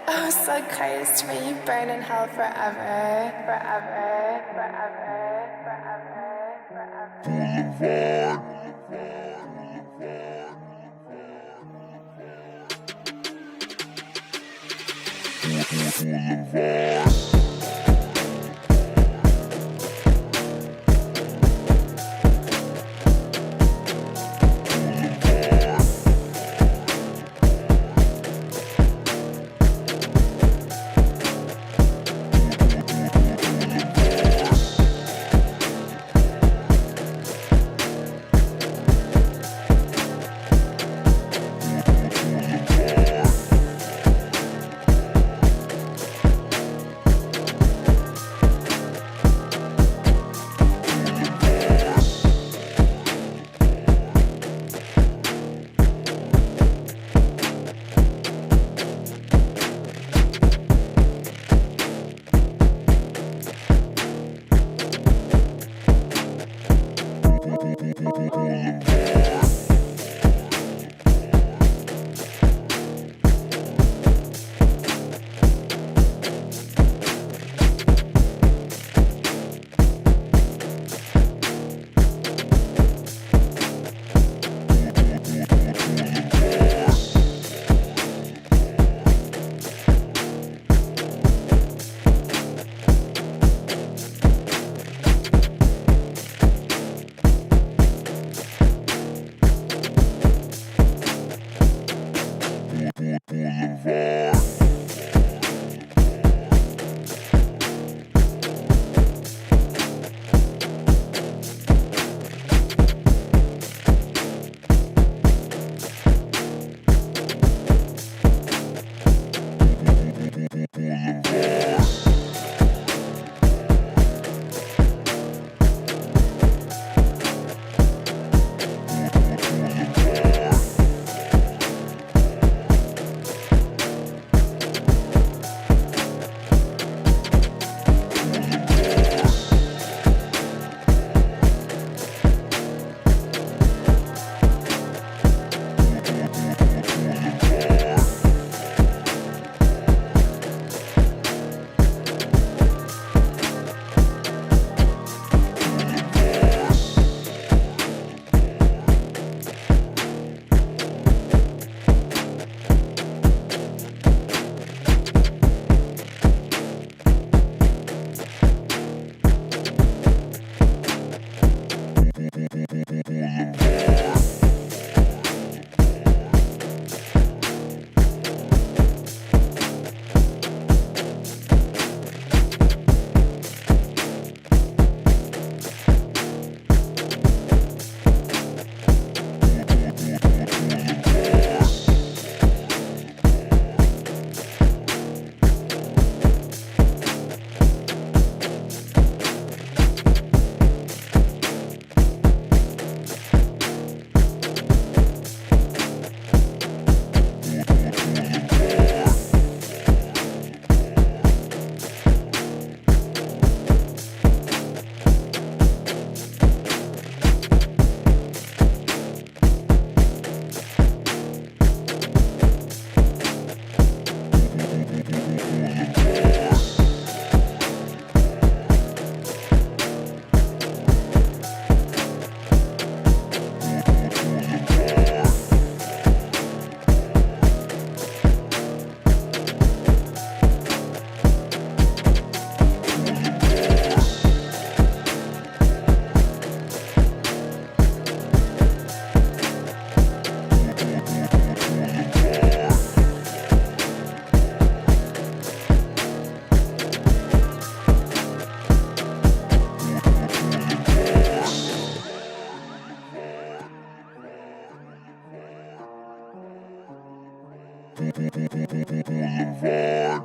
Oh, so close to me, you burn in hell forever, forever, forever, forever, forever. Boulevard. Boulevard.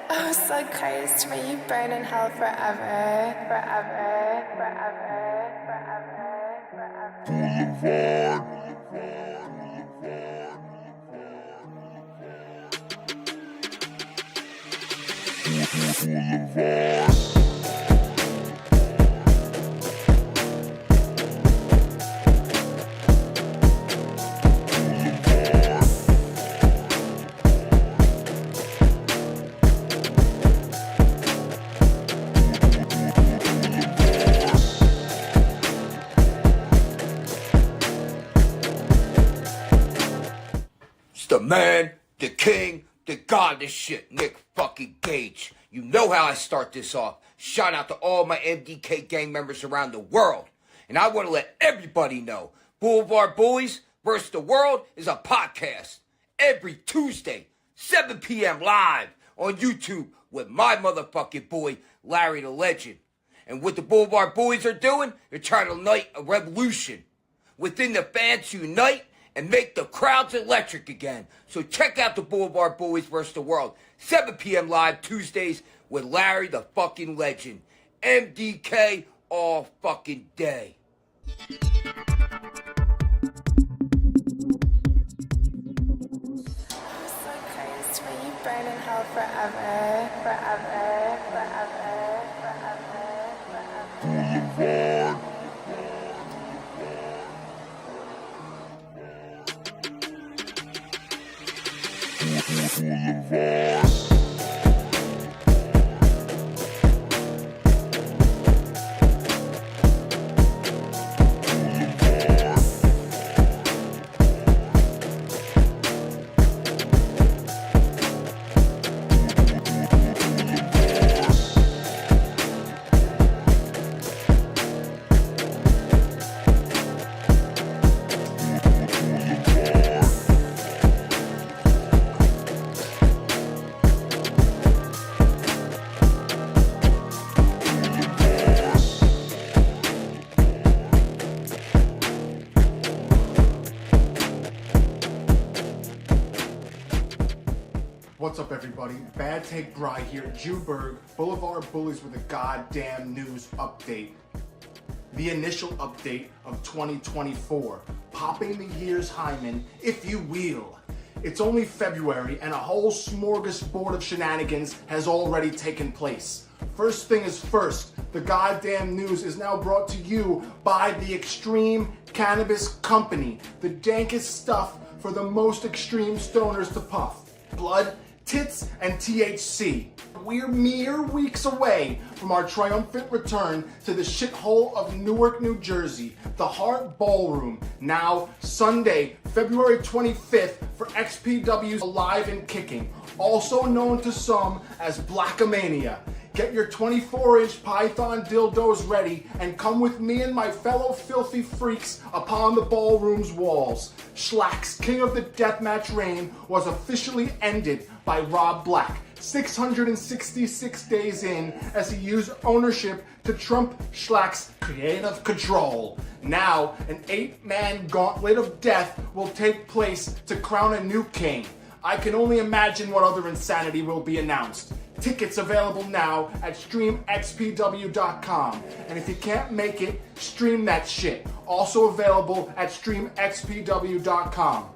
Oh, so close to me, you burn in hell forever, forever, forever, forever, forever. Boulevard. God, this shit, Nick fucking Gage. You know how I start this off. Shout out to all my MDK gang members around the world. And I want to let everybody know, Blvd Bullies versus the World is a podcast. Every Tuesday, 7 p.m. live on YouTube with my motherfucking boy, Larry the Legend. And what the Blvd Bullies are doing, they're trying to ignite a revolution. Within the fans unite and make the crowds electric again. So check out the Blvd Bullies vs. the World. 7 p.m. live Tuesdays with Larry the fucking Legend. MDK all fucking day. So cursed, may you burn in hell forever, forever, forever, forever, forever. Boulevard. What's up, everybody? Bad Take Bry here, Jewberg, Blvd Bullies with a goddamn news update. The initial update of 2024. Popping the year's hymen, if you will. It's only February and a whole smorgasbord of shenanigans has already taken place. First thing is first, the goddamn news is now brought to you by the Extreme Cannabis Company. The dankest stuff for the most extreme stoners to puff. Blood, tits, and THC. We're mere weeks away from our triumphant return to the shithole of Newark, New Jersey, the Hart Ballroom, now Sunday, February 25th for XPW's Alive and Kicking, also known to some as Blackamania. Get your 24-inch python dildos ready and come with me and my fellow filthy freaks upon the ballroom's walls. Schlack's King of the Deathmatch reign was officially ended by Rob Black, 666 days in, as he used ownership to trump Schlack's creative control. Now, an 8-man gauntlet of death will take place to crown a new king. I can only imagine what other insanity will be announced. Tickets available now at streamxpw.com. And if you can't make it, stream that shit. Also available at streamxpw.com.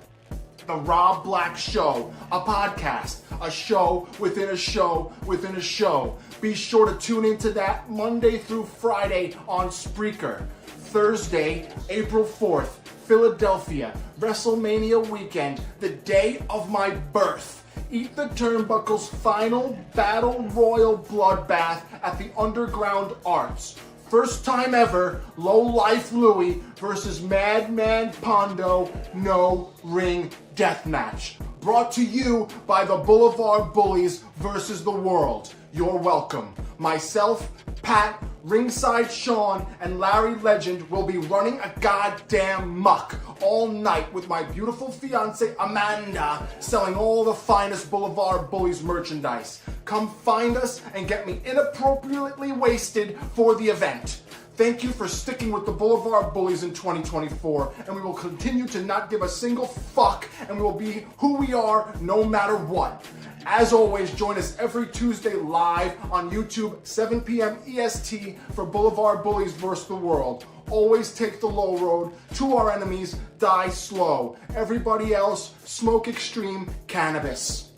The Rob Black Show, a podcast, a show within a show within a show. Be sure to tune into that Monday through Friday on Spreaker. Thursday, April 4th, Philadelphia, WrestleMania weekend, the day of my birth. Eat the Turnbuckle's final Battle Royal bloodbath at the Underground Arts. First time ever, Low Life Louie versus Madman Pondo, no ring deathmatch. Brought to you by the Blvd Bullies versus the World. You're welcome. Myself, Pat, Ringside Sean, and Larry Legend will be running a goddamn muck all night with my beautiful fiance Amanda selling all the finest Blvd Bullies merchandise. Come find us and get me inappropriately wasted for the event. Thank you for sticking with the Blvd Bullies in 2024, and we will continue to not give a single fuck, and we will be who we are no matter what. As always, join us every Tuesday live on YouTube, 7 p.m. EST for Blvd Bullies vs. the World. Always take the low road. To our enemies, die slow. Everybody else, smoke extreme cannabis.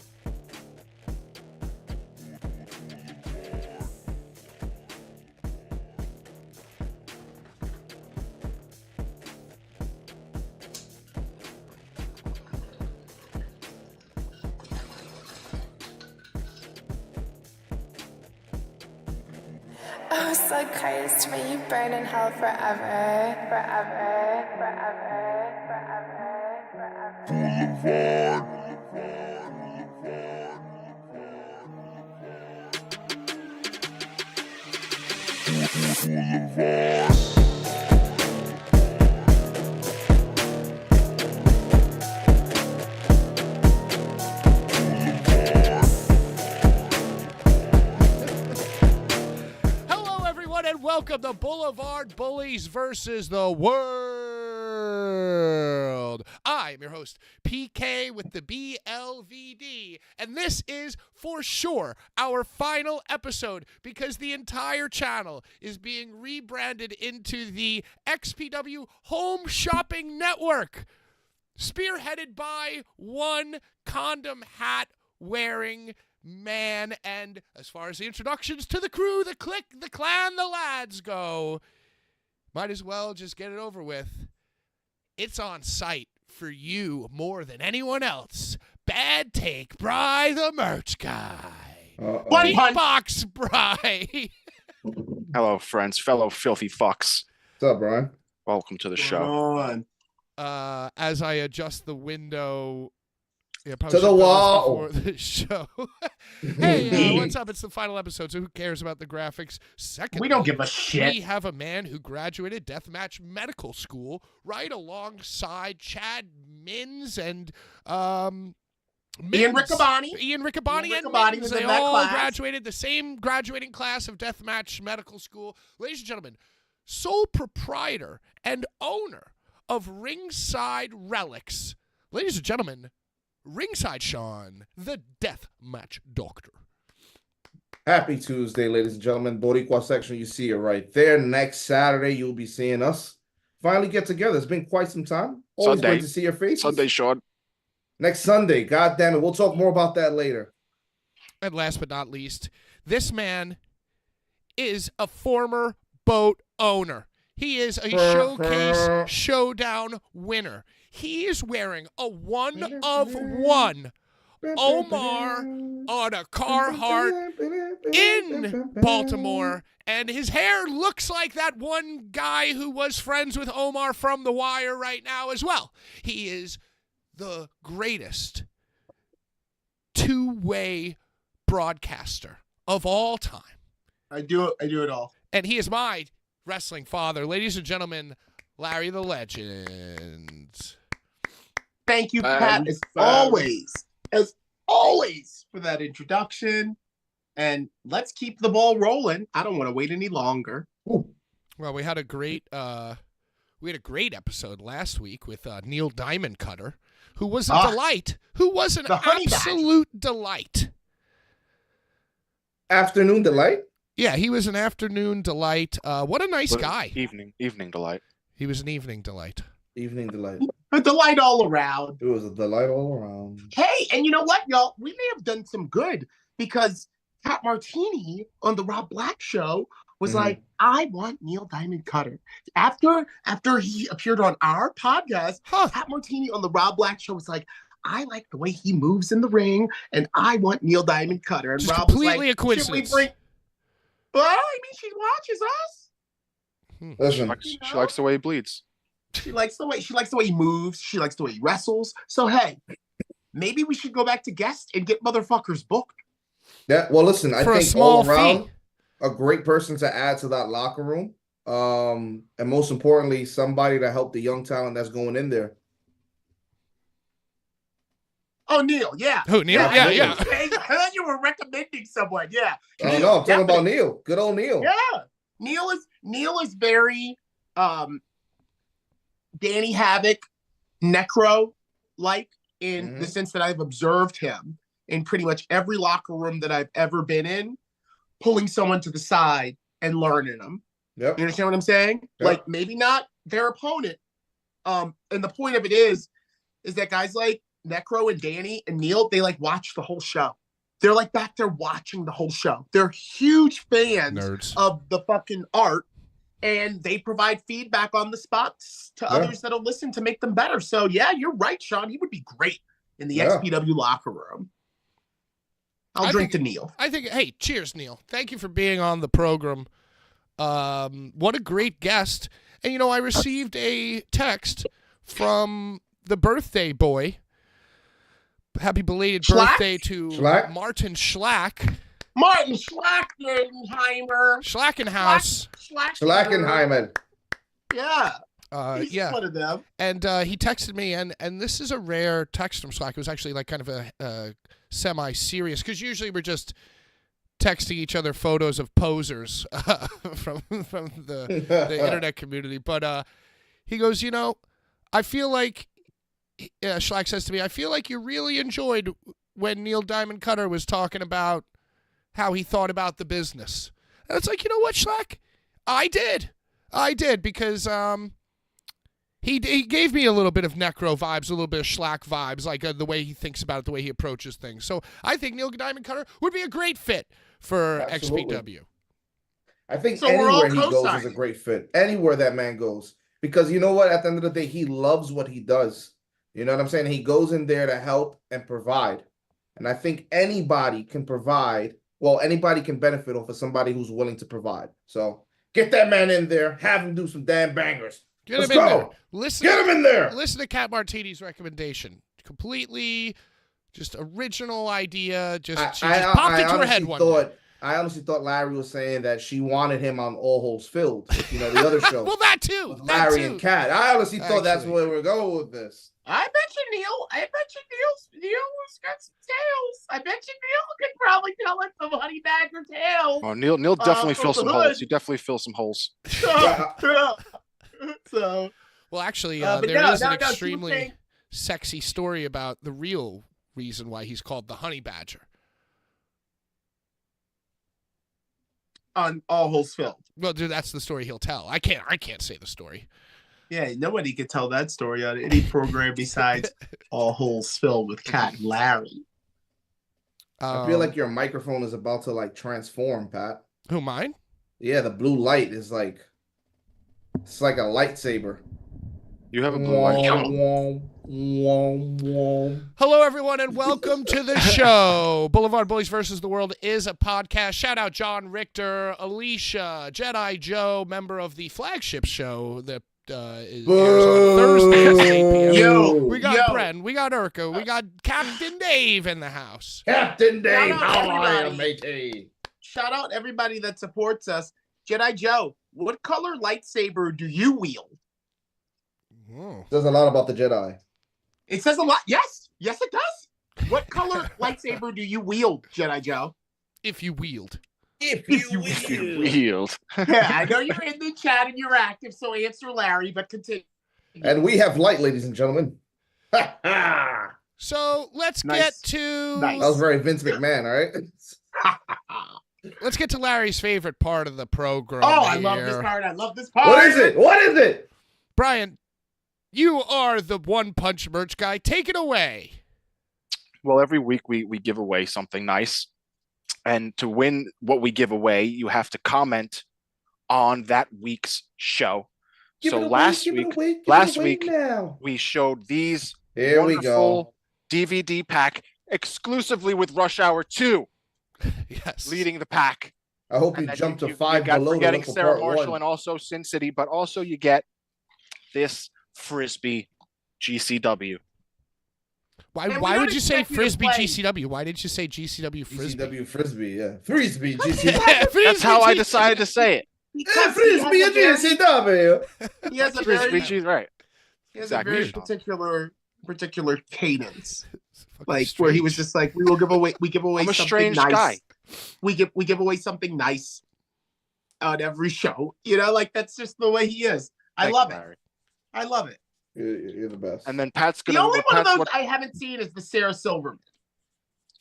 Oh, so cursed, may you burn in hell forever, forever, forever, forever, forever. Boulevard. Hello, everyone, and welcome to Blvd Bullies versus the World. I am your host, PK with the BLVD, and this is for sure our final episode because the entire channel is being rebranded into the XPW Home Shopping Network, spearheaded by one condom hat wearing man. And as far as the introductions to the crew, the clique, the clan, the lads go, might as well just get it over with. It's on site for you more than anyone else. Bad Take Bry, the merch guy. Beatbox Bry. Hello, friends, fellow filthy fucks. What's up, Brian? Welcome to the show. As I adjust the window To the wall. before the show. Hey, what's up? It's the final episode, so who cares about the graphics? Second, We don't give a shit. we have a man who graduated Deathmatch Medical School right alongside Chad Mins and Ian Riccaboni. Ian Riccaboni Ian and Riccaboni Mins. was They in that all class. graduated the same graduating class of Deathmatch Medical School. Ladies and gentlemen, sole proprietor and owner of Ringside Relics. Ladies and gentlemen, Ringside Sean, the Deathmatch Doctor. Happy Tuesday, ladies and gentlemen. Boricua section, you see it right there. Next Saturday, you'll be seeing us finally get together. It's been quite some time. Always Sunday. great to see your faces. Sunday, Sean. Next Sunday. God damn it. We'll talk more about that later. And last but not least, this man is a former boat owner. He is a Showcase Showdown winner. He is wearing a 1-of-1 Omar on a Carhartt in Baltimore, and his hair looks like that one guy who was friends with Omar from The Wire right now as well. He is the greatest two-way broadcaster of all time. I do it all. And he is my wrestling father. Ladies and gentlemen, Larry the Legend. Thank you, Pat, as always, for that introduction. And let's keep the ball rolling. I don't want to wait any longer. Well, we had a great episode last week with Neil Diamond Cutter, who was a delight. Who was an the honey absolute delight. Afternoon delight. Yeah, he was an afternoon delight. What a nice guy. Evening delight. He was an evening delight. Evening delight. A delight all around. It was a delight all around. Hey, and you know what, y'all? We may have done some good because Pat Martini on the Rob Black show was like, I want Neil Diamond Cutter. After he appeared on our podcast, Pat Martini on the Rob Black show was like, I like the way he moves in the ring, and I want Neil Diamond Cutter. And Just Rob completely was like, a coincidence. Should we bring... Well, I mean, she watches us. Listen, She likes the way he bleeds. She likes the way he moves. She likes the way he wrestles. So hey, maybe we should go back to guest and get motherfuckers booked. listen, I For a think small all around, fee. a great person to add to that locker room. And most importantly, somebody to help the young talent that's going in there. Oh, Neil, yeah. Who, Neil? Yeah, Yeah. Hey, I thought you were recommending someone. Yeah. Oh Neil, no, I'm talking definitely. about Neil. Good old Neil. Yeah. Neil is very Danny Havoc, Necro like in the sense that I've observed him in pretty much every locker room that I've ever been in, pulling someone to the side and learning them. Yep. You understand what I'm saying? Yep. Like maybe not their opponent. And the point of it is that guys like Necro and Danny and Neil, they like watch the whole show. They're like back there watching the whole show. They're huge fans Nerds. of the fucking art, and they provide feedback on the spots to others that'll listen to make them better. So yeah, you're right, Sean. He would be great in the XPW locker room. I'll drink to Neil. I think, hey, cheers, Neil. Thank you for being on the program. What a great guest. And, you know, I received a text from the birthday boy. Happy belated birthday to Schlack? Martin Schlack. Martin Schlackenheimer. Schlackenhaus. Schlackenheimer. Yeah. He's Yeah. one of them. And he texted me, and this is a rare text from Slack. It was actually like kind of a semi-serious, because usually we're just texting each other photos of posers from the internet community. But he goes, I feel like, Schlack says to me, I feel like you really enjoyed when Neil Diamond Cutter was talking about how he thought about the business. And it's like, you know what, Schlack? I did, because he gave me a little bit of Necro vibes, a little bit of Schlack vibes, like the way he thinks about it, the way he approaches things. So I think Neil Diamond Cutter would be a great fit for Absolutely. XPW. I think So we're all anywhere he goes is a co-signing. great fit. Anywhere that man goes. Because you know what? At the end of the day, he loves what he does. You know what I'm saying? He goes in there to help and provide. And I think anybody can provide. Well, anybody can benefit off of somebody who's willing to provide. So get that man in there. Have him do some damn bangers. Get Let's him in go. there. Listen, Get him in there. Listen to Cat Martini's recommendation. Completely just original idea. She just popped into her head one day. I honestly thought Larry was saying that she wanted him on All Holes Filled. The other show. Well, that too. With Larry and Cat. I honestly thought that's Actually. where we're going with this. I bet you Neil's got some tales. I bet you Neil could probably tell us some honey badger tales. Oh, Neil definitely from fills the some hood. holes. He definitely fills some holes. So, Well, actually, but there is an no, extremely sexy story about the real reason why he's called the honey badger. on All Holes Filled. Well, dude, that's the story he'll tell. I can't say the story. Yeah, nobody could tell that story on any program besides All Holes Filled with Cat and Larry. I feel like your microphone is about to transform, Pat. Who, mine? Yeah, the blue light is it's like a lightsaber. You have a blue light. Hello, everyone, and welcome to the show. Blvd Bullies versus the World is a podcast. Shout out John Richter, Alicia, Jedi Joe, member of the flagship show that airs on Thursdays at 8 p.m. We got Bren, we got Urka, we got Captain Dave in the house. Captain Dave, Shout out how are you, everybody. matey? Shout out everybody that supports us. Jedi Joe, what color lightsaber do you wield? Oh. Says a lot about the Jedi. It says a lot. Yes, it does. What color lightsaber do you wield, Jedi Joe? If you wield. If you wield. Yield. Yeah, I know you're in the chat and you're active, so answer Larry, but continue. And we have light, ladies and gentlemen. That So let's Nice. get to was very Vince McMahon, all right? let's get to Larry's favorite part of the program. Oh, I love here. this part. I love this part. What is it? What is it? Brian, you are the One Punch merch guy. Take it away. Well, every week we give away something nice. And to win what we give away, you have to comment on that week's show. Give So it away, last give it week, away, give it last away week now. we showed these Here we wonderful go. DVD pack exclusively with Rush Hour 2 Yes. leading the pack. I hope you And then jump to you 5 got below to forgetting look for Sarah part Marshall 1. and also Sin City, but also you get this Frisbee GCW. And we Why don't would you say expect you to Frisbee play. GCW? Why didn't you say GCW Frisbee? GCW Frisbee, yeah. Frisbee, GCW. That's how I decided to say it. Yeah, Frisbee, GCW. He has a Frisbee, very, she's right. he has Exactly. a very particular cadence. It's fucking Like where he was strange. just like, we give away I'm a something strange nice. guy. We give away something nice on every show. Like that's just the way he is. I Thank love you, it. Larry. I love it. You're the best. And then Pat's The gonna. only one of Pat's those I haven't seen is the Sarah Silverman.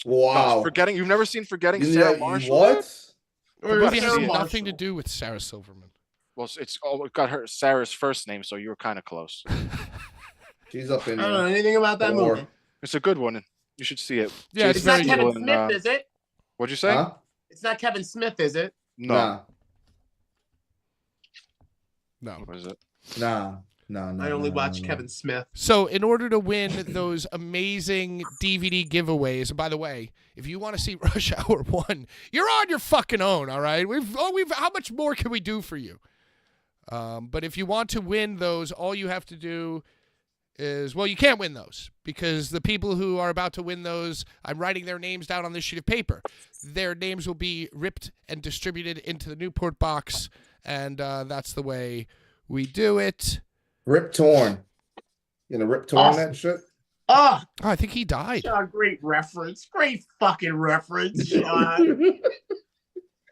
Wow. Forgetting. You've never seen Forgetting You- Sarah you- Marshall? What? The Or movie Sarah has Marshall. nothing to do with Sarah Silverman. Well, it's got her Sarah's first name, so you were kind of close. She's up in I don't know there. anything about that Or- movie. It's a good one. And you should see it. Yeah, it's It's not very Kevin good. and, Smith, is it? What'd you say? Huh? It's not Kevin Smith, is it? No. Nah. No. What is it? Nah. No. I only watch Kevin Smith. So, in order to win those amazing DVD giveaways, and by the way, if you want to see Rush Hour 1, you're on your fucking own, all right? How much more can we do for you? But if you want to win those, all you have to do is, well, you can't win those because the people who are about to win those, I'm writing their names down on this sheet of paper. Their names will be ripped and distributed into the Newport box, and that's the way we do it. Rip Torn. You know, Rip Torn Awesome. that shit? Oh, I think he died. Sean, great reference. Great fucking reference, Sean.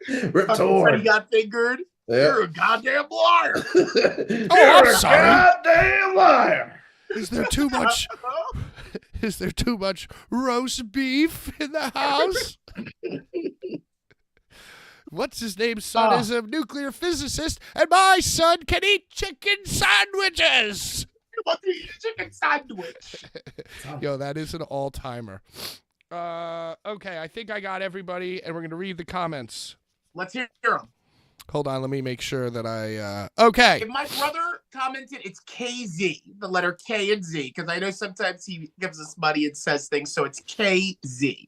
Rip Fucking Torn. Freddie got fingered. Yeah. You're a goddamn liar. I'm sorry. Goddamn liar. Is there too much? Is there too much roast beef in the house? What's his name's son is a nuclear physicist, and my son can eat chicken sandwiches. What do you eat a chicken sandwich? Yo, that is an all-timer. Okay, I think I got everybody, and we're going to read the comments. Let's hear them. Hold on, let me make sure that I... Okay. If my brother commented, it's KZ, the letter K and Z, because I know sometimes he gives us money and says things, so it's KZ.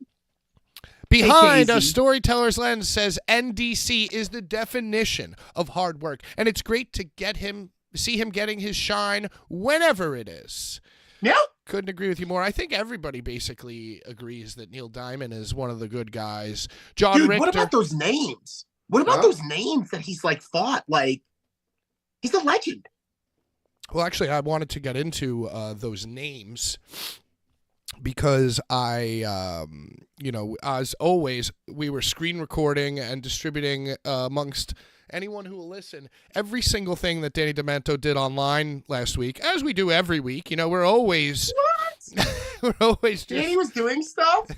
Behind Hey, a KZ. storyteller's lens says NDC is the definition of hard work, and it's great to see him getting his shine whenever it is. Yeah. Couldn't agree with you more. I think everybody basically agrees that Neil Diamond is one of the good guys. John Dude, Richter. what about those names? What about those names that he's like fought? Like, he's a legend. Well, actually, I wanted to get into those names because I, as always, we were screen recording and distributing amongst anyone who will listen every single thing that Danny Demento did online last week, as we do every week. You know, we're always we're always just. Danny was doing stuff.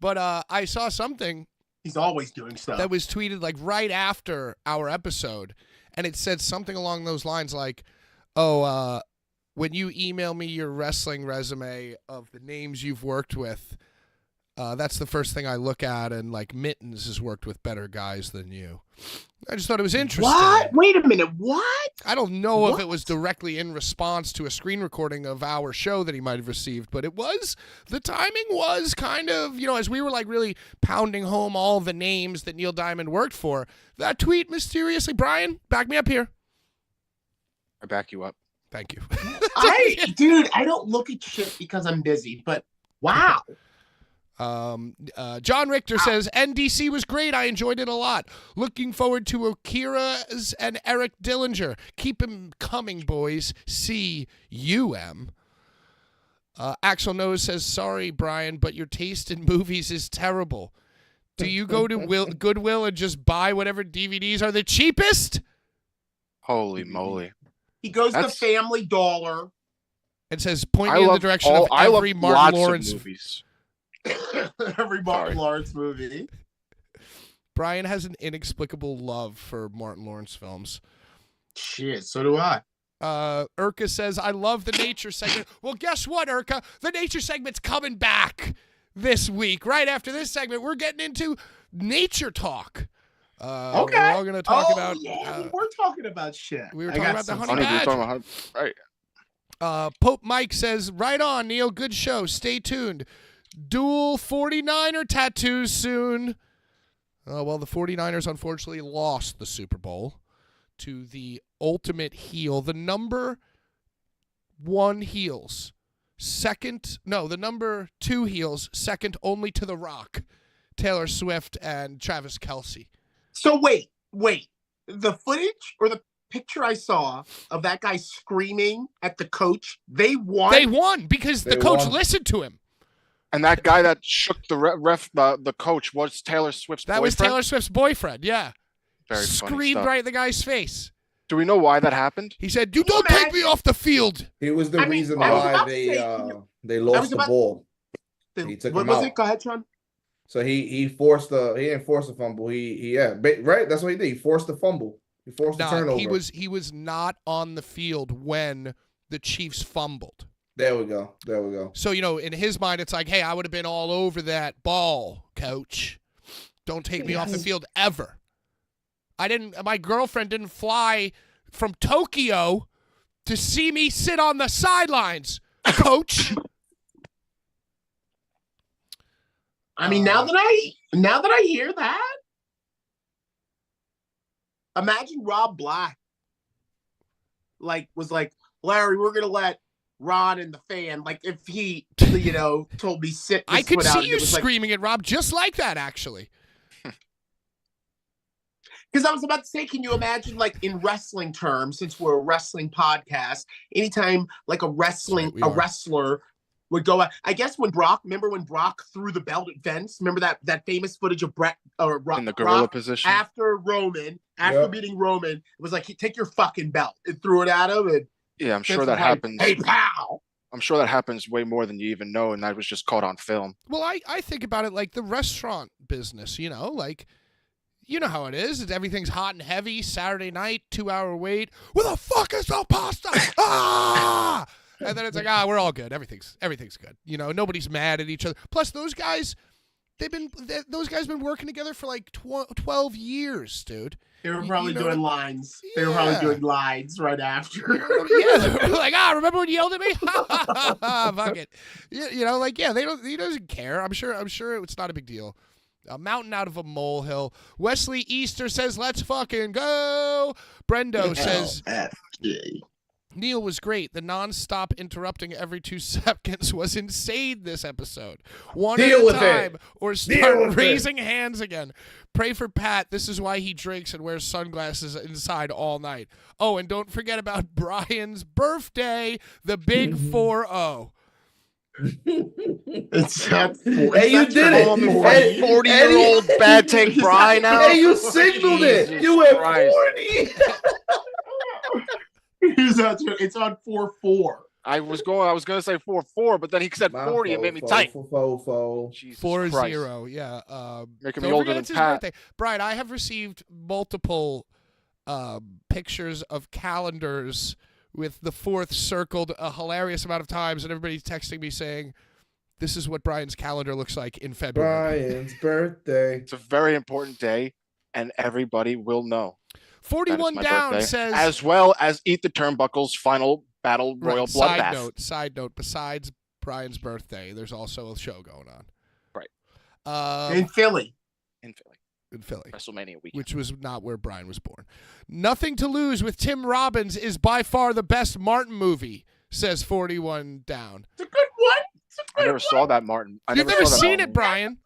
But I saw something. He's always doing stuff. That was tweeted like right after our episode, and it said something along those lines like, "Oh, when you email me your wrestling resume of the names you've worked with, that's the first thing I look at, and like Mittens has worked with better guys than you." I just thought it was interesting. What? Wait a minute. What? I don't know if it was directly in response to a screen recording of our show that he might have received, but the timing was kind of, as we were like really pounding home all the names that Neil Diamond worked for, that tweet mysteriously, Brian, back me up here. I back you up. Thank you. Dude, I don't look at shit because I'm busy, but wow. John Richter says, NDC was great. I enjoyed it a lot. Looking forward to Akira's and Eric Dillinger. Keep him coming, boys. C-U-M. Axel Nose says, sorry, Brian, but your taste in movies is terrible. Do you go to Goodwill and just buy whatever DVDs are the cheapest? Holy moly. He goes to Family Dollar. It says, point me in the direction of every Martin Lawrence movies. Every Martin Lawrence movie. Brian has an inexplicable love for Martin Lawrence films. Shit, so do I. Urka says, I love the nature segment. Well, guess what, Urka? The nature segment's coming back this week. Right after this segment, we're getting into nature talk. Okay. We're all going to talk about... Yeah, we're talking about shit. We were talking about the honey badger. We were talking about right. Pope Mike says, right on, Neil. Good show. Stay tuned. Dual 49er tattoos soon. Well, the 49ers unfortunately lost the Super Bowl to the ultimate heel. The number 1 heels. The number 2 heels, second only to The Rock, Taylor Swift, and Travis Kelce. So wait. The footage or the picture I saw of that guy screaming at the coach, they won? They won because the coach listened to him. And that guy that shook the coach was Taylor Swift's boyfriend? That was Taylor Swift's boyfriend, yeah. Very Screamed right in the guy's face. Do we know why that happened? He said, "You don't take me off the field." He was the reason why they lost the ball. He took him out. Go ahead, Sean. So he didn't force the fumble. Right. That's what he did. He forced the fumble. He forced the turnover. He was not on the field when the Chiefs fumbled. There we go. So, in his mind, it's like, hey, I would have been all over that ball, coach. Don't take me off the field ever. My girlfriend didn't fly from Tokyo to see me sit on the sidelines, coach. I mean, now that I hear that, imagine Rob Black was like, Larry, we're gonna let Ron and the fan, like if he, told me sit. I this could foot out, see and you it was like, screaming at Rob just like that, actually. because I was about to say, can you imagine, like in wrestling terms, since we're a wrestling podcast, anytime like a wrestler would go out. I guess remember when Brock threw the belt at Vince? Remember that famous footage of Brett or in the gorilla Brock position after beating Roman? It was like, take your fucking belt, and threw it at him. And yeah, I'm Vince sure that was like, happens. Hey, pal. I'm sure that happens way more than you even know, and that was just caught on film. Well, I think about it like the restaurant business, like, you know how it is. Everything's hot and heavy. Saturday night, 2-hour wait. Where the fuck is the pasta? Ah! And then it's like, we're all good. Everything's good. Nobody's mad at each other. Plus, those guys, those guys been working together for like 12 years, dude. They were probably doing lines. Yeah. They were probably doing lines right after. Yeah, they were like, remember when you yelled at me? Fuck it. He doesn't care. I'm sure it's not a big deal. A mountain out of a molehill. Wesley Easter says, let's fucking go. Brendo says, Neil was great. The non-stop interrupting every 2 seconds was insane this episode. One Deal at a with time, it. or Deal start with raising hands again. Pray for Pat. This is why he drinks and wears sunglasses inside all night. Oh, and don't forget about Brian's birthday, the big 4-0. It's that. Hey, you did it. 40-year-old bad take Brian out. Hey, you signaled it. You went 40. It's on 4-4. I was gonna say 4-4, but then he said 40 and made me tight. 4-0, yeah. Making me older than Pat. Birthday. Brian, I have received multiple pictures of calendars with the 4th circled a hilarious amount of times, and everybody's texting me saying, this is what Brian's calendar looks like in February. Brian's birthday. It's a very important day, and everybody will know. 41 down birthday, says... as well as Eat the Turnbuckle's final battle royal bloodbath. Side note, besides Brian's birthday, there's also a show going on. Right. In Philly. In Philly. WrestleMania weekend. Which was not where Brian was born. Nothing to Lose with Tim Robbins is by far the best Martin movie, says 41 down. It's a good one. I never saw that, Martin. You've never seen it, Brian.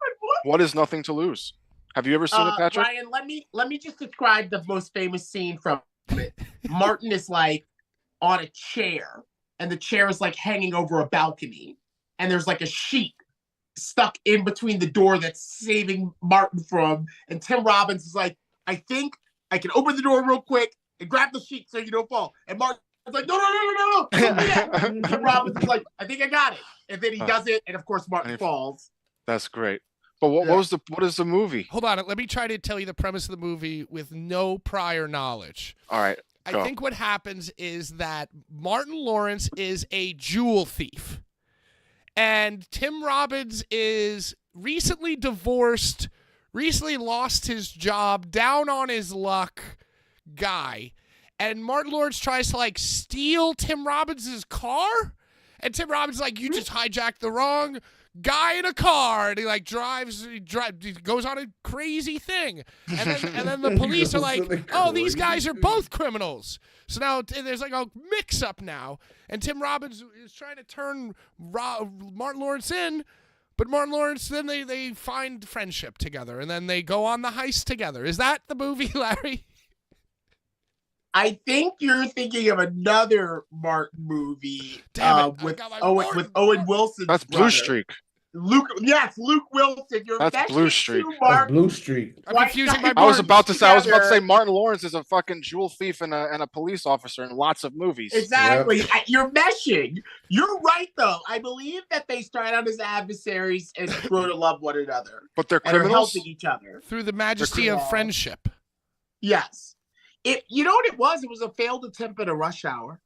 What is Nothing to Lose? Have you ever seen it, Patrick? Brian, let me just describe the most famous scene from it. Martin is like on a chair, and the chair is like hanging over a balcony, and there's like a sheet stuck in between the door that's saving Martin from. And Tim Robbins is like, I think I can open the door real quick and grab the sheet so you don't fall. And Martin's like, no. Don't do that. Tim Robbins is like, I think I got it. And then he does it, and of course Martin falls. That's great. But what is the movie? Hold on, let me try to tell you the premise of the movie with no prior knowledge. All right. I think what happens is that Martin Lawrence is a jewel thief. And Tim Robbins is recently divorced, recently lost his job, down on his luck guy. And Martin Lawrence tries to steal Tim Robbins' car. And Tim Robbins is like, you just hijacked the wrong guy in a car. And he drives, goes on a crazy thing. And then the police are like, oh, these guys are both criminals. So now there's a mix-up now. And Tim Robbins is trying to turn Martin Lawrence in. But Martin Lawrence, then they find friendship together. And then they go on the heist together. Is that the movie, Larry? I think you're thinking of another Martin movie with Owen Wilson. That's Blue Streak. Luke Wilson. That's Blue Streak. That's Blue Streak. I'm confusing my. I was about to say Martin Lawrence is a fucking jewel thief and a police officer in lots of movies. Exactly. Yep. You're meshing. You're right though. I believe that they start out as adversaries and grow to love one another. But they're criminals, criminals, helping each other through the majesty of friendship. Yes. You know what it was? It was a failed attempt at a Rush Hour.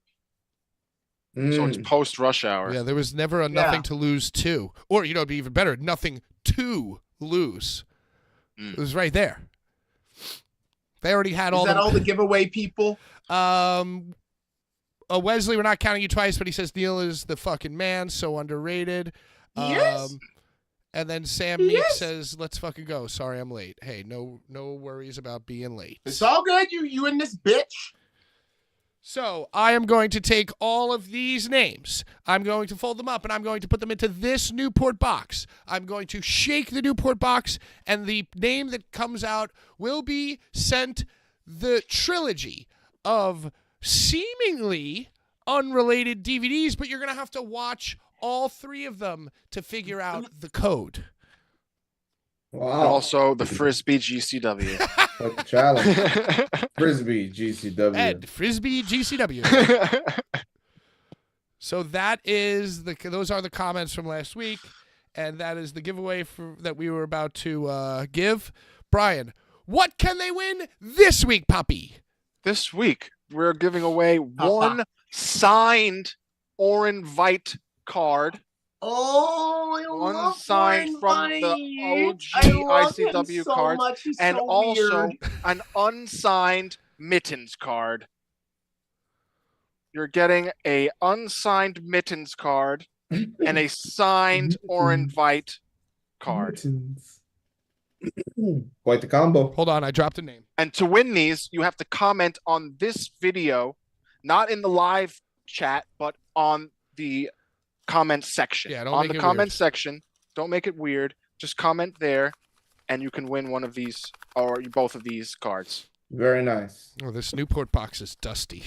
So it's post Rush Hour. Yeah, there was never a Nothing to Lose 2. Or, it'd be even better, Nothing to Lose. It was right there. They already had all all the giveaway people? Wesley, we're not counting you twice, but he says Neil is the fucking man, so underrated. Yes. And then Sam Meek says, let's fucking go. Sorry I'm late. Hey, no worries about being late. It's all good. You and this bitch. So I am going to take all of these names. I'm going to fold them up, and I'm going to put them into this Newport box. I'm going to shake the Newport box, and the name that comes out will be sent the trilogy of seemingly unrelated DVDs, but you're going to have to watch all 3 of them to figure out the code. Wow. And also the Frisbee GCW. What the challenge? Frisbee GCW. Ed, Frisbee GCW. So those are the comments from last week, and that is the giveaway that we were about to give. Brian, what can they win this week, puppy? This week, we're giving away one signed Oren Veit card. Oh, I One love signed from the OG ICW cards, and so also weird. an unsigned Mittens card. You're getting a unsigned Mittens card and a signed Oren Veit card. Quite the combo. Hold on, I dropped a name. And to win these, you have to comment on this video, not in the live chat, but on the comment section. Yeah, don't on make the it comment weird. section. Don't make it weird. Just comment there, and you can win one of these or both of these cards. Very nice. Oh, this Newport box is dusty.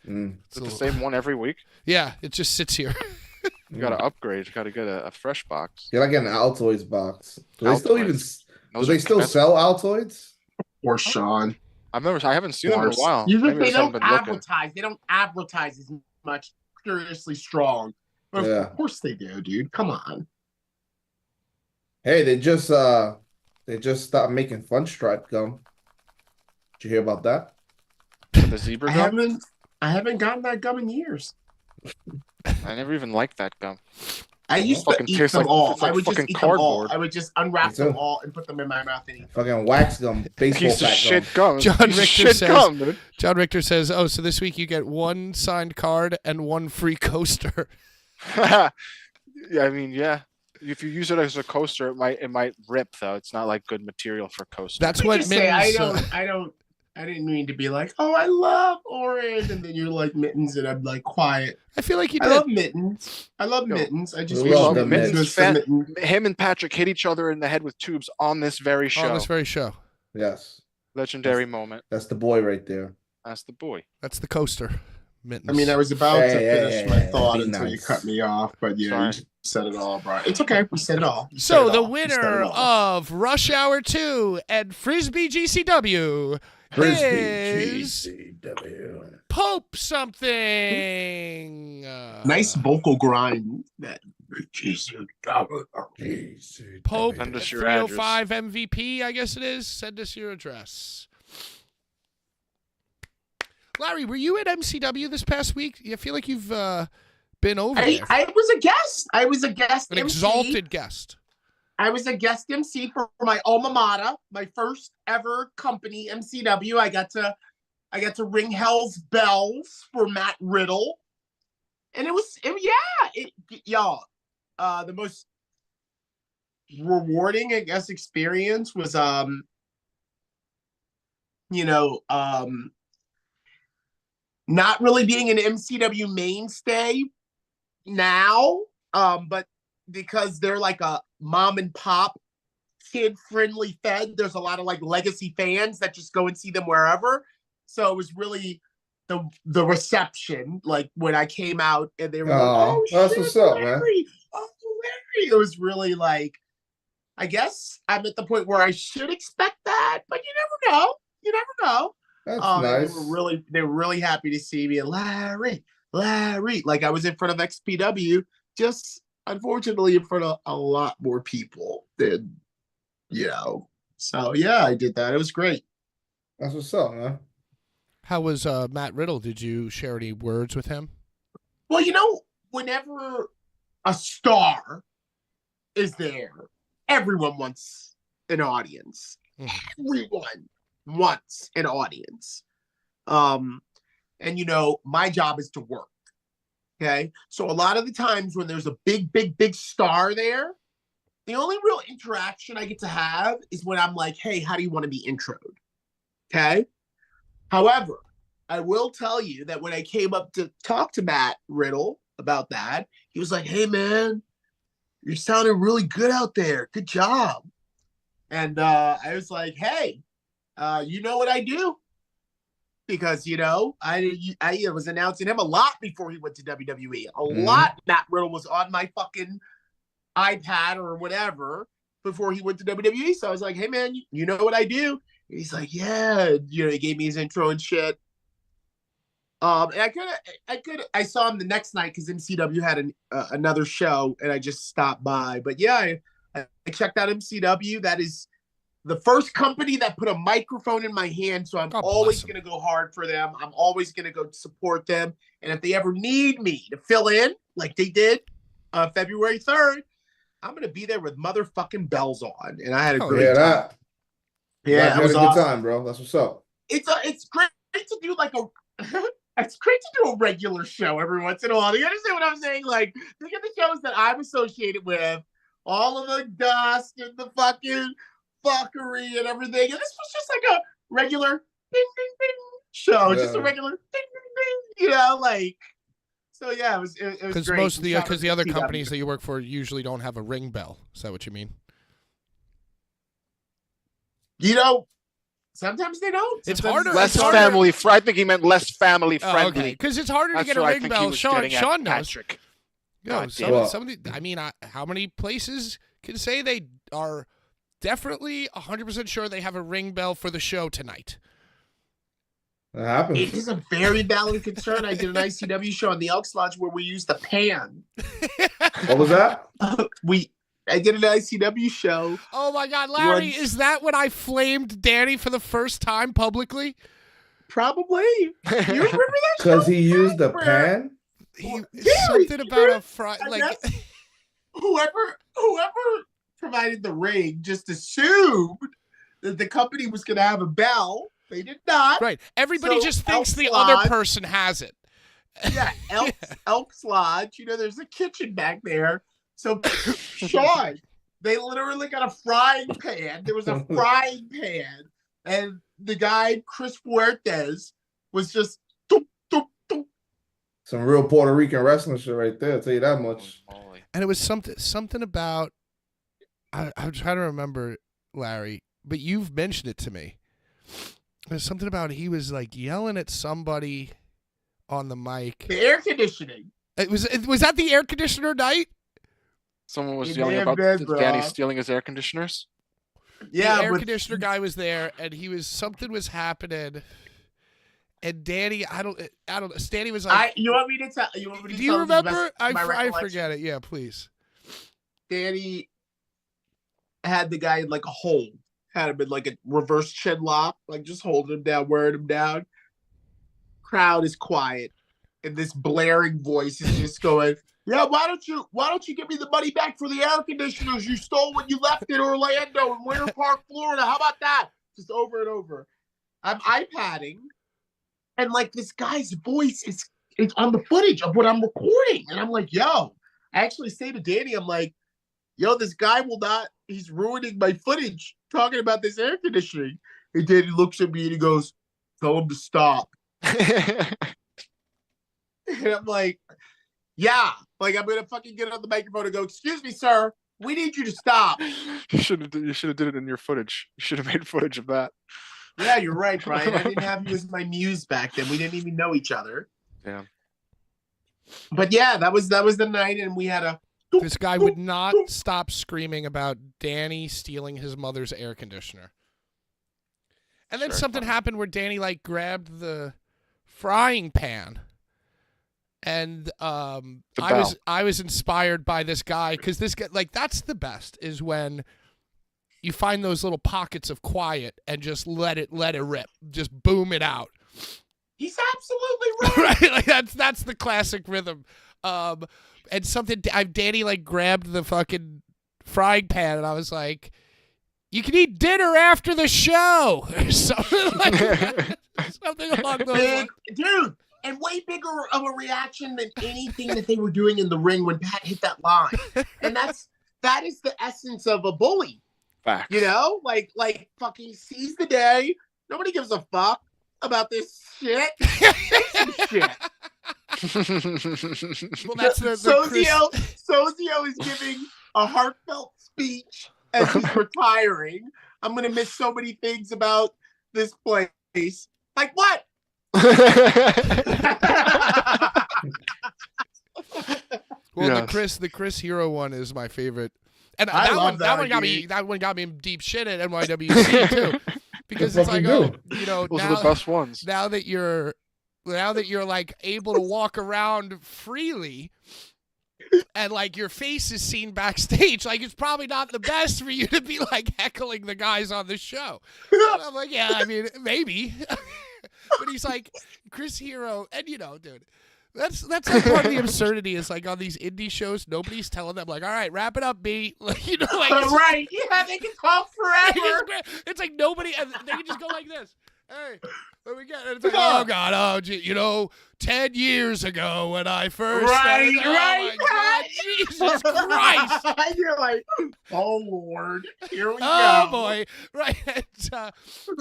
Mm. Is it the same one every week? Yeah, it just sits here. You gotta upgrade. You gotta get a fresh box. Get like an Altoids box. Do they still even? Altoids. Do Those they are still expensive. sell Altoids? Or Sean. I haven't seen them in a while. Usually Maybe I they just haven't don't been looking. advertise. They don't advertise as much. Curiously strong. But Yeah. Of course they do, dude. Come on. Hey, they just stopped making Fun Stripe gum. Did you hear about that? The zebra I gum. haven't gotten that gum in years. I never even liked that gum. I used to Fucking eat tastes them like- all. it's like I would just fucking eat them all. cardboard. I would just unwrap Me them too. all and put them in my mouth and eat. Fucking wax gum, baseball Piece of bat shit gum. gum. John Piece of Richter shit says- gum, dude. John Richter says, "Oh, so this week you get one signed card and one free coaster." Yeah, I mean, yeah. If you use it as a coaster, it might rip though. It's not like good material for coaster. That's Let me what just say, Mittens. I didn't mean to be like, oh, I love Orange, and then you're like Mittens, and I'm like quiet. I feel like you I did. love Mittens. I love Yo, Mittens. I just we wish love the Mittens Mittens. was the Mitten. Him and Patrick hit each other in the head with tubes on this very show. On this very show. Yes, Legendary moment. that's the boy right there. That's the boy. That's the coaster. Mittens. I mean, I was about to finish my thought be until you nice. cut me off, but yeah, Sorry. you just said it all, Brian. It's okay. We said it all. You said So it the all. You said it winner all. of Rush Hour 2 and Frisbee GCW is GCW. Pope something. Nice vocal grind. That Pope Send us your 305 MVP, I guess it is. Send us your address. Larry, were you at MCW this past week? I feel like you've been over there. I was a guest. I was a guest An MC. exalted guest. I was a guest MC for my alma mater, my first ever company, MCW. I got to ring hell's bells for Matt Riddle, and y'all. The most rewarding, I guess, experience was not really being an MCW mainstay now, but because they're like a mom and pop kid friendly fed, there's a lot of like legacy fans that just go and see them wherever. So it was really the reception, like when I came out and they were like, oh that's shit, what's up, man. Larry. Oh, Larry. It was really like, I guess I'm at the point where I should expect that, but you never know. You never know. That's They nice. were really happy to see me. And Larry, like I was in front of XPW, just unfortunately in front of a lot more people than, So yeah, I did that. It was great. That's what's up, man. How was Matt Riddle? Did you share any words with him? Well, whenever a star is there, everyone wants an audience. Everyone wants an audience. And my job is to work. Okay. So a lot of the times when there's a big star there, the only real interaction I get to have is when I'm like, hey, how do you want to be introed? Okay. However, I will tell you that when I came up to talk to Matt Riddle about that, he was like, "Hey man, you're sounding really good out there. Good job." And I was like, "Hey, you know what I do?" Because I was announcing him a lot before he went to WWE. A lot. Matt Riddle was on my fucking iPad or whatever before he went to WWE. So I was like, "Hey man, you know what I do?" And he's like, "Yeah." He gave me his intro and shit. And I saw him the next night because MCW had another show, and I just stopped by. But yeah, I checked out MCW. That is the first company that put a microphone in my hand, so I'm always going to go hard for them. I'm always going to go support them. And if they ever need me to fill in, like they did February 3rd, I'm going to be there with motherfucking bells on. And I had a great time. Yeah, it was a good time, bro. That's what's up. It's great to do like it's great to do a regular show every once in a while. Do you understand what I'm saying? Like, think of the shows that I'm associated with, all of the dust and the fucking fuckery and everything. And this was just like a regular ding, ding, ding show. Yeah. Just a regular ding, ding, ding, like. So yeah, it was great. Because the other companies that you work for usually don't have a ring bell. Is that what you mean? Sometimes they don't. It's harder. Less family. I think he meant less family friendly. Okay, because it's harder to get a ring bell. Sean knows. Patrick. How many places can say they are definitely 100% sure they have a ring bell for the show tonight? That happens. It is a very valid concern. I did an ICW show on the Elks Lodge where we used the pan. What was that? I did an ICW show. Oh my God, Larry, is that when I flamed Danny for the first time publicly? Probably. You remember that? Because he used the pan? Something about a fry. Like whoever provided the ring just assumed that the company was going to have a bell. They did not. Right. Everybody just thinks the other person has it. Yeah, Elks Lodge. There's a kitchen back there. So, Sean, they literally got a frying pan. There was a frying pan. And the guy, Chris Fuertes, was just some real Puerto Rican wrestling shit right there, I'll tell you that much. And it was something about, I'm trying to remember, Larry, but you've mentioned it to me. There's something about he was like yelling at somebody on the mic. The air conditioning. Was that the air conditioner night? Someone was yelling about Danny stealing his air conditioners. Yeah, the air conditioner guy was there, and something was happening. And Danny, I don't know. Danny was like, you want me to tell? Do you remember? I forget it. Yeah, please. Danny had the guy in like a hold, had him in like a reverse chin lock, like just holding him down, wearing him down. Crowd is quiet, and this blaring voice is just going, "Yeah, why don't you give me the money back for the air conditioners you stole when you left in Orlando and Winter Park, Florida? How about that?" Just over and over. I'm iPadding, and like this guy's voice is on the footage of what I'm recording, and I'm like, "Yo," I actually say to Danny, I'm like, "Yo, this guy will not. He's ruining my footage talking about this air conditioning." And Danny looks at me and he goes, "Tell him to stop." And I'm like, yeah, like I'm gonna fucking get on the microphone and go, "Excuse me, sir, we need you to stop." You should have did it in your footage. You should have made footage of that. Yeah, you're right, Brian. I didn't have you as my muse back then. We didn't even know each other. Yeah. But yeah, that was the night, and we had this guy would not stop screaming about Danny stealing his mother's air conditioner. And then something happened where Danny like grabbed the frying pan. And I was inspired by this guy because this guy, like, that's the best is when you find those little pockets of quiet and just let it rip, just boom it out. He's absolutely right. Right, like that's the classic rhythm. And something Danny like grabbed the fucking frying pan and I was like, "You can eat dinner after the show," or something like that. Something along those lines, dude. And way bigger of a reaction than anything that they were doing in the ring when Pat hit that line. And that is the essence of a bully. Facts. Like fucking seize the day. Nobody gives a fuck. about this shit. Say some shit. Well, that's the Chris... Sozio is giving a heartfelt speech as he's retiring. I'm gonna miss so many things about this place. Like what? Well, Yes. the Chris Hero one is my favorite, and I that love one got me in deep shit at NYWC too, because it's like, oh, you know, Those are the best ones. now that you're like able to walk around freely and like your face is seen backstage, like it's probably not the best for you to be like heckling the guys on the show. And I'm like, yeah, I mean, maybe. But he's like, Chris Hero, and you know, dude, that's like part of the absurdity is like on these indie shows, nobody's telling them like, all right, wrap it up, B. Like, you know, like Right. Yeah, they can talk forever. it's like nobody, and they can just go like this. Hey, what we got? And it's like, oh God, oh, gee, you know, 10 years ago when I first started, Right. Oh my God, Jesus Christ. You're like, oh Lord, here we Oh go. boy, right?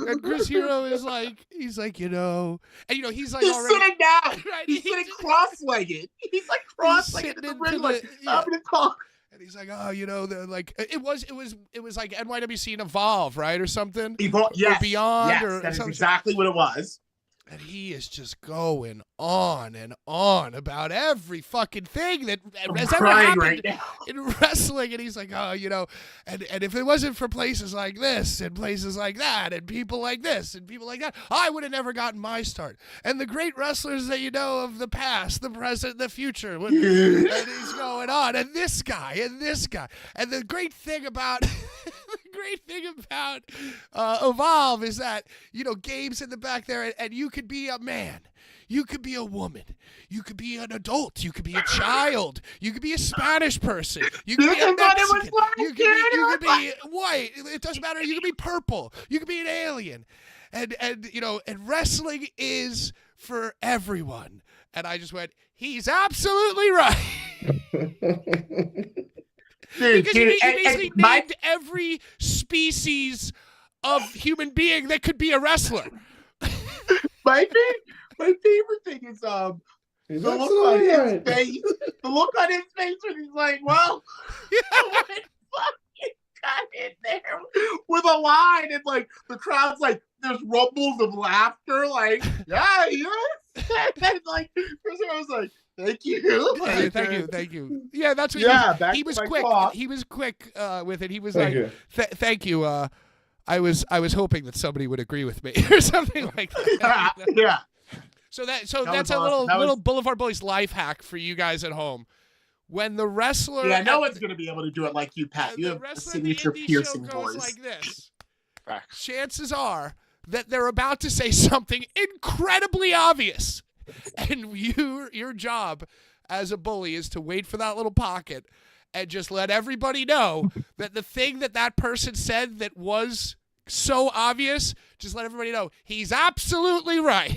And Chris Hero is like, he's like, you know, and you know, he's like He's already sitting down. right, He's sitting cross-legged. He's like cross-legged in sitting the ring, into like, the- yeah. I'm gonna talk. and he's like, oh, you know, the like it was like NYWC and Evolve, right, or something, Yes, Beyond, yes, or that is something. exactly what it was. And he is just going on and on about every fucking thing that I'm has ever crying happened right now. in wrestling. And he's like, oh, you know, and if it wasn't for places like this and places like that and people like this and people like that, I would have never gotten my start. And the great wrestlers that you know of the past, the present, the future. And he's going on. And this guy and this guy. And the great thing about Evolve is that, you know, Gabe's in the back there, and you could be a man, you could be a woman, you could be an adult, you could be a child, you could be a Spanish person, you could be a Mexican, you could be white, it doesn't matter, you could be purple, you could be an alien, and you know, and wrestling is for everyone. And I just went, he's absolutely right. Dude, Because he basically named every species of human being that could be a wrestler. my favorite thing is the look on his face. The look on his face when he's like, well, I fucking got in there with a line, and like the crowd's like, there's rumbles of laughter, like, yeah, and like Chris was like, thank you. Like, Thank you. Yeah, that's what he was quick. Clock. He was quick with it. He was Thank like, you. thank you. I was hoping that somebody would agree with me or something like that. Yeah. So that's was a awesome. little Boulevard Bullies life hack for you guys at home. When the wrestler, Yeah, no one's gonna be able to do it like you, Pat. You the have a wrestler in the signature indie piercing show goes voice. like this. Facts. Chances are that they're about to say something incredibly obvious, and your job as a bully is to wait for that little pocket and just let everybody know that the thing that person said that was so obvious, just let everybody know he's absolutely right.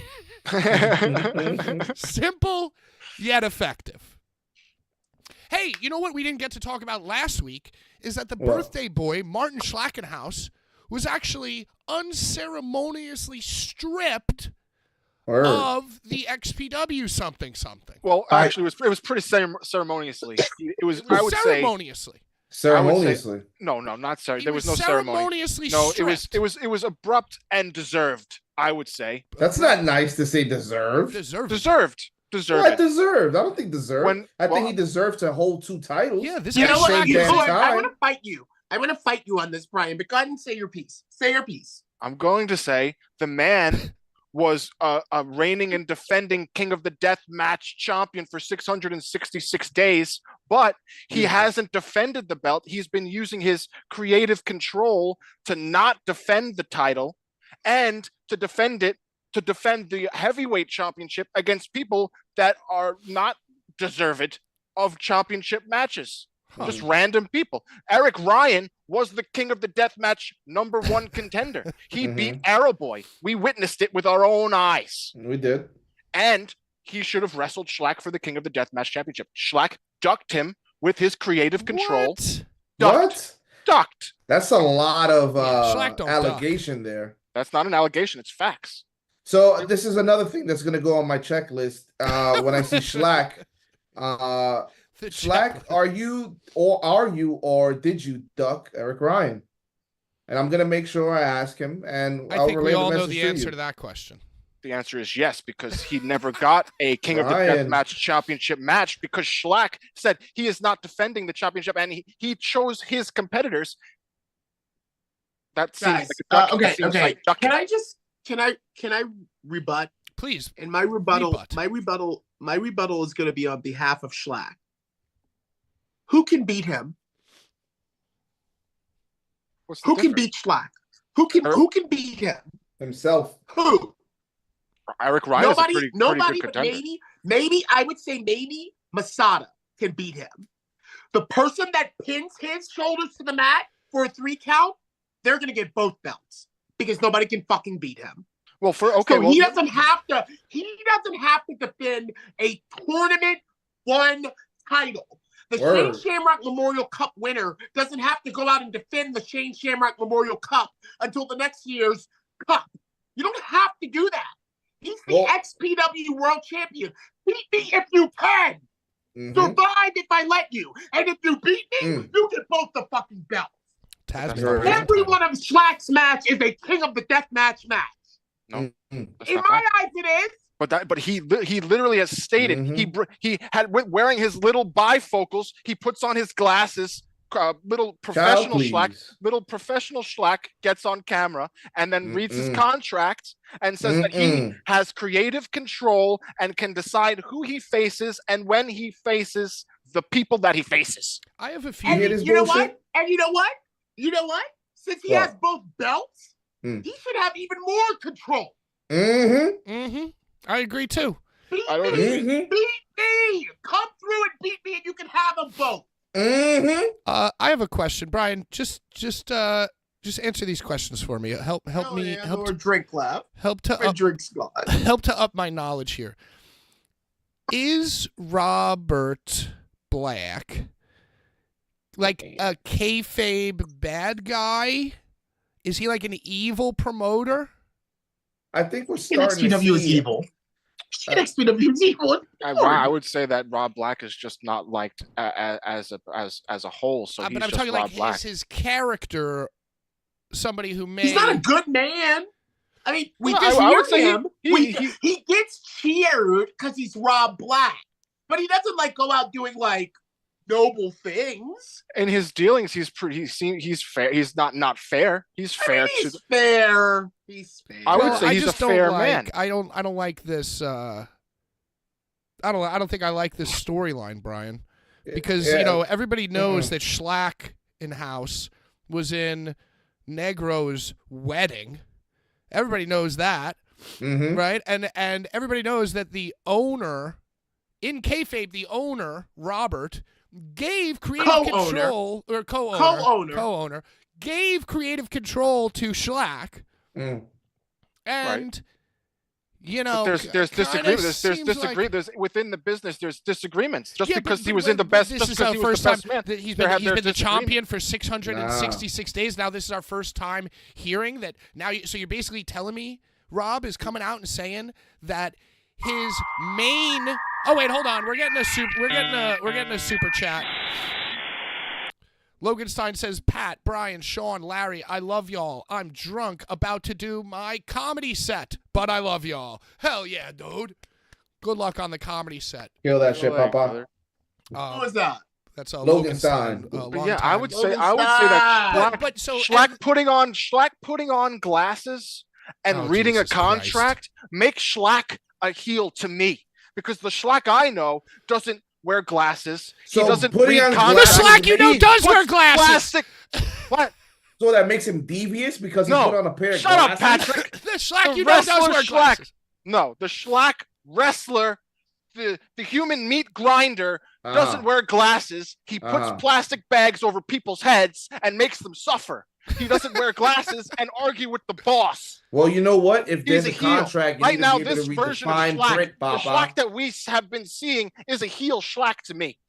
Simple yet effective. Hey, you know what we didn't get to talk about last week is that the birthday boy, Martin Schlackenhaus, was actually unceremoniously stripped of the XPW something. Well, actually, it was pretty ceremoniously. It was I would ceremoniously. Ceremoniously. No, not ceremony. He There was no ceremony. ceremoniously No, stripped. it was abrupt and deserved. I would say That's not nice to say deserved. Deserved. deserved. What deserved? I don't think deserved. I think well- he deserved to hold 2 titles. Yeah, this You guy know what? Same You know damn what? I time. want to fight you. I want to fight you on this, Brian. But go ahead and say your piece. Say your piece. I'm going to say the man was a reigning and defending King of the Death Match champion for 666 days, but he hasn't defended the belt. He's been using his creative control to not defend the title and to defend the heavyweight championship against people that are not deserved of championship matches. Just random people. Eric Ryan was the King of the Deathmatch #1 contender. He beat Arrow Boy. We witnessed it with our own eyes. We did. And he should have wrestled Schlack for the King of the Deathmatch championship. Schlack ducked him with his creative control. What? Ducked. That's a lot of Schlack don't allegation there. That's not an allegation. It's facts. So this is another thing that's gonna go on my checklist. When I see Schlack, The Schlack, checklist. are you or did you duck Eric Ryan? And I'm gonna make sure I ask him, and I I'll think relay we all the know message the to answer you. to that question. The answer is yes, because he never got a King of the Ryan. Deathmatch championship match because Schlack said he is not defending the championship, and he chose his competitors. That seems Guys, like a duck. okay, seems okay. like ducking. Can I rebut? Please. And my rebuttal Rebut. my rebuttal is going to be on behalf of Schlack. Who can beat him? What's the Who can difference? beat Schlack? Who can beat him? Himself. Who? Eric Ryan is a pretty Nobody, good but contender. maybe I would say maybe Masada can beat him. The person that pins his shoulders to the mat for a 3 count, they're gonna get both belts because nobody can fucking beat him. Well, He doesn't have to defend a tournament one title. The Word. Shane Shamrock Memorial Cup winner doesn't have to go out and defend the Shane Shamrock Memorial Cup until the next year's cup. You don't have to do that. He's the XPW World Champion. Beat me if you can. Survive if I let you. And if you beat me, you get both the fucking belts. Every one of Schlack's match is a King of the Deathmatch match. No, in my eyes, it is. But he literally has stated he had wearing his little bifocals. He puts on his glasses. Little professional Schlack gets on camera and then reads his contract and says that he has creative control and can decide who he faces and when he faces the people that he faces. I have a few. And you know what? Since he has both belts, he should have even more control. I agree too. Beat me. Come through and beat me, and you can have them both. I have a question, Brian. Just answer these questions for me. Help me. Drink left. Help to up my knowledge here. Is Robert Black like a kayfabe bad guy? Is he like an evil promoter? I think we're starting to see is evil. XPW is evil. I would say that Rob Black is just not liked as a whole. So but he's I'm just talking Rob like Black. his character, somebody who may. He's not a good man. I mean, we him. He gets cheered because he's Rob Black, but he doesn't like go out doing like noble things. In his dealings, he's fair. He's not fair. He's fair. He's fair. He's fair. I would say he's a fair man. I don't like this. I don't think I like this storyline, Brian, because everybody knows that Schlack in house was in Negro's wedding. Everybody knows that, right? And everybody knows that the owner, in kayfabe, the owner Robert gave creative control or co-owner gave creative control to Schlack, and there's disagreements. There's disagreement. There's within the business. There's disagreements. Just because he was in the best. This is our first time. He's been the champion for 666 days. Now this is our first time hearing that. Now, so you're basically telling me Rob is coming out and saying that his main. Oh wait, hold on. We're getting a super chat. Logan Stein says, Pat, Brian, Sean, Larry, I love y'all. I'm drunk, about to do my comedy set, but I love y'all. Hell yeah, dude. Good luck on the comedy set. Kill that shit, Papa. Who was that? That's Logan Stein. I would say that Schlack putting on glasses and reading Jesus a contract makes Schlack a heel to me, because the Schlack I know doesn't wear glasses. So he doesn't putting on contracts. The Schlack does wear glasses. What? So that makes him devious because he put on a pair of glasses? Shut up, Patrick. The Schlack does wear glasses. No, the Schlack wrestler, the human meat grinder, doesn't wear glasses. He puts plastic bags over people's heads and makes them suffer. He doesn't wear glasses and argue with the boss. Well, you know what? If there's He's a contract, right you now, need to be able this to read version the of fine Schlack, print, the Schlack that we have been seeing is a heel Schlack to me.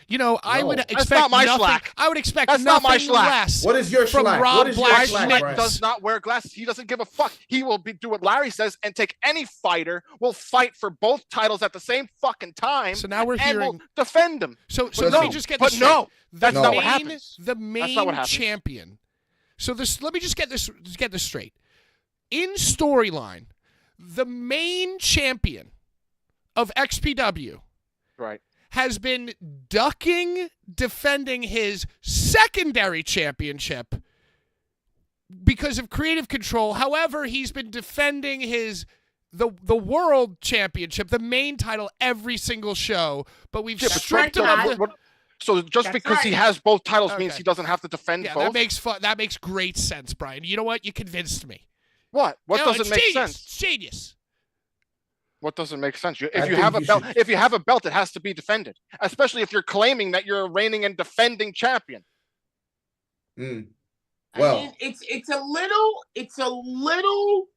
You know, I would No. expect not my nothing. Schlack. I would expect That's not nothing my Schlack. less. What is your from Schlack? Rob What is your Black Schlack, Schmidt Brian? Does not wear glasses. He doesn't give a fuck. He will do what Larry says and take any fighter, will fight for both titles at the same fucking time. So now we're and hearing. will defend them. So But let no. me just get But this no, straight. that's the not main, what happens. The That's main not what happens. champion. So let me just get this straight. In storyline, the main champion of XPW Right. has been ducking defending his secondary championship because of creative control. However, he's been defending the world championship, the main title, every single show. But we've Yeah, but stripped him right, of the. So just That's because he right. has both titles means Okay. he doesn't have to defend Yeah, both? that makes great sense, Brian. You know what? You convinced me. What? What No, doesn't it's make genius. sense? It's genius. What doesn't make sense? I If you think have a you belt, should- if you have a belt, it has to be defended. Especially if you're claiming that you're a reigning and defending champion. Mm. I Well, mean, it's a little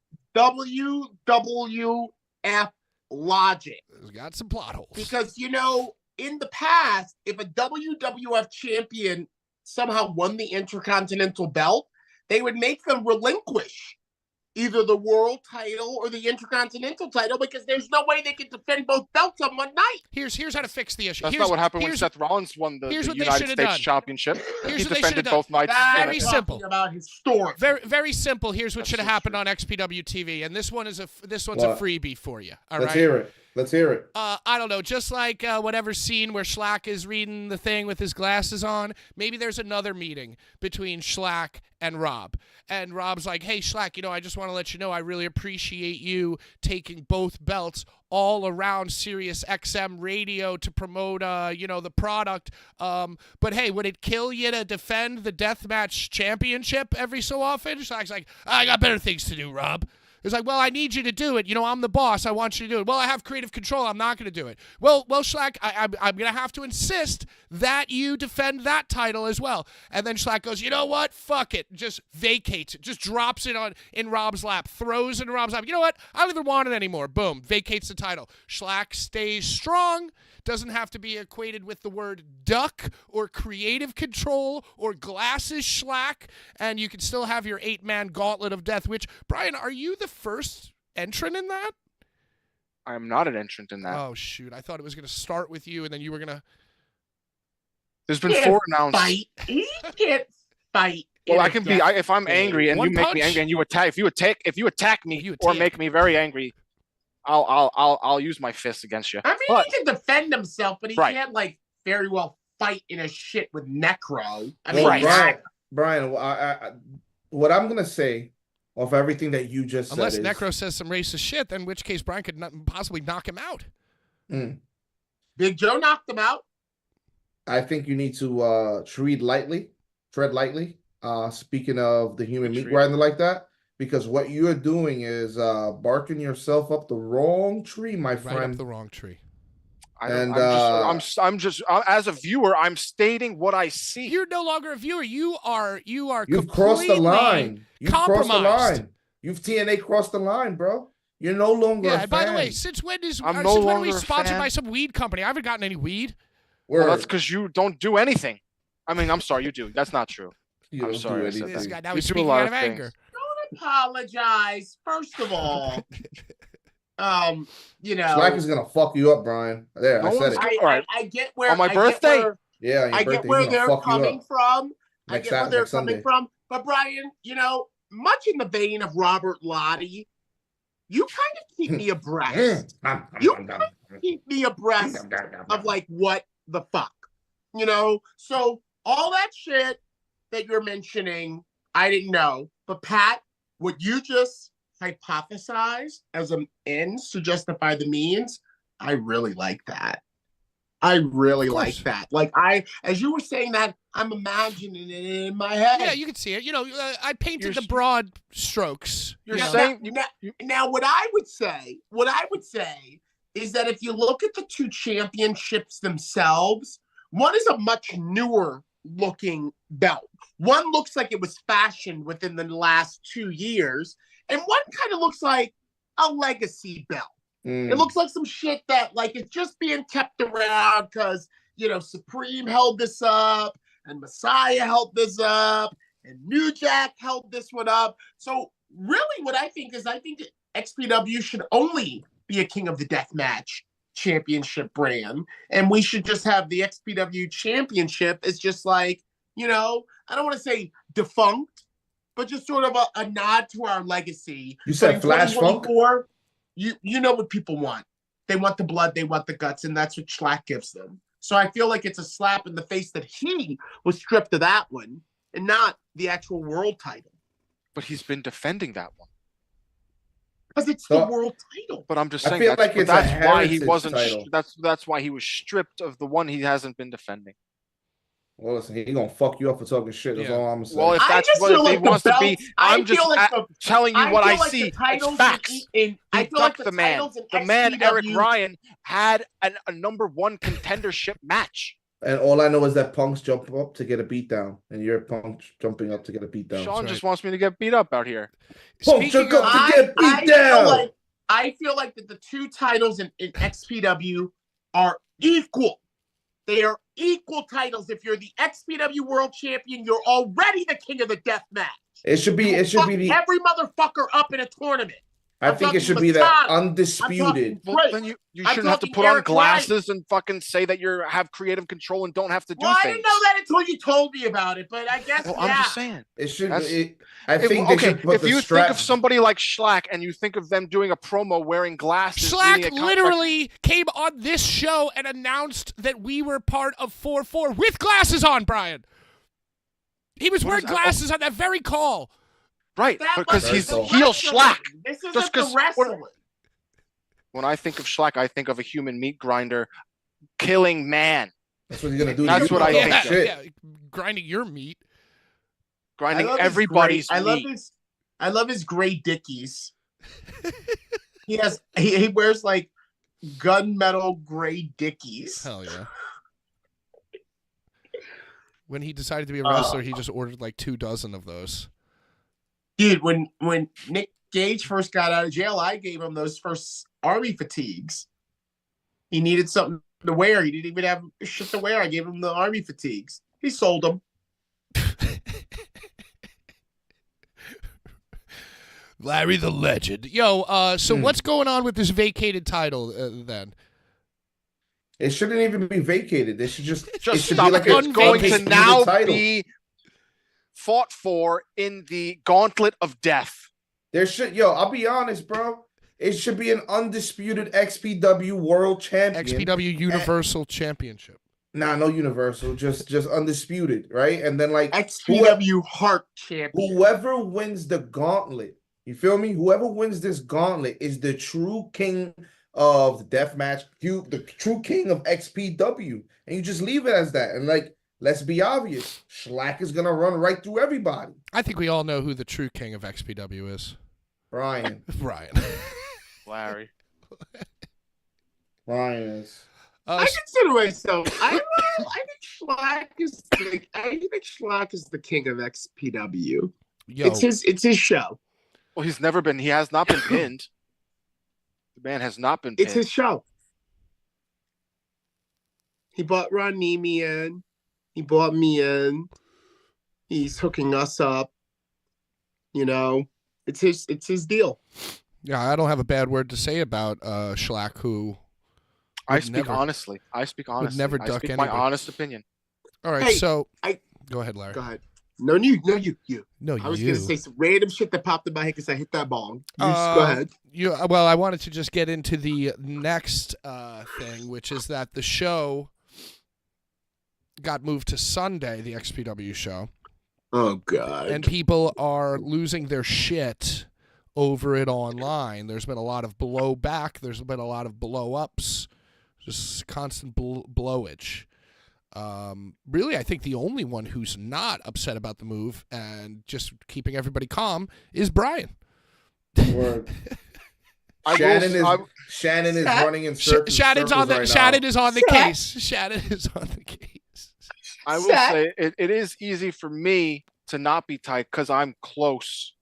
WWF logic. It's got some plot holes. Because, you know, in the past, if a WWF champion somehow won the Intercontinental belt, they would make them relinquish either the world title or the Intercontinental title because there's no way they could defend both belts on one night. Here's how to fix the issue. That's Here's- not what happened when here's- Seth Rollins won the here's what they United should've States done. Championship. Here's He what they defended should've both nights. That's Very talking simple. about historic. Very, very simple. Here's what That's should have so happened true. on XPW TV, and this one's a What? freebie for you. All let's right. hear it. Let's hear it. I don't know, just like whatever scene where Schlack is reading the thing with his glasses on, maybe there's another meeting between Schlack and Rob. And Rob's like, hey, Schlack, you know, I just want to let you know I really appreciate you taking both belts all around Sirius XM radio to promote, the product. But hey, would it kill you to defend the Deathmatch Championship every so often? Schlack's like, I got better things to do, Rob. It's like, well, I need you to do it. You know, I'm the boss. I want you to do it. Well, I have creative control. I'm not going to do it. Well, Schlack, I'm going to have to insist that you defend that title as well. And then Schlack goes, you know what? Fuck it. Just vacates it. Just drops it in Rob's lap. Throws it in Rob's lap. You know what? I don't even want it anymore. Boom. Vacates the title. Schlack stays strong. Doesn't have to be equated with the word duck or creative control or glasses Schlack. And you can still have your 8-man gauntlet of death, which, Brian, are you the first entrant in that? I am not an entrant in that. Oh, shoot. I thought it was going to start with you, and then you were going to... There's been Can't 4 announced. Fight. He can't fight. Well, in I a can be. death If I'm angry and One you make me punch. angry and you attack, if you attack me You or attack. make me very angry, I'll use my fist against you. I mean, But- he can defend himself, but he Right. can't very well fight in a shit with Necro. I Well, mean, Brian, what I'm gonna say off everything that you just Unless said is, Necro says some racist shit, then in which case Brian could not possibly knock him out. Big Joe knocked him out. I think you need to tread lightly. Speaking of the human meat Treat. grinder like that, because what you're doing is barking yourself up the wrong tree, my Right friend. up the wrong tree. And, I'm just as a viewer, I'm stating what I see. You're no longer a viewer. You are You've crossed the completely line. You've crossed the compromised. line. You've TNA crossed the line, bro. You're no longer Yeah, a and by the way, fan. since when is I'm since no when are we longer a sponsored fan. by some weed company? I haven't gotten any weed. Well, Word. that's because you don't do anything. I mean, I'm sorry, you do. That's not true. You I'm don't sorry do I said anything. This guy now You he's do a speaking lot out of of things. anger. Apologize, first of all. Slack is gonna fuck you up, Brian. There, No I said one's it. gonna- I, All right. I get where On my I get birthday? where- Yeah, on your I birthday, get where he's gonna they're fuck you coming up. from. I Next get where Sat- they're next coming Sunday. from. But Brian, much in the vein of Robert Lottie, you kind of keep me abreast. You keep me abreast of what the fuck, So all that shit that you're mentioning, I didn't know. But Pat, what you just hypothesized as an ends to justify the means, I really like that. I really Of like course. that. As you were saying that, I'm imagining it in my head. Yeah, you can see it. I painted You're the s- broad strokes. You're you know? saying Now, what I would say is that if you look at the two championships themselves, one is a much newer looking belt. One looks like it was fashioned within the last 2 years, and one kind of looks like a legacy belt. It looks like some shit that it's just being kept around because Supreme held this up, and Messiah held this up, and New Jack held this one up. So really what I think that XPW should only be a King of the Deathmatch championship brand, and we should just have the XPW championship as just like, I don't want to say defunct, but just sort of a nod to our legacy. You said Flash Funk? You know what people want. They want the blood, they want the guts, and that's what Schlack gives them. So I feel like it's a slap in the face that he was stripped of that one and not the actual world title. But he's been defending that one. Because it's the world title. But I'm just I saying feel like it's that's why he wasn't. title. That's why he was stripped of the one he hasn't been defending. Well, listen, he's gonna fuck you up for talking shit. That's all I'm saying. Well, if that's what he wants to be, I'm just telling you what I see. It's facts. I feel like the man. The man, Eric Ryan, had a #1 contendership match. And all I know is that punks jump up to get a beatdown, and you're punk jumping up to get a beatdown. Sean just wants me to get beat up out here. Punk jump up to get beat down. I feel like that the two titles in XPW are equal. They are equal titles. If you're the XPW World Champion, you're already the King of the Death Match. It should be the every motherfucker up in a tournament. I think it should be the undisputed. Well, then you shouldn't have to put on glasses and fucking say that you have creative control and don't have to do things. I didn't know that until you told me about it, but I guess I'm just saying. It should. I think they should put if you think of somebody like Schlack and you think of them doing a promo wearing glasses, Schlack literally came on this show and announced that we were part of 4-4 with glasses on, Brian. He was wearing glasses on that very call. Right, because he's heel Schlack. This isn't the wrestling. When I think of Schlack, I think of a human meat grinder killing man. That's what he's gonna do. That's what I think. Yeah, grinding your meat. Grinding everybody's meat. I love his gray Dickies. He wears like gunmetal gray Dickies. Hell yeah. When he decided to be a wrestler, he just ordered like 24 of those. Dude, when Nick Gage first got out of jail, I gave him those first army fatigues. He needed something to wear. He didn't even have shit to wear. I gave him the army fatigues. He sold them. Larry the Legend. Yo, so what's going on with this vacated title then? It shouldn't even be vacated. They should just it should be like it's going to now title. Be fought for in the gauntlet of death. I'll be honest, bro. It should be an undisputed XPW World Champion. XPW Universal Championship. Nah, no Universal, just undisputed, right? And then like XPW Heart Champion. Whoever wins the gauntlet, you feel me? Whoever wins this gauntlet is the true king of the deathmatch, the true king of XPW, and you just leave it as that. And like, let's be obvious, Schlack is gonna run right through everybody. I think we all know who the true king of XPW is. Brian. Larry. Brian is. I consider myself. I think Schlack is the king of XPW. It's his show. Well, he has not been pinned. The man has not been pinned. It's his show. He bought Ron Nemi in. He bought me in. He's hooking us up. It's his deal. Yeah, I don't have a bad word to say about Schlack, who I speak honestly. Would never duck anybody. My honest opinion. All right, go ahead, Larry. Go ahead. No, you. No, I was going to say some random shit that popped in my head because I hit that bong. Go ahead. Well, I wanted to just get into the next thing, which is that the show got moved to Sunday, the XPW show. Oh, God. And people are losing their shit over it online. There's been a lot of blowback. There's been a lot of blow-ups. Just constant blowage. Really, I think the only one who's not upset about the move and just keeping everybody calm is Brian. Word. Shannon is running in circles. Shannon is on the case. Shannon is on the case. I will say it is easy for me to not be tight because I'm close.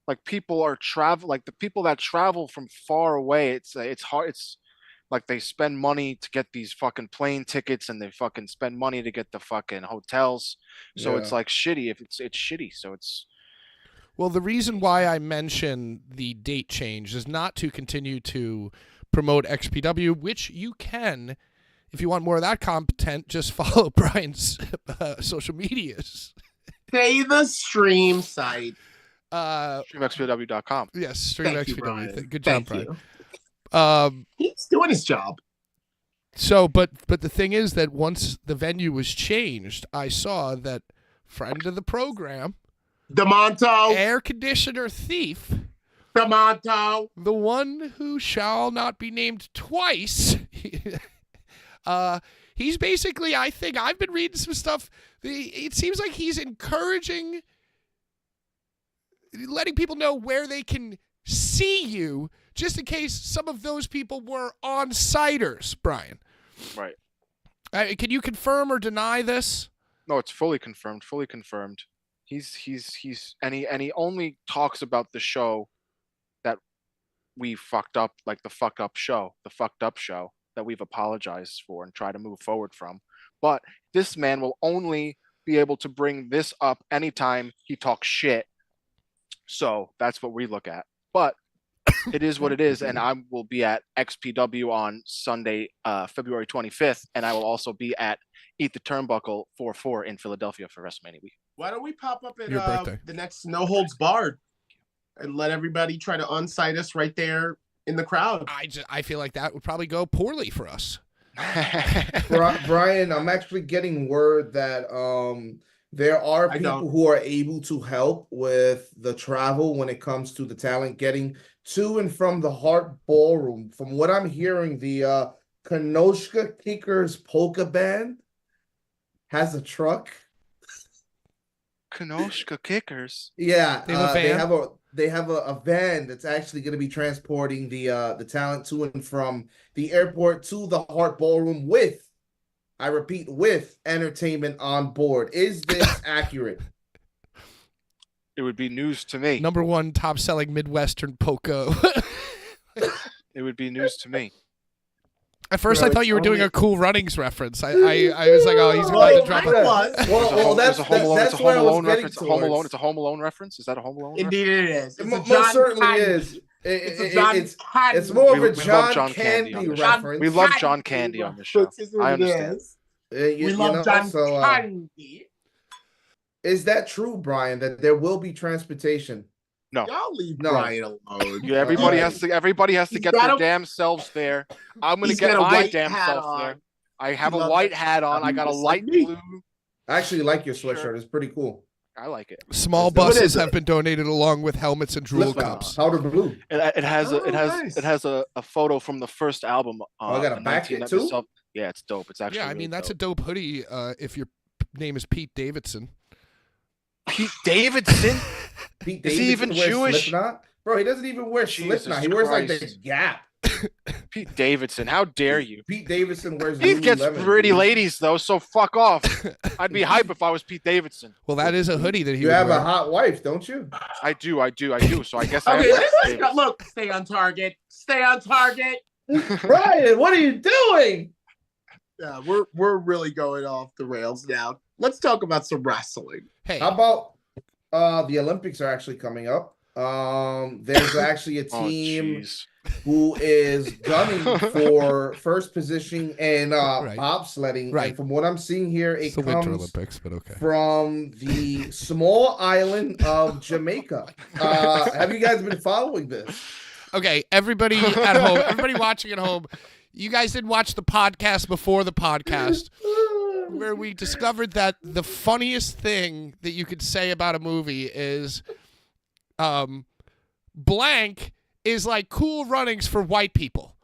Like people are the people that travel from far away. It's hard. It's Like they spend money to get these fucking plane tickets, and they fucking spend money to get the fucking hotels. So it's Yeah. like shitty. If it's shitty. So it's Well, the reason why I mention the date change is not to continue to promote XPW, which you can. If you want more of that content, just follow Brian's social medias. Say the stream site. streamxpw.com. Yes, stream Thank you, XPW. Brian. Good job, Thank Brian. you. He's doing his job. So, but the thing is that once the venue was changed, I saw that friend of the program, DeMonto. air conditioner thief, DeMonto. the one who shall not be named twice. He's basically, I think, I've been reading some stuff. It seems like he's encouraging, letting people know where they can see you, just in case some of those people were on-siters, Brian. Right. Can you confirm or deny this? No, it's fully confirmed. Fully confirmed. He's and he only talks about the show that we fucked up, like the fucked up show that we've apologized for and try to move forward from. But this man will only be able to bring this up anytime he talks shit. So that's what we look at. But it is what it is, and I will be at XPW on Sunday, February 25th, and I will also be at Eat the Turnbuckle 4-4 in Philadelphia for WrestleMania week. Why don't we pop up at Your birthday. the next No Holds Barred and let everybody try to unsite us right there in the crowd? I feel like that would probably go poorly for us. Brian, I'm actually getting word that there are people who are able to help with the travel when it comes to the talent getting to and from the Hart Ballroom. From what I'm hearing, the Kenosha Kickers Polka Band has a truck. Kenosha Kickers. Yeah, They have a van? they have a van that's actually going to be transporting the talent to and from the airport to the Hart Ballroom with, I repeat, with entertainment on board. Is this accurate? It would be news to me. Number one top-selling Midwestern polka. It would be news to me. At first, Bro, I thought it's you were doing only- a Cool Runnings reference. I was like, oh, he's about to drop it a... was. Well, that's It's a Home Alone where I was getting reference. Home Alone. towards. It's a Home Alone reference. Is that a Home Alone? Indeed, it is. It It's a most John certainly Candy. is. It's a John It's Candy. more of We a love John John Candy Candy on the show. reference. We love John Candy on the show. Reference is what I it understand. is. You We love know, John so, Candy. is that true, Brian, that there will be transportation? No. Y'all leave No. Brian alone. Yeah, everybody Alright. has to He's get got their a- damn selves there. I'm gonna He's get got a my white damn hat self on. there. I have He a loves white it. hat on. I got a Just light like me. blue. I actually like your Sure. sweatshirt. It's pretty cool. I like it. Small What buses is it? have been donated along with helmets and drool Slipknot, cups. powder blue. It has Oh, nice. a photo from the first album. I got a the back it 1997 too? Yeah, it's dope. It's actually Yeah, I mean, that's a dope. dope hoodie if your name is Pete Davidson. Pete Davidson. Pete Is he Davidson even wears Jewish? Slipknot? Bro, he doesn't even wear Jesus Slipknot. He wears like the Christ. Gap. Pete Davidson. How dare you? Pete Davidson wears He gets Lululemon, pretty dude. ladies though, so fuck off. I'd be hype if I was Pete Davidson. Well, that is a hoodie that he You would have wear. a hot wife, don't you? I do. So I guess I Okay, have let's Pete Davidson. look. Stay on target. Stay on target. Brian, what are you doing? Yeah, we're really going off the rails now. Let's talk about some wrestling. Hey, How about the Olympics are actually coming up? There's actually a Oh, team jeez. who is gunning for first position in Right. bobsledding. Right. And from what I'm seeing here, it it's the Winter comes Olympics, but okay. from the small island of Jamaica. Have you guys been following this? Okay, everybody at home, everybody watching at home, you guys didn't watch the podcast before the podcast where we discovered that the funniest thing that you could say about a movie is blank is like Cool Runnings for white people.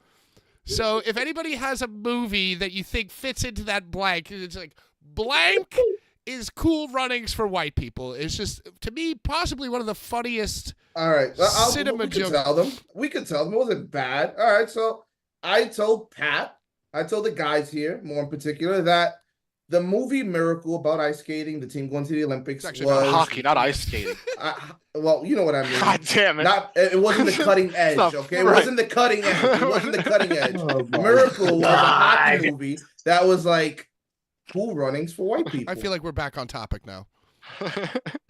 So if anybody has a movie that you think fits into that blank, it's like blank is Cool Runnings for white people. It's just, to me, possibly one of the funniest. All right. Cinema we joke. could tell them. We could tell them. It wasn't bad. All right. So I told the guys here, more in particular, that The movie Miracle about ice skating, the team going to the Olympics, It's actually was not Hockey, not ice skating. well, you know what I mean. God damn it. It wasn't the cutting edge, not okay? It right. wasn't the cutting edge. It wasn't the cutting edge. Oh, my Miracle was a hockey God. movie that was like cool runnings for white people. I feel like we're back on topic now.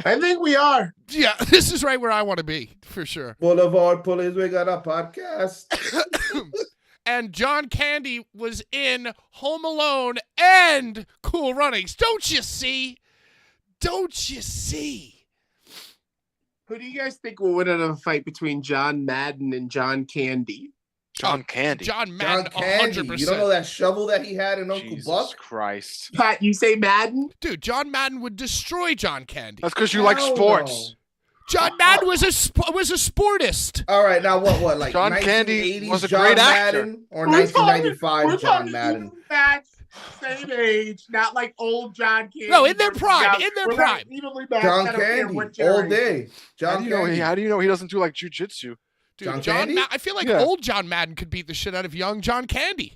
I think we are. Yeah, this is right where I want to be, for sure. Boulevard Bullies, we got a podcast. And John Candy was in Home Alone and Cool Runnings. Don't you see? Don't you see? Who do you guys think will win in a fight between John Madden and John Candy? John Candy. John Madden, John Candy. 100%. You don't know that shovel that he had in Uncle Jesus Buck? Christ. Pat, you say Madden? Dude, John Madden would destroy John Candy. That's because you like Hell sports. no. John Madden was a sportist. All right, now what? Like John 1980s Candy was a John great actor. Madden or We're talking 1995 John Madden? Match, same age, not like old John Candy. No, in their versus prime, John- in their we're prime. not evenly matched. John I don't care Candy, what all generation. day. How John do, you know Candy. how do you know he doesn't do like jujitsu? Dude, John John Candy? I feel like Yeah. old John Madden could beat the shit out of young John Candy.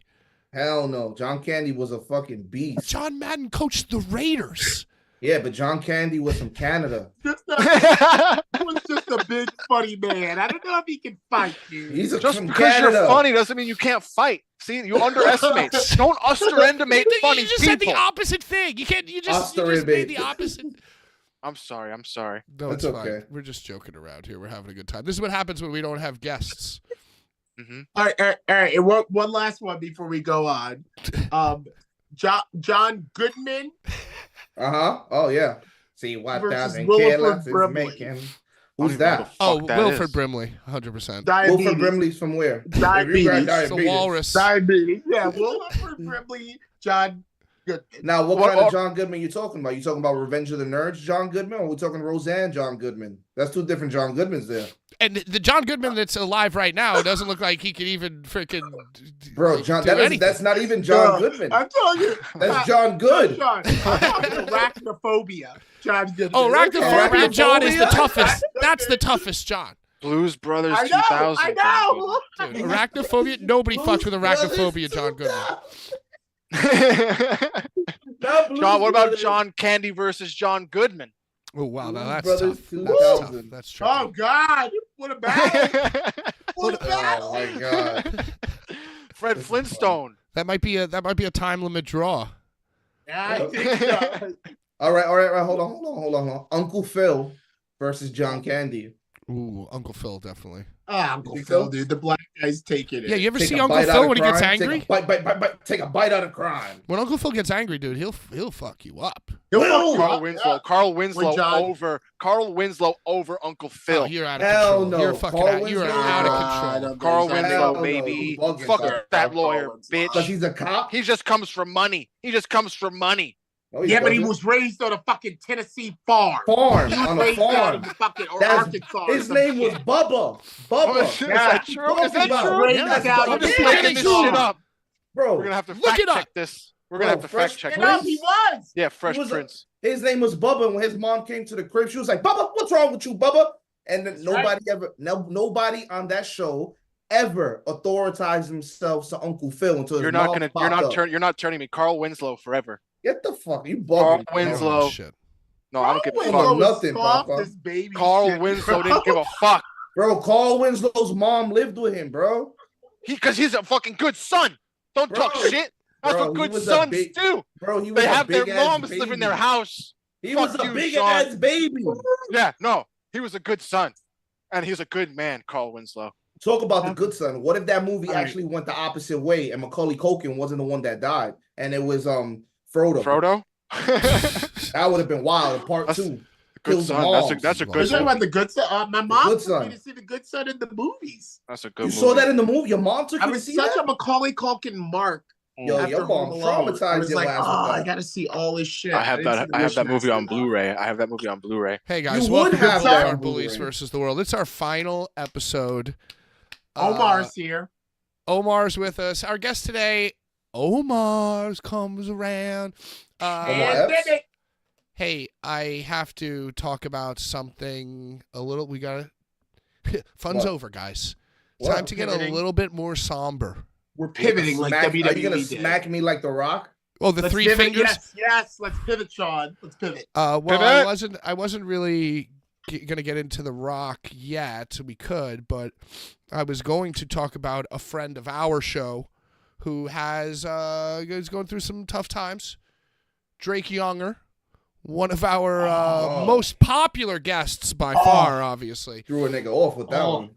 Hell no. John Candy was a fucking beast. John Madden coached the Raiders. Yeah, but John Candy was from Canada. He was just a big funny man. I don't know if he can fight, dude. He's Just from because Canada. you're funny doesn't mean you can't fight. See, you underestimate. Don't underestimate funny You just said the people. opposite thing. You can't. You just made the opposite. I'm sorry. No, That's it's fine. okay. We're just joking around here. We're having a good time. This is what happens when we don't have guests. Mm-hmm. All right. And one last one before we go on. John Goodman. Oh, yeah. See what Versus doesn't Williford kill us is Brimley. making. Who's that? Oh, Fuck that Wilford is. Brimley, 100%. Diabetes. Wilford Brimley's from where? Diabetes. If you got It's the walrus. Diabetes. Yeah, Williford Brimley, John Goodman. Now, what kind of John Goodman you talking about? You talking about Revenge of the Nerds John Goodman, or we talking Roseanne John Goodman? That's two different John Goodmans there. And the John Goodman that's alive right now doesn't look like he could even freaking Bro, John, do anything. that's not even John Goodman. I'm telling you. That's John Good. John, I'm talking arachnophobia. John Goodman. Oh, arachnophobia John is the Arachnophobia? toughest. That's the toughest John. Blues Brothers I know. 2000. I know. Dude, arachnophobia, nobody fucks with arachnophobia, John Goodman. John, what about John Candy versus John Goodman? Oh, wow, now Blues that's Brothers tough. That's tough. 2000. That's tricky. Oh, God. What a battle. What a battle. Oh my God. Fred Flintstone. That might be a time limit draw. Yeah, I think so. All right. Hold on. Uncle Phil versus John Candy. Ooh, Uncle Phil, definitely. Uncle think Phil, so? dude. The black guy's taking it. Yeah, you ever Take see a Uncle bite out Phil of when he gets crime, angry? Take a bite out of crime. When Uncle Phil gets angry, dude, he'll fuck you up. He'll Will. fuck Carl you Winslow. up. Carl Winslow John- over Carl Winslow over Uncle Phil. Oh, you're out of Hell control. no. You're fucking Carl you're Winslow- out of I control. don't Carl think so. Winslow, Hell no, baby. you bugging, Fuck Carl. that lawyer, Carl bitch. Because he's a cop. He just comes for money. He just comes for money. No, Yeah, but he doesn't. was raised on a fucking Tennessee farm. farm He was on a raised down farm. in the fucking or That's- Arkansas. His or some name was shit. Bubba. Is Bubba. that true? Is that Bubba. true? Yeah, That's I'm Bubba. just Yeah, making this true. shit up. Bro, We're gonna have to Look fact it up. check this. We're gonna have to Bro, fact Fresh check You Prince. know, this. he was. Yeah, Fresh He was a- Prince. his name was Bubba. And when his mom came to the crib, she was like, Bubba, what's wrong with you, Bubba? And then nobody on that show ever authorized themselves to Uncle Phil until his mom popped up. You're not turning me Carl Winslow forever. Get the fuck, you Carl bugging. Winslow. Oh, shit. No, I don't give a Winslow fuck. was nothing, soft Papa. as baby Carl shit, Winslow bro. didn't give a fuck. Bro, Carl Winslow's mom lived with him, bro. Because he's a fucking good son. Don't Bro. talk shit. That's Bro, what he good was a sons big- do. Bro, he was They a have their big-ass moms live in their baby. house. He Fuck was a you, big Sean. ass baby. Yeah, no, he was a good son, and he's a good man, Carl Winslow. Talk about the good son. What if that movie All right. actually went the opposite way and Macaulay Culkin wasn't the one that died and it was Frodo? Frodo. That would have been wild. Part That's- 2. Good Kills son. moms. That's a You're good talking son. about the good son. My mom Good took Son. me to see the good son in the movies. That's a good You movie. saw that in the movie? Your mom took I you to was see such that? a Macaulay Culkin mark. Yo, after your mom Home Alone. I traumatized was your like, ass with I that. gotta see all this shit. I have didn't see that. the I have that Mission movie on Master. Blu-ray. I have that movie on Blu-ray. Hey guys, You welcome would to have Boulevard that Bullies Blu-ray. versus the World. It's our final episode. Omar's here. Omar's with us. Our guest today, Omar's comes around. Omar And Epps? then it. Hey, I have to talk about something a little. We got to. Fun's What? over, guys. It's What? time to get a Pivoting. little bit more somber. We're pivoting like Are you gonna WWE did. smack me like The Rock? Oh, the Let's three pivot. fingers. Yes. Let's pivot, Sean. Let's pivot. Well, Pivot. I wasn't really going to get into The Rock yet. We could, but I was going to talk about a friend of our show who is going through some tough times. Drake Younger, one of our most popular guests by far, obviously. Threw a nigga off with that one.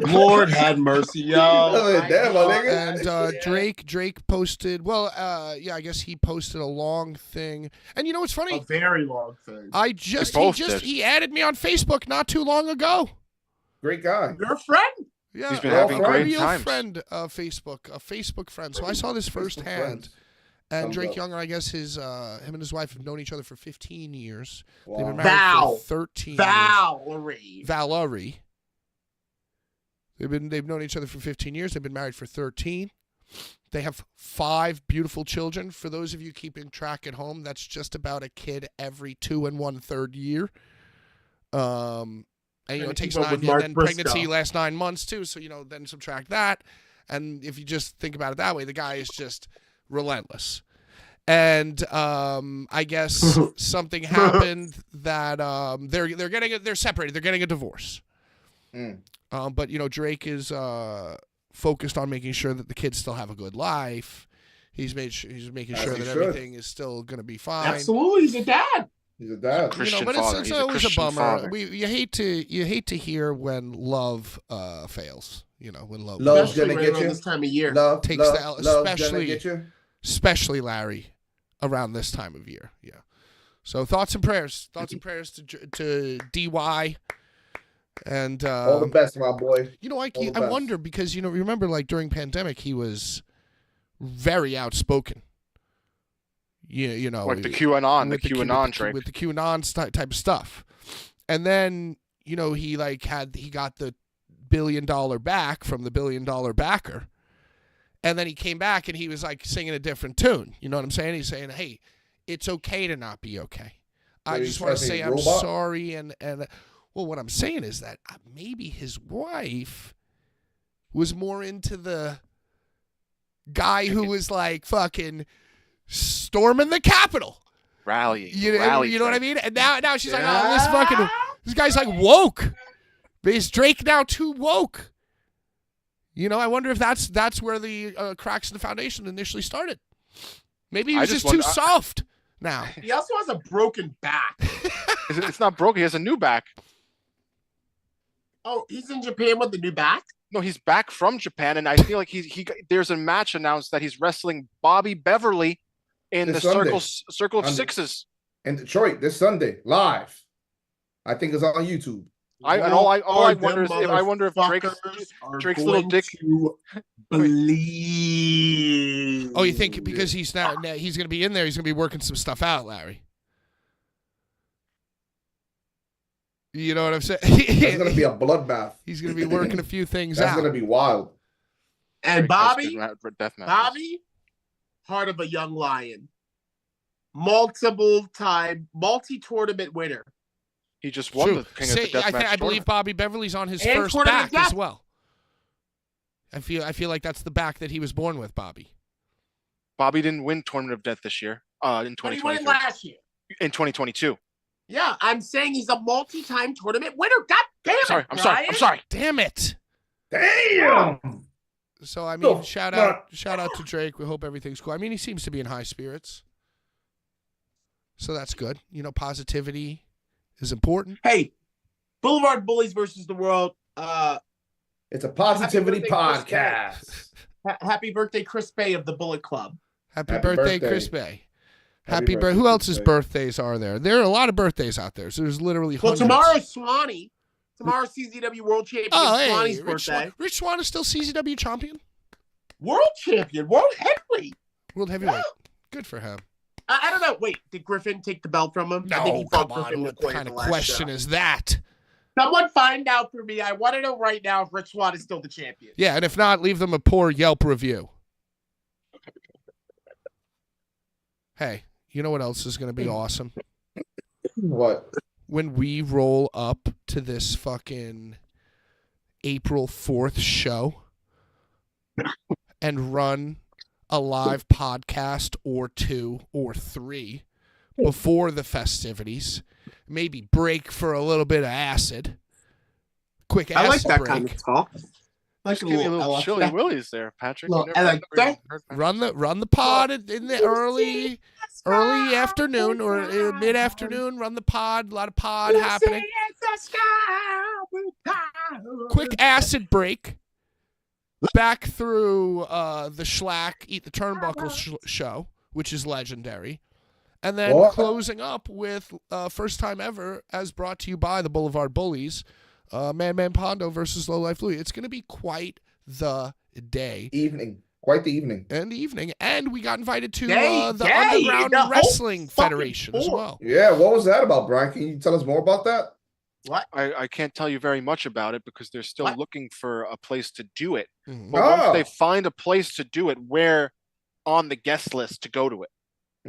Lord have mercy, yo. Damn, my nigga. And Drake posted, I guess he posted a long thing. And you know what's funny? A very long thing. He added me on Facebook not too long ago. Great guy. Your friend. Yeah, He's been having great real times. Friend of Facebook, a Facebook friend. So I saw this firsthand. And Drake Younger, I guess him and his wife have known each other for 15 years. Wow. They've been married for 13 Valerie. Valerie. They've known each other for 15 years. They've been married for 13. They have 5 beautiful children. For those of you keeping track at home, that's just about a kid every 2 1/3 year. And it takes 9 years, and pregnancy lasts 9 months too. So then subtract that, and if you just think about it that way, the guy is just relentless. And I guess something happened that they're separated. They're getting a divorce. But Drake is focused on making sure that the kids still have a good life. He's making sure that everything is still going to be fine. Absolutely, he's a dad. He's a dad. Christian but father. it's He's a always a Christian bummer. father. You hate to hear when love fails. When love Love's Especially gonna right get around you. this time of year. Love takes love, the L, love's gonna get you. especially Larry, around this time of year. Yeah. So thoughts and prayers to DY, and All the best, my boy. I wonder because remember like during pandemic he was very outspoken. Like the QAnon, Drake. With the QAnon type of stuff, and then he got the $1 billion back from the $1 billion backer, and then he came back and he was like singing a different tune. You know what I'm saying? He's saying, "Hey, it's okay to not be okay. I just want to say I'm sorry." And well, what I'm saying is that maybe his wife was more into the guy who was like fucking storming the Capitol. Rally. You know what I mean? And now she's like, oh, this guy's like woke. Is Drake now too woke? I wonder if that's where the cracks in the foundation initially started. Maybe he was just too soft now. He also has a broken back. It's not broken. He has a new back. Oh, he's in Japan with the new back? No, he's back from Japan, and I feel like there's a match announced that he's wrestling Bobby Beverly in the Circle of Sixes in Detroit this Sunday live. I think it's on YouTube. All I wonder if Drake's little dick. Believe. Oh, you think because he's going to be in there, he's going to be working some stuff out, Larry? You know what I'm saying? It's going to be a bloodbath. He's going to be working a few things That's out. That's going to be wild. And Bobby, heart of a young lion, multi-tournament winner. He just won the King of the Deathmatch. I believe Bobby Beverly's on his first back as well. I feel like that's the back that he was born with, Bobby. Bobby didn't win Tournament of Death this year. In 2023. He won it last year. In 2022. Yeah, I'm saying he's a multi-time tournament winner. God damn it! I'm sorry. Damn it! Damn. So I mean, shout out to Drake. We hope everything's cool. I mean, he seems to be in high spirits, so that's good. Positivity is important. Hey, Blvd Bullies versus the world. It's a positivity podcast. Happy birthday, Chris Bay of the Bullet Club. Happy birthday, Chris Bay. Happy birthday. Who else's birthdays are there? There are a lot of birthdays out there. So there's literally hundreds. Well, tomorrow's Swanee. Tomorrow's CZW World Champion. Swanee's birthday. Rich Swann is still CZW champion? World champion. World heavyweight. World heavyweight. Yeah. Good for him. I don't know. Wait, did Griffin take the belt from him? No, I think he come on. What kind of question is that? Someone find out for me. I want to know right now if Rich Swann is still the champion. Yeah, and if not, leave them a poor Yelp review. Hey, you know what else is going to be awesome? What? When we roll up to this fucking April 4th show and run a live podcast or 2 or 3 before the festivities. Maybe break for a little bit of acid. Quick acid I like that break. kind of talk. Just give me a little chili willies there, Patrick. Little You never heard Patrick. Run the pod in the early afternoon or mid afternoon. Run the pod. A lot of pod happening. Quick acid break. Back through the Schlack Eat the Turnbuckle show, which is legendary. And then closing up with first time ever, as brought to you by the Blvd Bullies, Man Pondo versus Low Life Louie. It's going to be quite the day. Quite the evening. And we got invited to the Underground Wrestling Federation as well. Yeah, what was that about, Brian? Can you tell us more about that? What? I can't tell you very much about it because they're still looking for a place to do it. Mm-hmm. But once they find a place to do it, we're on the guest list to go to it.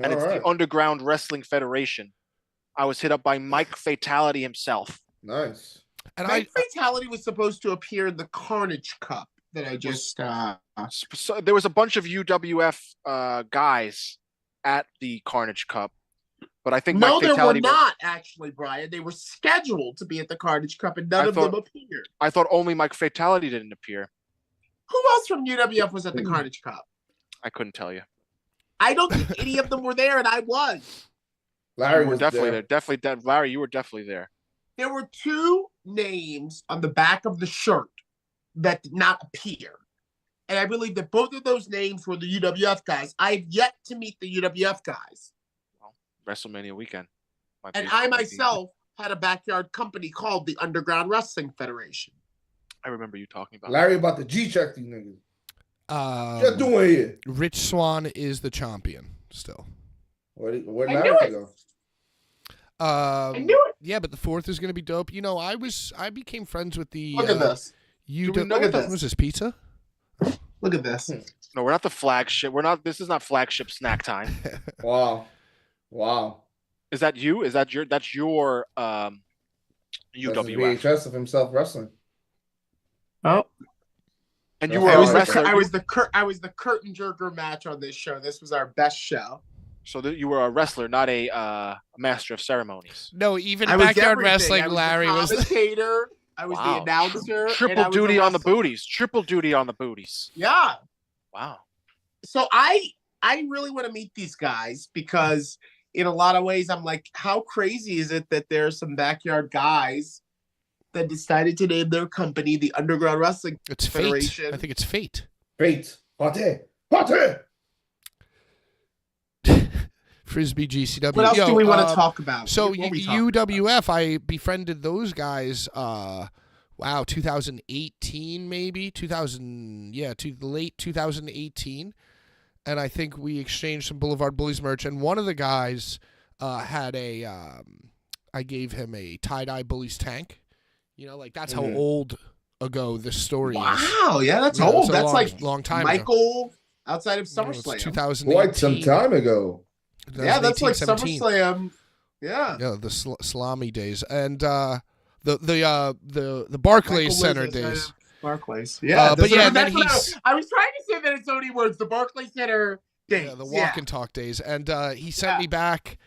And it's the Underground Wrestling Federation. I was hit up by Mike Fatality himself. Nice. And Mike Fatality was supposed to appear in the Carnage Cup that I just... So there was a bunch of UWF guys at the Carnage Cup. But I think no, there were not actually, Brian. They were scheduled to be at the Carnage Cup, and none of them appeared. I thought only Mike Fatality didn't appear. Who else from UWF was at the Carnage Cup? I couldn't tell you. I don't think any of them were there, and I was. Larry was definitely there. Definitely, Larry, you were definitely there. There were 2 names on the back of the shirt that did not appear. And I believe that both of those names were the UWF guys. I've yet to meet the UWF guys. WrestleMania weekend. And I myself had a backyard company called the Underground Wrestling Federation. I remember you talking about Larry about to G-check these niggas. What you doing here? Rich Swann is the champion still. Where Larry go? I knew it. Yeah, but the 4th is going to be dope. You know, I became friends with the... Look at this. Look at this. Was this pizza? Look at this. No, we're not the flagship. This is not flagship snack time. Wow. Is that you? That's your UWF? VHS of himself wrestling. Oh. And you were a wrestler. I was the curtain jerker match on this show. This was our best show. So you were a wrestler, not a master of ceremonies. No, even backyard wrestling, Larry was the commentator. I was the announcer. Triple duty on the booties. Triple duty on the booties. Yeah. Wow. So I really want to meet these guys because in a lot of ways I'm like, how crazy is it that there are some backyard guys that decided to name their company the Underground Wrestling Federation? Fate. I think it's fate. Fate. Party. Frisbee GCW. What else do we want to talk about? So UWF, I befriended those guys. 2018 maybe late 2018, and I think we exchanged some Blvd Bullies merch. And one of the guys had I gave him a tie-dye Bullies tank. You know, like that's how old ago this story is. Wow, yeah, that's old. That's long time Michael ago. Outside of SummerSlam. 2018. Quite some time ago. Yeah, that's like 17. SummerSlam. Yeah. Yeah, the salami days and the Barclays Center days. Barclays. Yeah. But yeah, then I was trying to say that in so many words. The Barclays Center days. Yeah, the walk and talk days. And he sent me back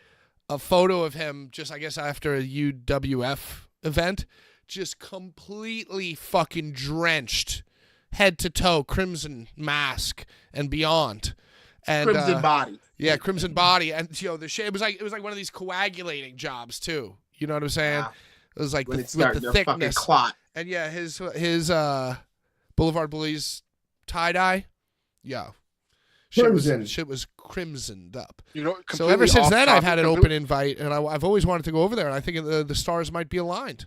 a photo of him just, I guess, after a UWF event, just completely fucking drenched, head to toe, crimson mask and beyond. And crimson body. Yeah, crimson body. And the shade it was like one of these coagulating jobs too. You know what I'm saying? Wow. It was like with the thickness. Clot. And yeah, his Blvd Bullies tie-dye. Yeah. Shit was crimsoned up. So ever since then, I've had an open invite, and I've always wanted to go over there, and I think the stars might be aligned.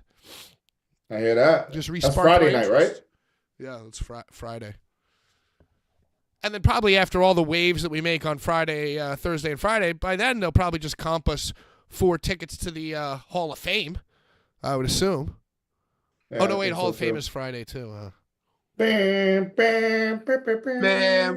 I hear that. Just That's Friday night, right? Yeah, it's Friday. And then probably after all the waves that we make on Friday, Thursday, and Friday, by then they'll probably just comp us 4 tickets to the Hall of Fame, I would assume. Yeah, oh, no, wait, Hall of Fame is Friday, too. Man,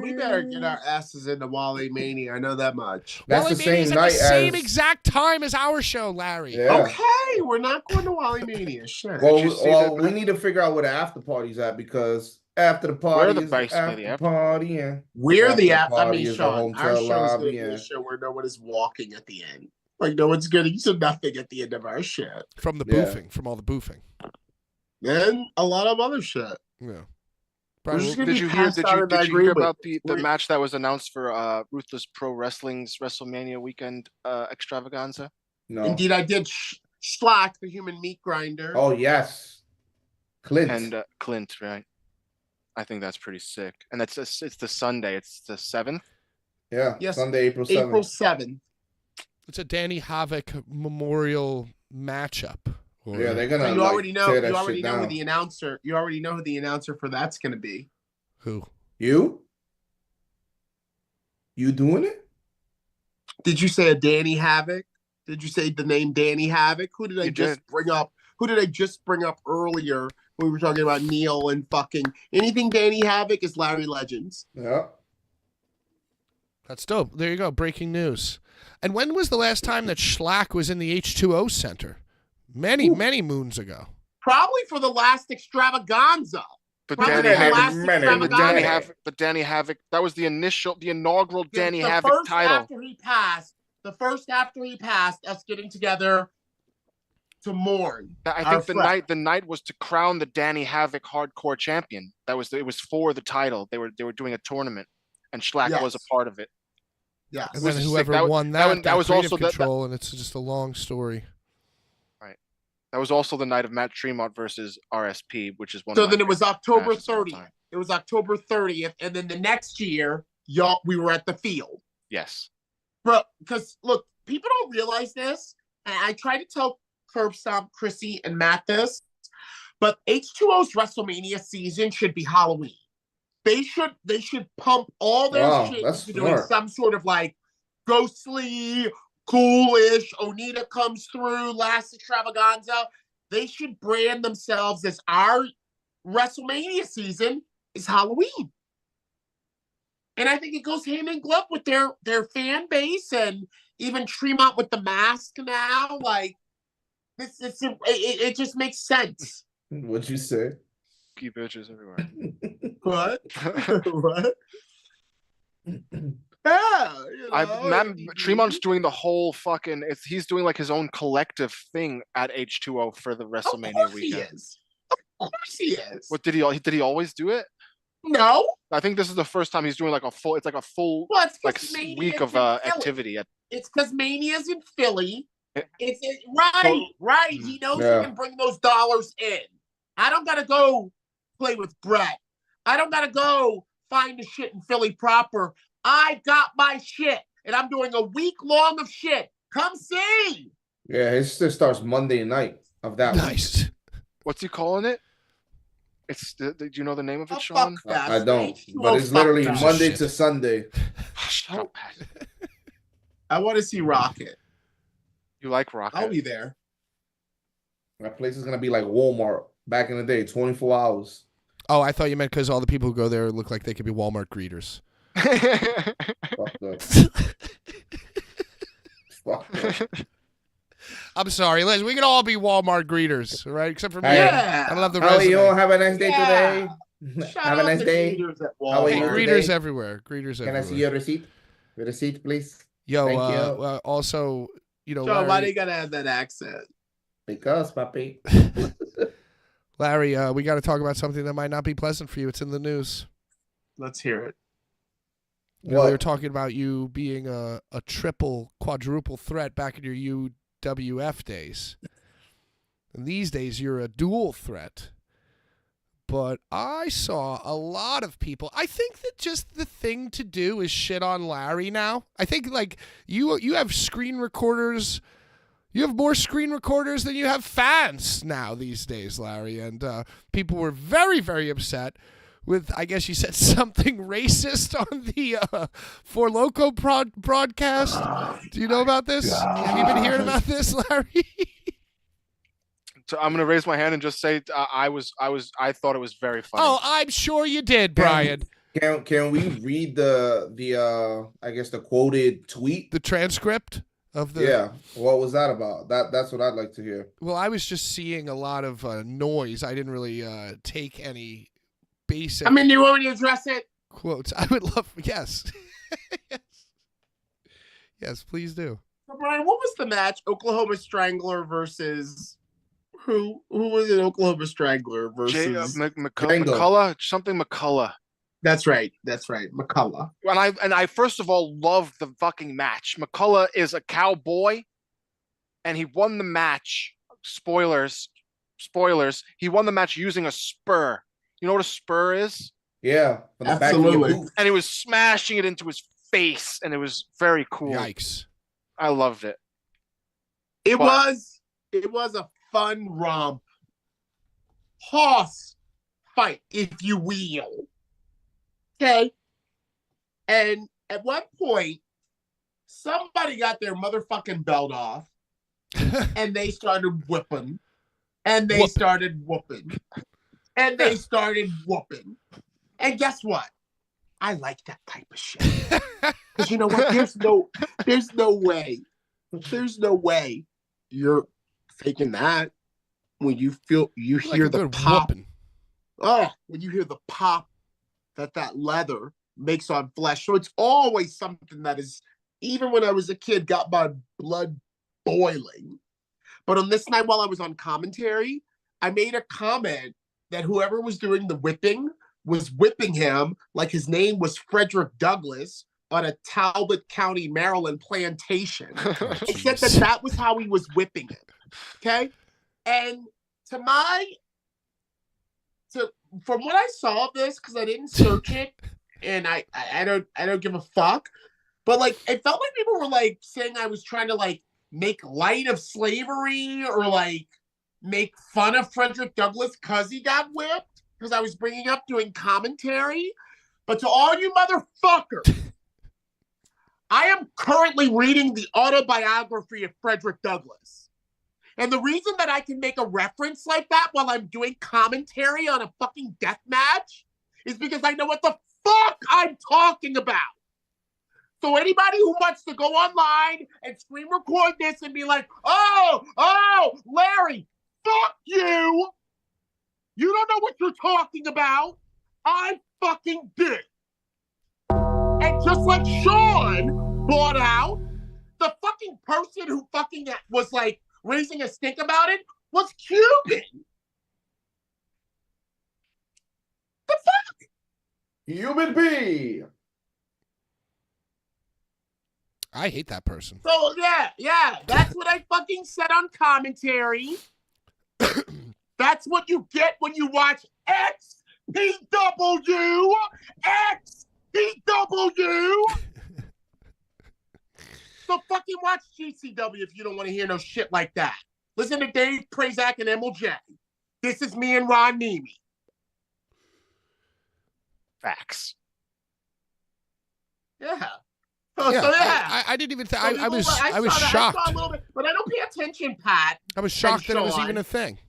we better get our asses into Wally Mania. I know that much. That's Wally the same Mania's night at the same exact time as our show, Larry. Yeah. Okay, we're not going to Wally Mania. Shit. Well, we need to figure out where the after party's at because After the party Where the is basically after the the after party, yeah. We're the app. I party mean, is the Sean, our hotel show is going lobby, to be yeah. a show where no one is walking at the end. Like, no one's getting to nothing at the end of our shit. From the Yeah. boofing, from all the boofing. And a lot of other shit. Yeah. We're just Brian, gonna Did be you hear? passed Did out you in that did you hear agreement. about the match that was announced for Ruthless Pro Wrestling's WrestleMania weekend extravaganza? No. Indeed, I did. Schlack, the human meat grinder. Oh yes. Clint. And Clint, right? I think that's pretty sick. And it's the Sunday. It's the 7th. Yeah. Yes. Sunday, April 7th. April 7th. it's a Danny Havoc memorial matchup. Or- Yeah, they're gonna. So you like, already know. tear You that already shit know who down. the announcer. You already know who the announcer for that's going to be. Who? You doing it? Did you say a Danny Havoc? Did you say the name Danny Havoc? Who did I You just did. bring up? Who did I just bring up earlier when we were talking about Neil and fucking anything Danny Havoc is Larry Legends. Yeah. That's dope. There you go. Breaking news. And when was the last time that Schlack was in the H2O Center? Many moons ago. Probably for the last extravaganza. But Probably Danny the Havoc, last and extravaganza. Danny Havoc, that was the inaugural Danny the Havoc first title. The first after he passed, us getting together to mourn. I our think friend. the night was to crown the Danny Havoc Hardcore Champion. It was for the title. They were doing a tournament, and Schlack was a part of it. Yes. And Was then sick. whoever That- won that that, one- got was creative also control, and it's just a long story. That was also the night of Matt Tremont versus RSP, which is one. So of my then it was favorite October matches of all 30th. time. It was October 30th, and then the next year, we were at the field. Yes. Bro, because look, people don't realize this, and I try to tell Curb Stomp, Chrissy, and Matt this, but H2O's WrestleMania season should be Halloween. They should pump all their Wow, shit that's into doing smart. some sort of like ghostly, coolish, Onita comes through, last extravaganza. They should brand themselves as our WrestleMania season is Halloween. And I think it goes hand in glove with their fan base, and even Tremont with the mask now. Like, it just makes sense. What'd you say? Key bitches everywhere. What? What? Yeah, you know, Tremont's doing the whole fucking. He's doing like his own collective thing at H2O for the Of WrestleMania course weekend. he is. Of course he is. What did he always do it? No. I think this is the first time he's doing like a full. It's like a full Well, it's like 'cause Mania's week of in Philly. activity at. It's because Mania's in Philly. Eh. Right. He knows Yeah. he can bring those dollars in. I don't gotta go play with Brett. I don't gotta go find the shit in Philly proper. I got my shit, and I'm doing a week long of shit. Come see. Yeah, his shit starts Monday night of that week. Nice. What's he calling it? Do you know the name of it, A Sean? fuck fest. I don't, H2O but it's fuck literally fest. Monday Shit. to Sunday. Shut up, Pat. I want to see Rocket. You like Rocket? I'll be there. That place is gonna be like Walmart back in the day, 24 hours. Oh, I thought you meant because all the people who go there look like they could be Walmart greeters. Fuck that. Fuck that. I'm sorry, Liz. We can all be Walmart greeters, right? Except for me. Hey. Yeah. I don't have the How are you? resume. Have a nice day Yeah. today. Shout Have a out nice to day. greeters at How are Hey, you Walmart. greeters today? everywhere. Greeters Can I everywhere. see your receipt? The receipt, please. Yo, Thank you. also, you know, Sean, why they Larry, gotta have that accent? Because, papi. Larry, we got to talk about something that might not be pleasant for you. It's in the news. Let's hear it. You know, we What? were talking about you being a triple, quadruple threat back in your UWF days. And these days, you're a dual threat. But I saw a lot of people. I think that just the thing to do is shit on Larry now. I think, like, you have screen recorders. You have more screen recorders than you have fans now these days, Larry. And people were very, very upset with, I guess you said something racist on the For Loco broadcast. Do you know about this? Have you been hearing about this, Larry? So I'm gonna raise my hand and just say I thought it was very funny. Oh, I'm sure you did, Brian. Can we read the I guess the quoted tweet? The transcript of the... Yeah. What was that about? That's what I'd like to hear. Well, I was just seeing a lot of noise. I didn't really take any basic. I mean, do you want me to address it? Quotes. I would love. Yes. Yes. Yes, please do. So, Brian, what was the match? Oklahoma Strangler versus who? Who was it? Oklahoma Strangler versus McCullough, something McCullough. That's right. McCullough. And I first of all love the fucking match. McCullough is a cowboy, and he won the match. Spoilers. He won the match using a spur. You know what a spur is? Yeah, from the back of Absolutely. your boot. And he was smashing it into his face, and it was very cool. Yikes. I loved it. It was a fun romp. Horse fight, if you will. Okay. And at one point, somebody got their motherfucking belt off and they started whipping. And they started whooping. And they started whooping. And guess what? I like that type of shit. Because you know what? There's no way. There's no way you're faking that when you hear the pop. Whooping. Oh, when you hear the pop that leather makes on flesh. So it's always something that is, even when I was a kid, got my blood boiling. But on this night while I was on commentary, I made a comment that whoever was doing the whipping was whipping him like his name was Frederick Douglass on a Talbot County, Maryland plantation. Except that was how he was whipping him. Okay? And from what I saw of this, because I didn't search it, and I don't give a fuck, but like it felt like people were like saying I was trying to like make light of slavery or like make fun of Frederick Douglass because he got whipped, because I was bringing up doing commentary. But to all you motherfuckers, I am currently reading the autobiography of Frederick Douglass. And the reason that I can make a reference like that while I'm doing commentary on a fucking death match is because I know what the fuck I'm talking about. So anybody who wants to go online and screen record this and be like, oh, Larry, fuck you. You don't know what you're talking about. I fucking did. And just like Sean brought out, the fucking person who fucking was like raising a stink about it was Cuban. The fuck? Human B. I hate that person. So yeah, that's what I fucking said on commentary. That's what you get when you watch XPW. So fucking watch GCW if you don't want to hear no shit like that. Listen to Dave Prazak and MLJ. This is me and Ron Nemi. Facts. Yeah. Yeah, So yeah. I didn't even. So I was I shocked. I saw a little bit, but I don't pay attention, Pat. I was shocked that it was Sean. even a thing.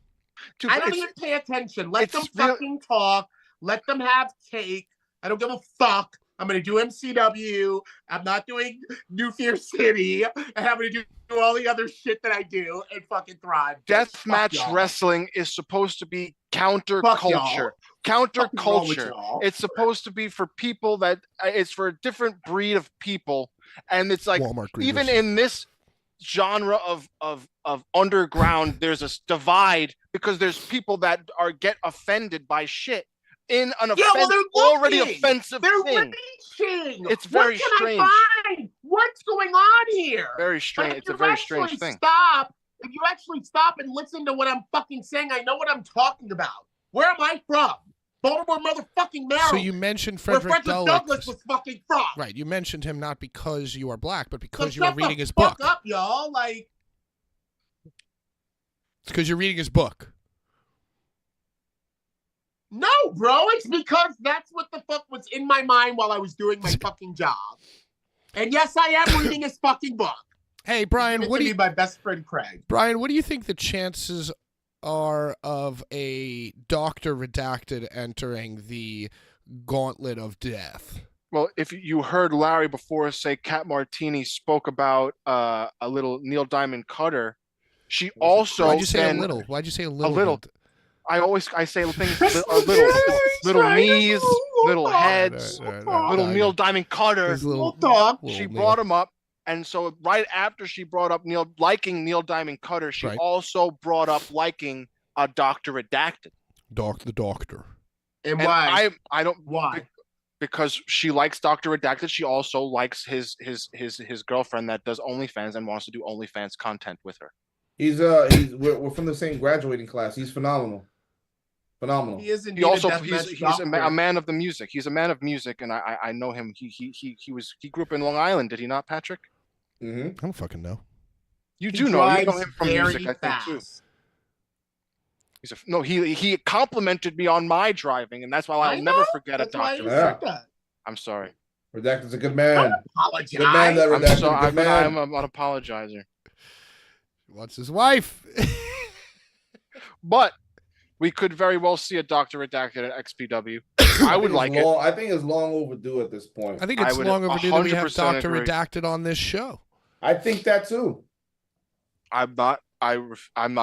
Dude, I don't even pay attention. Let them it's real- fucking talk. Let them have cake. I don't give a fuck. I'm going to do MCW. I'm not doing New Fear City. And I'm going to do all the other shit that I do and fucking thrive. Deathmatch wrestling is supposed to be counterculture. Counterculture. It's supposed to be for people that it's for a different breed of people. And it's like, Walmart even greeters. in this genre of underground, there's a divide because there's people that get offended by shit in an already offensive They're thing. reaching. It's very strange. I find? What's going on here? Very strange. It's a very strange thing. If you actually stop and listen to what I'm fucking saying, I know what I'm talking about. Where am I from? Baltimore motherfucking Maryland. So you mentioned where Frederick Douglass was fucking from. Right. You mentioned him not because you are black, but because So you are reading his book. Fuck up, y'all. Like, it's because you're reading his book. no, bro. It's because that's what the fuck was in my mind while I was doing my fucking job. And yes, I am reading his fucking book. Hey, Brian, what do you? My best friend Craig. Brian, what do you think the chances are of a Dr. Redacted entering the gauntlet of death? Well, if you heard Larry before say Kat Martini spoke about a little Neil Diamond Cutter, she also Why'd you say a little? Why'd you say a little? A little. I say things little knees, little heads, little Neil Diamond Cutter. We'll talk. She brought him up, and so right after she brought up liking Neil Diamond Cutter, she also brought up liking Dr. Redacted. The Doctor. And why? I don't why. Because she likes Dr. Redacted. She also likes his girlfriend that does OnlyFans and wants to do OnlyFans content with her. We're from the same graduating class. He's phenomenal. Phenomenal. He is indeed he's a man of the music. He's a man of music, and I know him. He grew up in Long Island, did he not, Patrick? Mm-hmm. I don't fucking know. You know him from music, I think too. He complimented me on my driving, and that's why I'll never forget a doctor. I'm sorry. Redacted's a good man. Apologize. Good man, that Redacted. I'm an apologizer. He wants his wife. But we could very well see a Dr. Redacted at XPW. I would like it. I think it's long overdue at this point. I think it's long overdue that we have Dr. Redacted on this show. I think that too. I'm not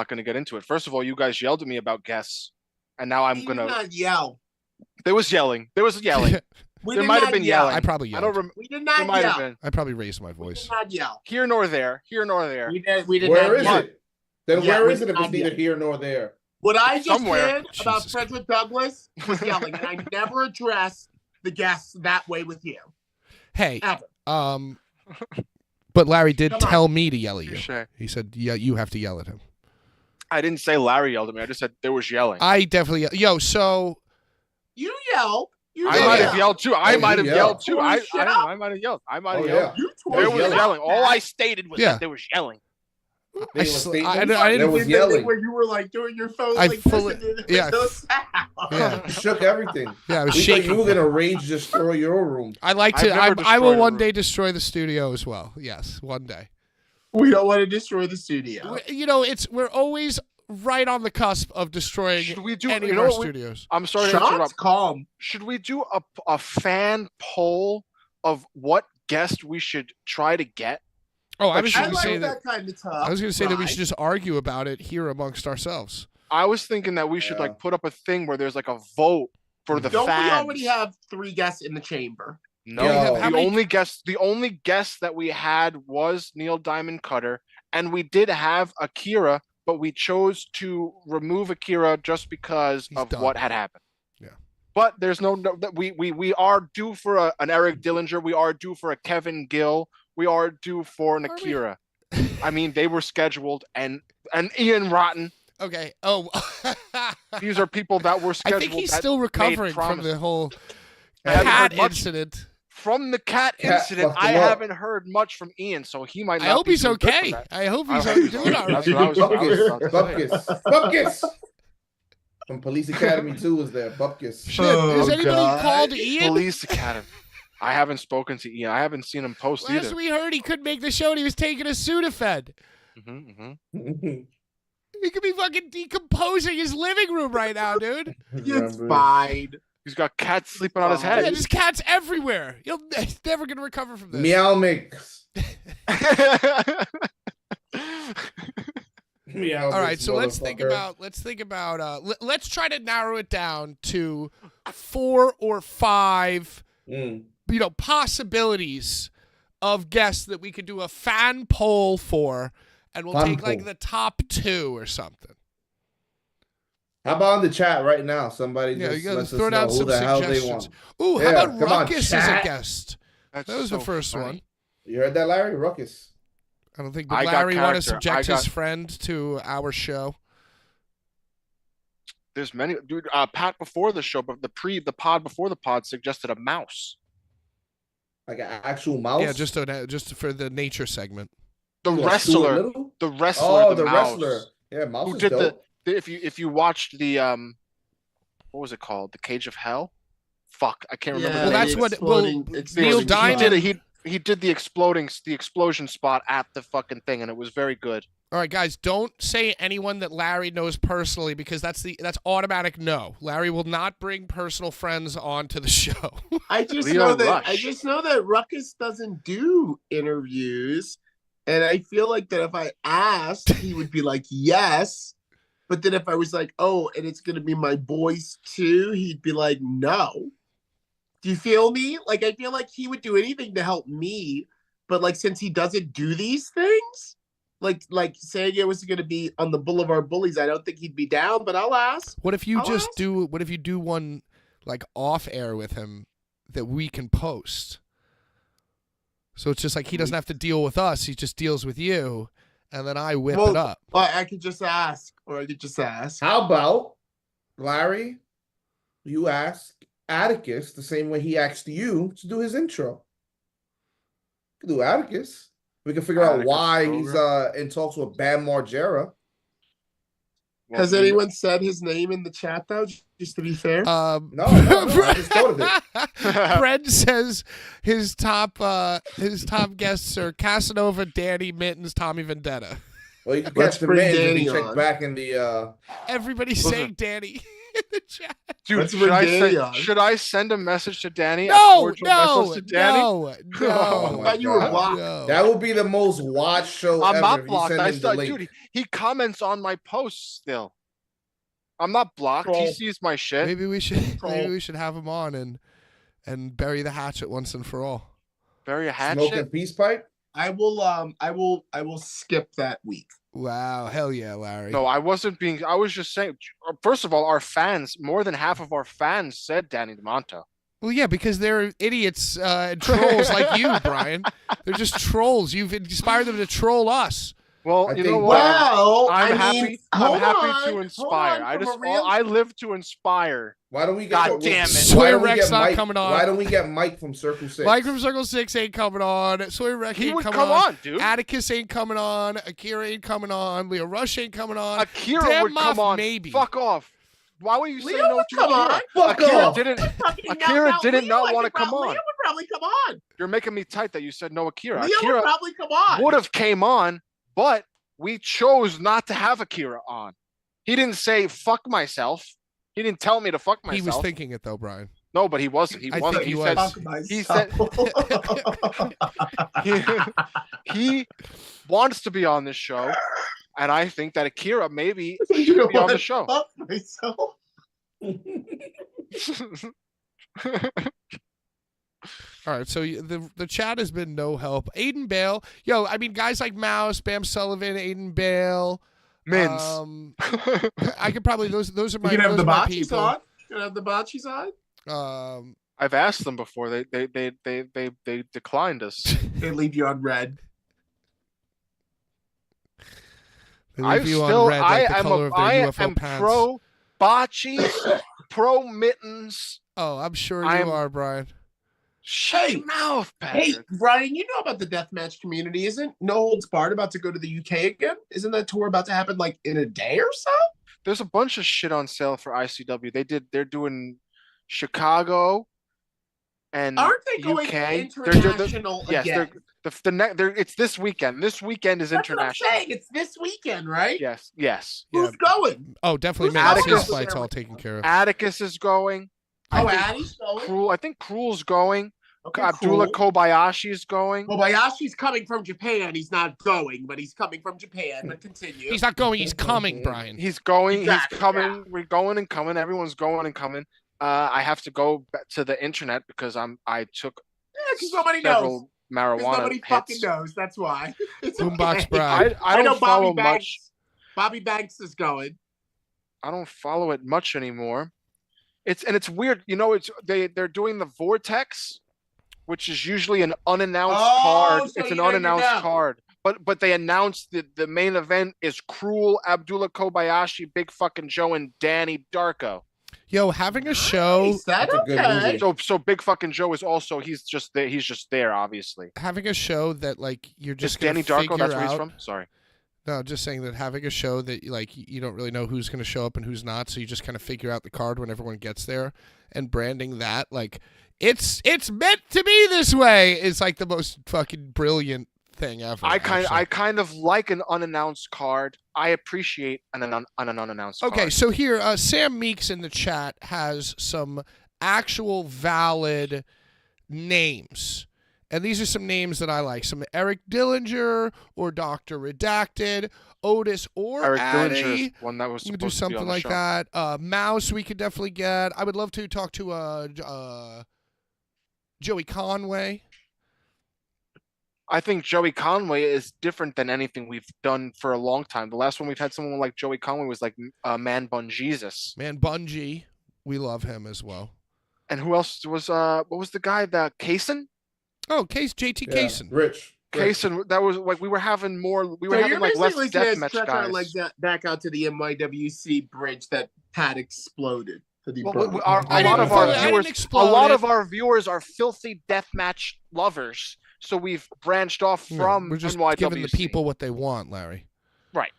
going to get into it. First of all, you guys yelled at me about guests, and now I'm going to not yell. There was yelling. There might have been yelling. I probably yelled. We did not yell. I probably raised my voice. We did not yell. Here nor there. We did where not is yell. it? Then where is it if it's neither here nor there? What I just Somewhere. did about Frederick Douglass was yelling, and I never addressed the guests that way with you. Hey, ever. But Larry did tell me to yell at you. Sure. He said, "Yeah, you have to yell at him." I didn't say Larry yelled at me. I just said there was yelling. I definitely so you yelled. I might have yelled too. I might have yelled too. I might have yelled. Yeah. There was yelling. All I stated was that there was yelling. I didn't. There was yelling. Where you were like doing your phone, I shook everything. Yeah, I was we shaking. You were gonna rage destroy your room. I will one day destroy the studio as well. Yes, one day. We don't want to destroy the studio. We're always right on the cusp of destroying any of our studios. I'm sorry to interrupt. Calm. Should we do a fan poll of what guest we should try to get? Oh, I was going to say that kind of tough. I was going to say that we should just argue about it here amongst ourselves. I was thinking that we should put up a thing where there's like a vote for the fans. Don't we already have 3 guests in the chamber? No, the only guest that we had was Neil Diamond Cutter, and we did have Akira, but we chose to remove Akira just because of what had happened. Yeah. But there's we are due for an Eric Dillinger. We are due for a Kevin Gill. We are due for an Akira. I mean, they were scheduled, and Ian Rotten. Okay. Oh. These are people that were scheduled. I think he's still recovering from the whole cat incident. From the cat incident, I haven't heard much from Ian, so he might not. I hope he's okay. I hope he's doing all right. Bupkis. From Police Academy 2 was there. Bupkis. Shit. Is anybody called Ian? Police Academy. I haven't spoken to Ian. I haven't seen him post either. Last we heard, he couldn't make the show and he was taking a Sudafed. He could be fucking decomposing his living room right now, dude. It's fine. He's got cats sleeping on his head. Yeah, there's cats everywhere. He's never going to recover from this. Meow mix. All right, so let's think about let's try to narrow it down to 4 or 5 possibilities of guests that we could do a fan poll for, and we'll take like the top 2 or something. How about in the chat right now? Somebody just throw down some suggestions. Ooh, how about Ruckus as a guest? That was the first one. You heard that, Larry? Ruckus. I don't think Larry want to subject his friend to our show. There's many, dude. Pat before the show, but the pod before the pod suggested a mouse, like an actual mouse. Yeah, just for the nature segment. The wrestler. Oh, the mouse. wrestler. Yeah, mouse. Who did dope. If you watched the what was it called? The Cage of Hell. Fuck, I can't remember. Well, that's what. Neil Diamond. He did the explosion spot at the fucking thing, and it was very good. All right, guys, don't say anyone that Larry knows personally, because that's automatic no. Larry will not bring personal friends onto the show. I just know that Ruckus doesn't do interviews, and I feel like that if I asked, he would be like, yes. But then if I was like, oh, and it's gonna be my boys too, he'd be like, no. Do you feel me? Like, I feel like he would do anything to help me, but like since he doesn't do these things, like saying it was gonna be on the Blvd Bullies, I don't think he'd be down. But I'll ask. What if you I'll just ask. do? What if you do one like off air with him that we can post? So it's just like he doesn't have to deal with us; he just deals with you, and then I whip it up. I could just ask, or I could just ask. How about, Larry, you ask Atticus the same way he asked you to do his intro? You can do Atticus. We can figure out Atticus why Kroger. he's in talks with Bam Margera. Has anyone said his name in the chat though? Just to be fair. No, I just thought of it. Brent says his top guests are Casanova, Danny, Mittens, Tommy Vendetta. Well, you can Let's catch the bring man if Danny you check on. back in the Everybody's saying Danny in the chat. Dude, Let's should bring I, Danny send, on. should I send a message to Danny? A No, cordial message to Danny? no. Oh my thought you were God. blocked. No. That would be the most watched show I'm ever. not if he blocked. sent I in the saw, link. dude, he comments on my posts still. I'm not blocked. He Troll. sees my shit. Maybe we should have him on and bury the hatchet once and for all. Bury a Smoking hatchet. peace pipe. I will skip that week. Wow, hell yeah, Larry. No, I wasn't being. I was just saying. First of all, our fans, more than half of our fans said Danny DeMonto. Well, yeah, because they're idiots and trolls like you, Brian. They're just trolls. You've inspired them to troll us. Well, I you think- know what? Well, I'm I happy. mean, I'm hold happy on, to hold inspire. on, from a real- I live to inspire. Why don't we get? God damn it. Why Sawyer don't we Rex get not Mike? coming on. Why don't we get Mike from Circle 6? Mike from Circle 6 ain't coming on. Sawyer Rex He ain't would coming come on, dude. Atticus ain't coming on. Akira ain't coming on. Leo Rush ain't coming on. Akira Dan would come Moff, on. maybe. Fuck off. Why would you say Leo no would to come Akira? on. Fuck Akira off. didn't. Fucking Akira now, didn't Leo, not I want to could come prob- on. Leo would probably come on. You're making me tight that you said no Akira. Leo Akira would probably come on. would have came on, but we chose not to have Akira on. He didn't say fuck myself. He didn't tell me to fuck myself. He was thinking it, though, Brian. No, but he wasn't. He I wasn't. think He he said was. he said he wants to be on this show, and I think that Akira maybe should be on the show. Fuck myself. All right, so the chat has been no help. Aiden Bale, yo, I mean, guys like Mouse, Bam Sullivan, Aiden Bale, Mins. I could probably those are my You can have those the are my botchies people. on. You can have the botchies on. I've asked them before. They declined us. They leave you on red. They I leave you on still, red like the color of their I UFO am pants. pro botchies, pro mittens. Oh, I'm sure I you am- are, Brian. Shut Hey, your mouth, Hey, Patrick. Brian, you know about the deathmatch community, isn't No Holds Barred about to go to the UK again? Isn't that tour about to happen like in a day or so? There's a bunch of shit on sale for ICW. They're doing Chicago and Aren't they going UK. international Yes, again? it's this weekend. This weekend is That's what I'm international. saying. It's this weekend, right? Yes, yes. Who's going? Oh, definitely Who's made his Atticus? flight's all taken care of. Atticus is going. Oh, I think Addie's going. Cruel. I think Cruel's going. Okay, Abdullah cool. Kobayashi is going. Kobayashi's coming from Japan. He's not going, but he's coming from Japan. But continue. He's not going. He's coming, Brian. He's going. Exactly, He's coming. yeah. We're going and coming. Everyone's going and coming. I have to go back to the internet because I took because nobody knows. several Because marijuana nobody hits. fucking knows. That's why. It's Boombox okay. Brad. I know don't follow Bobby much. Banks. Bobby Banks is going. I don't follow it much anymore. It's weird. You know, they're doing the Vortex, which is usually an unannounced Oh, card. so It's you an don't even unannounced know. card. But they announced that the main event is Cruel, Abdullah Kobayashi, Big fucking Joe, and Danny Darko. Yo, having a show, Is that That's a good okay? movie. So Big fucking Joe is also he's just there, obviously. having a show that like you're Is just gonna Danny Darko? figure That's where he's out- from. Sorry. No, just saying that having a show that like you don't really know who's going to show up and who's not, so you just kind of figure out the card when everyone gets there, and branding that like it's meant to be this way is like the most fucking brilliant thing ever. I actually. kind of like an unannounced card. I appreciate an unannounced Okay, card. so here Sam Meeks in the chat has some actual valid names. And these are some names that I like. Some Eric Dillinger or Dr. Redacted, Otis or Eric Addy. Dillinger, one that was We could do supposed to be on something the like show. that. Mouse we could definitely get. I would love to talk to Joey Conway. I think Joey Conway is different than anything we've done for a long time. The last one we've had someone like Joey Conway was like Man Bun Jesus. Man Bungie. We love him as well. And who else was what was the guy that Kaysen? Oh, JT Kaysen. Rich. Kaysen, that was like we were having more. We were So having you're like less basically gonna deathmatch stretch our guys. legs back out to the NYWC bridge that had exploded. Well, I a lot didn't of our fully- I didn't viewers, explode a lot it. of our viewers are filthy deathmatch lovers. So we've branched off from We're just NYWC. giving the people what they want, Larry. Right.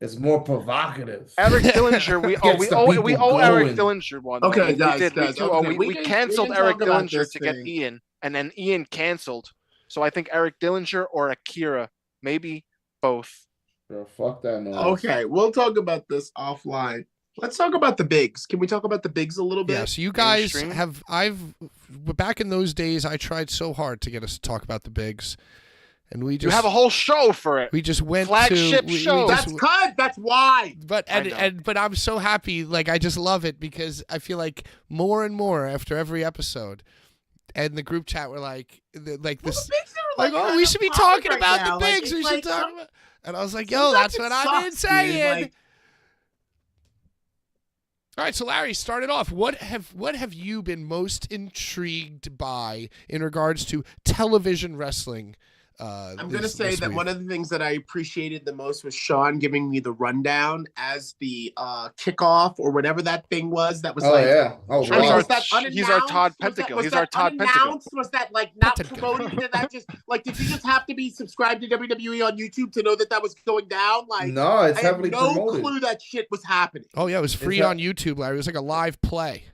It's more provocative. Eric Dillinger, we Gets the owe people Eric going. Dillinger one. Okay, we guys, did. guys, We, okay, we can canceled talk Eric about Dillinger this to get thing. Ian, and then Ian canceled. So I think Eric Dillinger or Akira, maybe both. Bro, fuck that noise. Okay, we'll talk about this offline. Let's talk about the bigs. Can we talk about the bigs a little bit? Yeah, so you guys Mainstream? back in those days, I tried so hard to get us to talk about the bigs. And we You just have a whole show for it. we just went flagship to show. That's cut. That's why. But but I'm so happy. Like I just love it because I feel like more and more after every episode, and the group chat were like this. The bigs are Like, oh, kind we of should be popping talking right about now. the Like, bigs. it's We like should talk some- about. And I was like, yo, that's what I've been sucks, dude. saying. Like- All right, so Larry, start it off. What have you been most intrigued by in regards to television wrestling? I'm going to say that one of the things that I appreciated the most was Sean giving me the rundown as the kickoff or whatever that thing was. That was Oh like, yeah. Oh Sure, I mean, wow. was that he's our Todd unannounced? Was that- Pentakill. was He's that our Todd Pentakill. unannounced? Was that like not Pentakill. promoted? Did that just like did you just have to be subscribed to WWE on YouTube to know that that was going down? Like, No, it's I had heavily no promoted. clue that shit was happening. Oh yeah, it was free that- on YouTube, Larry. It was like a live play.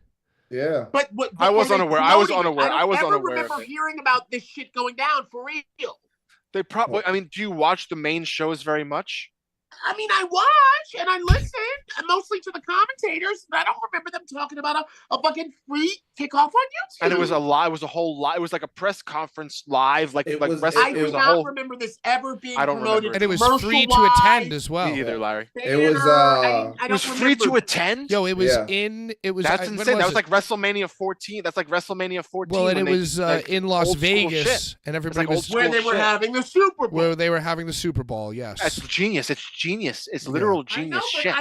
Yeah. But what? I was when they unaware. I was promoted it, unaware. I was don't ever unaware of remember it. hearing about this shit going down for real. They probably. I mean, do you watch the main shows very much? I mean, I watch and I listen, mostly to the commentators, but I don't remember them talking about a fucking free kickoff on YouTube. And it was a live. It was a whole live. It was like a press conference live. Like It like was- wrestling. I it do was a not whole. remember this ever being I don't promoted. remember And it was free to attend as well. Me either, Larry. It was, I It was free to attend. Yo, it was Yeah. it was That's when insane. That was it? like WrestleMania 14. That's like WrestleMania 14. Well, and it when they was did, like, in Las old school Vegas, shit. and everybody like was old where school they were shit. having the Super Bowl. where they were having the Super Bowl. Yes, That's genius. It's genius. It's literal I know, genius but shit.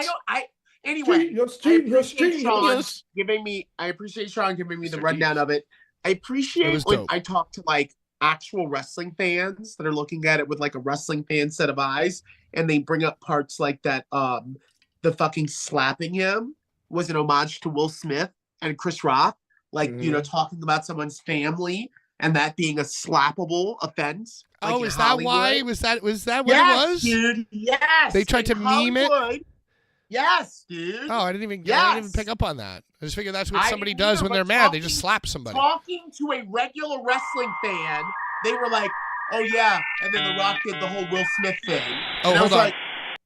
anyway. Genius, I genius, appreciate Sean genius. giving me. I appreciate Sean giving me the Mr. rundown Deeds. of it. I It appreciate was when dope. I talk to like actual wrestling fans that are looking at it with like a wrestling fan set of eyes, and they bring up parts like that. The fucking slapping him was an homage to Will Smith and Chris Rock, like you know, talking about someone's family and that being a slappable offense. Like oh, in is that why? Hollywood. Was that what Yes, it was? dude. Yes. They tried to In meme it? Hollywood. Yes, dude. Oh, I didn't even Yes. pick up on that. I just figured that's what I somebody didn't does either, when they're but mad. They just slap somebody. Talking to a regular wrestling fan, they were like, "Oh yeah," and then The Rock did the whole Will Smith thing. Oh, And I hold was on. like,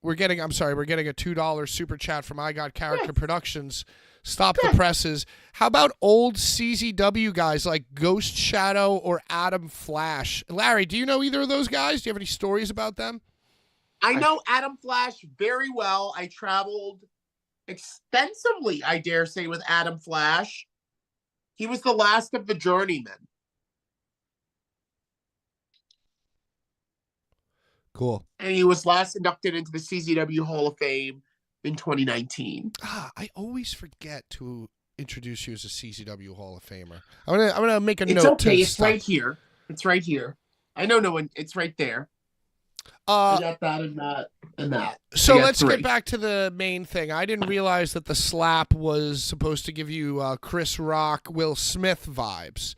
We're getting a $2 super chat from I Got Character Productions. Stop the presses. How about old CZW guys like Ghost Shadow or Adam Flash? Larry, do you know either of those guys? Do you have any stories about them? I know Adam Flash very well. I traveled extensively, I dare say, with Adam Flash. He was the last of the Journeymen. Cool. And he was last inducted into the CZW Hall of Fame in 2019. I always forget to introduce you as a CZW Hall of Famer. I'm gonna make a It's note. okay. to It's stop. right here. It's right here. I know no one. It's right there. I got that and that and that. So I got let's three. get back to the main thing. I didn't realize that the slap was supposed to give you Chris Rock, Will Smith vibes.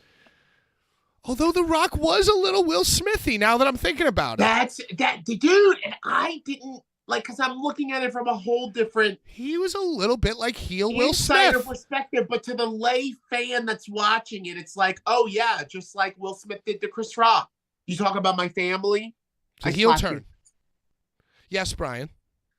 Although The Rock was a little Will Smithy now that I'm thinking about it. That's that, dude. And I didn't like because I'm looking at it from a whole different He was a little bit like heel Will insider Smith. perspective. But to the lay fan that's watching it, it's like, oh yeah, just like Will Smith did to Chris Rock. You talk about my family. The I heel slapped turn. you. Yes, Brian.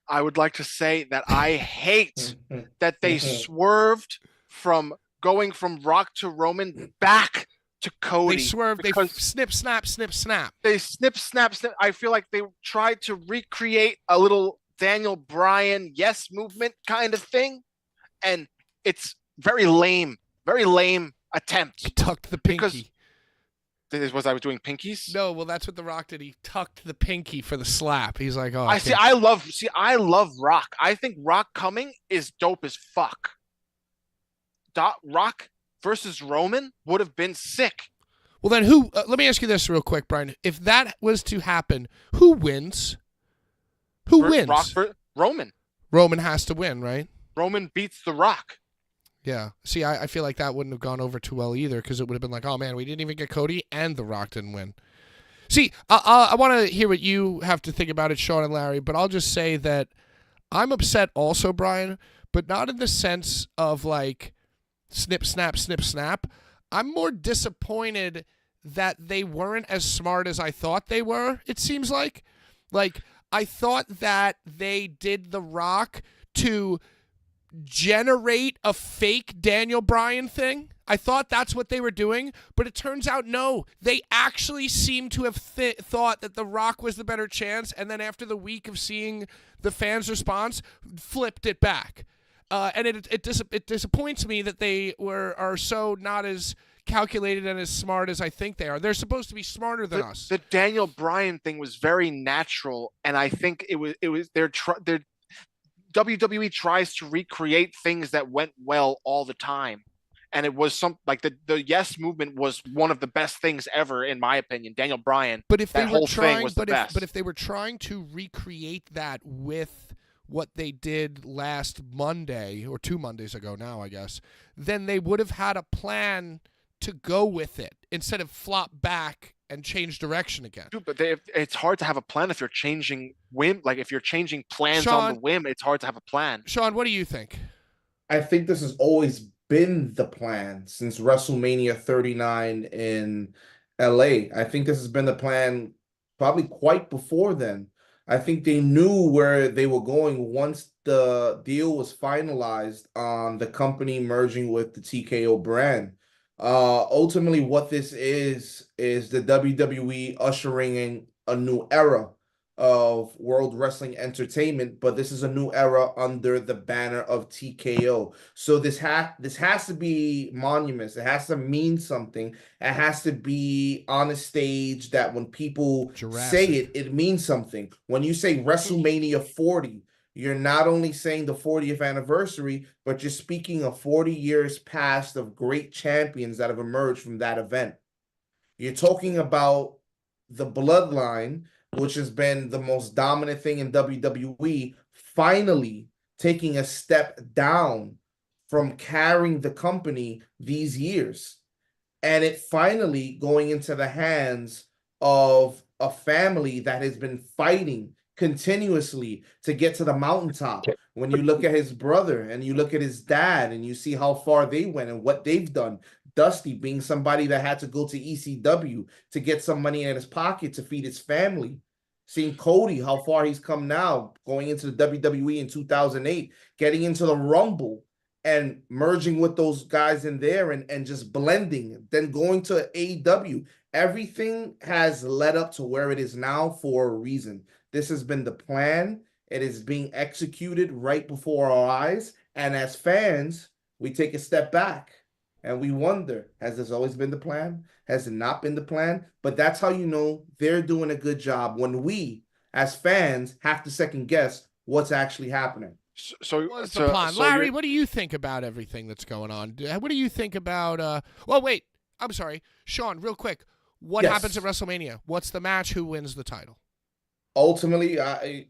I would like to say that I hate that they swerved from going from Rock to Roman back to Cody. They swerved. They because snip, snap, snip, snap. they snip, snap, snip. I feel like they tried to recreate a little Daniel Bryan yes movement kind of thing, and it's very lame attempt. He tucked the Because pinky. was I doing pinkies? No, well, that's what The Rock did. He tucked the pinky for the slap. He's like, oh, I see. I love Rock. I think Rock coming is dope as fuck. Rock versus Roman would have been sick. Well, then who? Let me ask you this real quick, Brian. If that was to happen, who wins? Who wins? Roman. Roman has to win, right? Roman beats The Rock. Yeah. See, I feel like that wouldn't have gone over too well either, because it would have been like, oh man, we didn't even get Cody and The Rock didn't win. See, I want to hear what you have to think about it, Sean and Larry, but I'll just say that I'm upset also, Brian, but not in the sense of like snip, snap, snip, snap. I'm more disappointed that they weren't as smart as I thought they were, it seems like. Like, I thought that they did The Rock to generate a fake Daniel Bryan thing. I thought that's what they were doing, but it turns out no. They actually seem to have thought that The Rock was the better chance, and then after the week of seeing the fans' response, flipped it back. And it disappoints me that they are so not as calculated and as smart as I think they are. They're supposed to be smarter than us. The Daniel Bryan thing was very natural, and I think it was their WWE tries to recreate things that went well all the time. And it was like the yes movement was one of the best things ever, in my opinion. Daniel Bryan, but if that whole thing was the best. But if they were trying to recreate that with what they did last Monday, or 2 Mondays ago now, I guess, then they would have had a plan to go with it instead of flop back and change direction again. Dude, but it's hard to have a plan if you're changing whim. Like if you're changing plans Sean, on the whim, it's hard to have a plan. Sean, what do you think? I think this has always been the plan since WrestleMania 39 in LA. I think this has been the plan probably quite before then. I think they knew where they were going once the deal was finalized on the company merging with the TKO brand. Ultimately, what this is the WWE ushering in a new era of World Wrestling Entertainment, but this is a new era under the banner of TKO. So this has to be monuments. It has to mean something. It has to be on a stage that when people say it, it means something. When you say WrestleMania 40, you're not only saying the 40th anniversary, but you're speaking of 40 years past of great champions that have emerged from that event. You're talking about the bloodline, which has been the most dominant thing in WWE, finally taking a step down from carrying the company these years. And it finally going into the hands of a family that has been fighting continuously to get to the mountaintop. When you look at his brother and you look at his dad and you see how far they went and what they've done, Dusty being somebody that had to go to ECW to get some money in his pocket to feed his family. Seeing Cody, how far he's come now, going into the WWE in 2008, getting into the Rumble and merging with those guys in there and just blending, then going to AEW. Everything has led up to where it is now for a reason. This has been the plan. It is being executed right before our eyes. And as fans, we take a step back and we wonder, has this always been the plan? Has it not been the plan? But that's how you know they're doing a good job when we, as fans, have to second guess what's actually happening. What's the plan? Larry, what do you think about everything that's going on? What do you think about well, wait, I'm sorry. Sean, real quick. What happens at WrestleMania? What's the match? Who wins the title? Ultimately,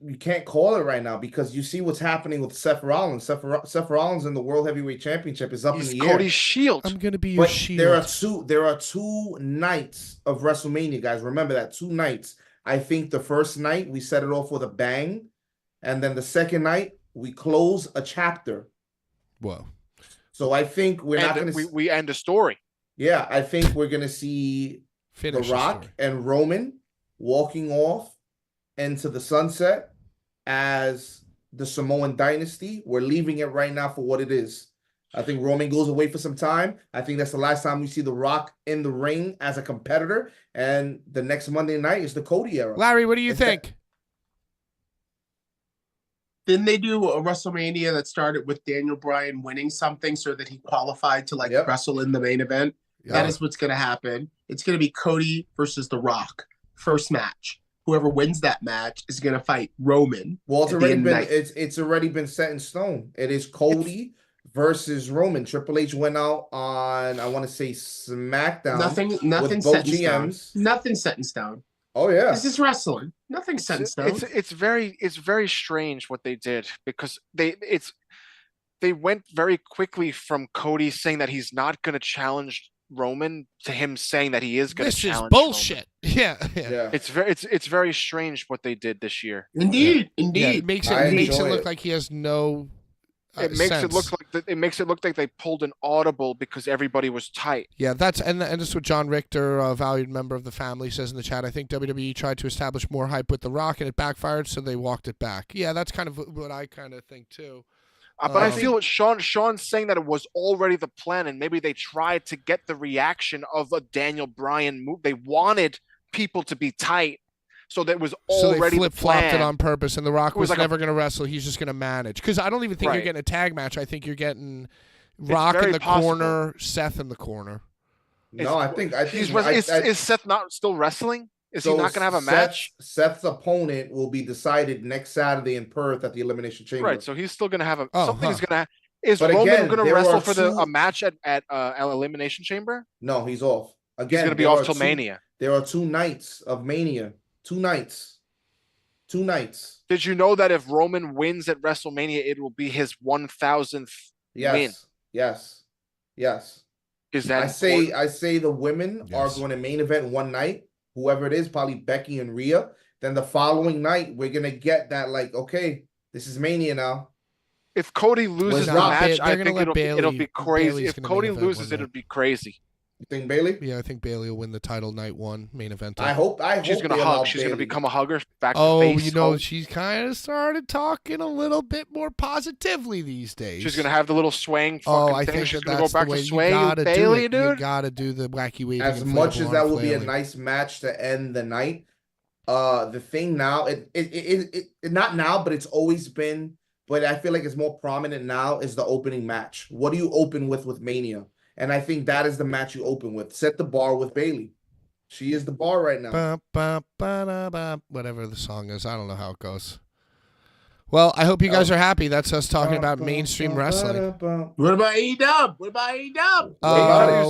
you can't call it right now because you see what's happening with Seth Rollins. Seth Rollins in the World Heavyweight Championship is up in the air. Cody's shield. I'm gonna be your shield. There are two nights of WrestleMania, guys. Remember that, 2 nights. I think the first night we set it off with a bang, and then the second night we close a chapter. Whoa! So I think we end a story. Yeah, I think we're gonna see The Rock and Roman walking off into the sunset as the Samoan dynasty. We're leaving it right now for what it is. I think Roman goes away for some time. I think that's the last time we see The Rock in the ring as a competitor. And the next Monday night is the Cody era. Larry, what do you think? Didn't they do a WrestleMania that started with Daniel Bryan winning something so that he qualified to wrestle in the main event? Yeah. That is what's going to happen. It's going to be Cody versus The Rock. First match. Whoever wins that match is going to fight Roman. Well, it's already been set in stone. It is Cody versus Roman. Triple H went out on, I want to say, SmackDown. Nothing set in stone. Nothing set in stone. Oh yeah, this is wrestling. Nothing set in stone. It's very strange what they did, because they went very quickly from Cody saying that he's not going to challenge Roman to him saying that he is going to challenge. This is bullshit. Yeah. It's very strange what they did this year. Indeed. Yeah, it makes it look like he has no. It makes it look like they pulled an audible because everybody was tight. Yeah, that's what John Richter, a valued member of the family, says in the chat. I think WWE tried to establish more hype with The Rock and it backfired, so they walked it back. Yeah, that's kind of what I kind of think too. But I feel what Sean's saying, that it was already the plan, and maybe they tried to get the reaction of a Daniel Bryan move. They wanted people to be tight. So that was already so they flip-flopped the it on purpose, and The Rock was never going to wrestle. He's just going to manage. Because I don't even think you're getting a tag match. I think you're getting Rock in the corner, Seth in the corner. No, I think is Seth not still wrestling? Is he not going to have a match? Seth's opponent will be decided next Saturday in Perth at the Elimination Chamber. Right, so he's still going to have something's going to. Is Roman going to wrestle for a match at Elimination Chamber? No, he's off. Again, he's going to be off till Mania. There are 2 nights of Mania. 2 nights. 2 nights. Did you know that if Roman wins at WrestleMania, it will be his 1,000th win? Yes. Is that I say the women are going to main event one night. Whoever it is, probably Becky and Rhea. Then the following night, we're gonna get that okay, this is Mania now. If Cody loses the match, I think it'll be crazy. If Cody loses, it'll be crazy. You think Bayley? Yeah, I think Bayley will win the title night 1 main event. I hope she's gonna hug. She's gonna become a hugger. Back to face. She's kind of started talking a little bit more positively these days. She's gonna have the little swaying. I think she's gonna go back to swaying with Bayley, dude. You gotta do the wacky waving. As much as that will be a nice match to end the night, the thing now, it not now, but it's always been. But I feel like it's more prominent now is the opening match. What do you open with Mania? And I think that is the match you open with. Set the bar with Bayley. She is the bar right now. Whatever the song is. I don't know how it goes. Well, I hope you guys are happy. That's us talking about mainstream wrestling. What about AEW?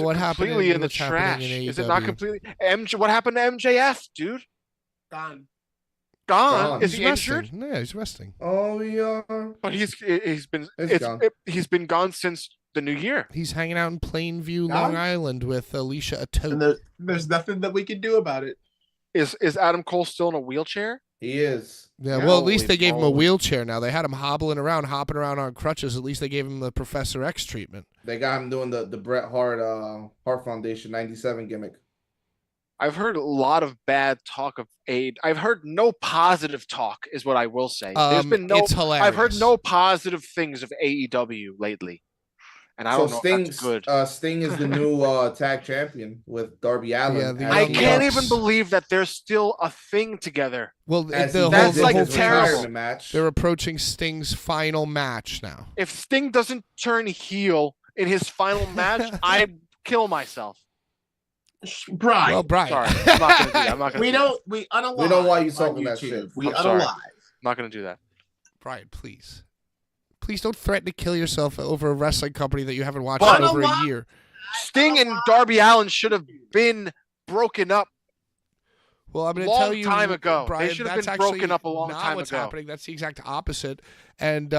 What happened completely in the trash? Is it not completely? What happened to MJF, dude? Gone. Is he injured? Yeah, he's resting. Oh, yeah. But he's been gone since the new year. He's hanging out in Plainview, Long Island with Alicia Ato. And there's nothing that we can do about it. Is Adam Cole still in a wheelchair? He is. Yeah, well, at least they gave him a wheelchair now. They had him hopping around on crutches. At least they gave him the Professor X treatment. They got him doing the Bret Hart Hart Foundation 97 gimmick. I've heard a lot of bad talk of aid. I've heard no positive talk, is what I will say. There's been no. It's hilarious. I've heard no positive things of AEW lately, and I don't know if that's good. Sting is the new tag champion with Darby Allin. Yeah, I can't even believe that they're still a thing together. Well, that's like terrible. Match. They're approaching Sting's final match now. If Sting doesn't turn heel in his final match, I kill myself. Brian. Well, Brian. Sorry, I'm not going to do that. I'm not gonna we unalive. We know why you're talking that shit. We unalive. I'm not going to do that. Brian, please. Please don't threaten to kill yourself over a wrestling company that you haven't watched in over a year. Sting and Darby Allin should have been broken up. Well, I'm going to tell you, time ago. Brian, they should have been broken up a long time ago. What's happening? That's the exact opposite. And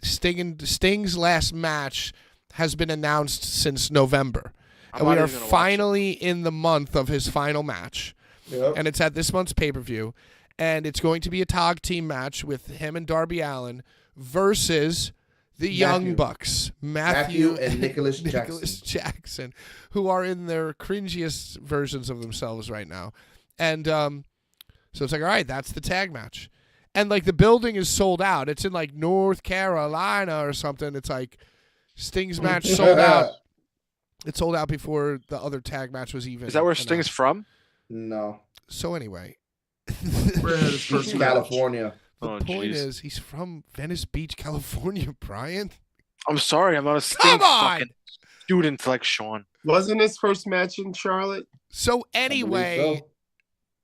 Sting's last match has been announced since November. And we are finally in the month of his final match. Yep. And it's at this month's pay-per-view. And it's going to be a tag team match with him and Darby Allin versus the Young Bucks. Matthew and Nicholas Jackson, who are in their cringiest versions of themselves right now. And so it's like, all right, that's the tag match. And, the building is sold out. It's in, North Carolina or something. It's like Sting's match sold out. It sold out before the other tag match was even. Is that where announced. Sting's from? No. So anyway, He's California. the point is he's from Venice Beach, California, Brian. I'm sorry, I'm not a Sting Come on! fucking student like Sean. Wasn't his first match in Charlotte? So I believe anyway, so.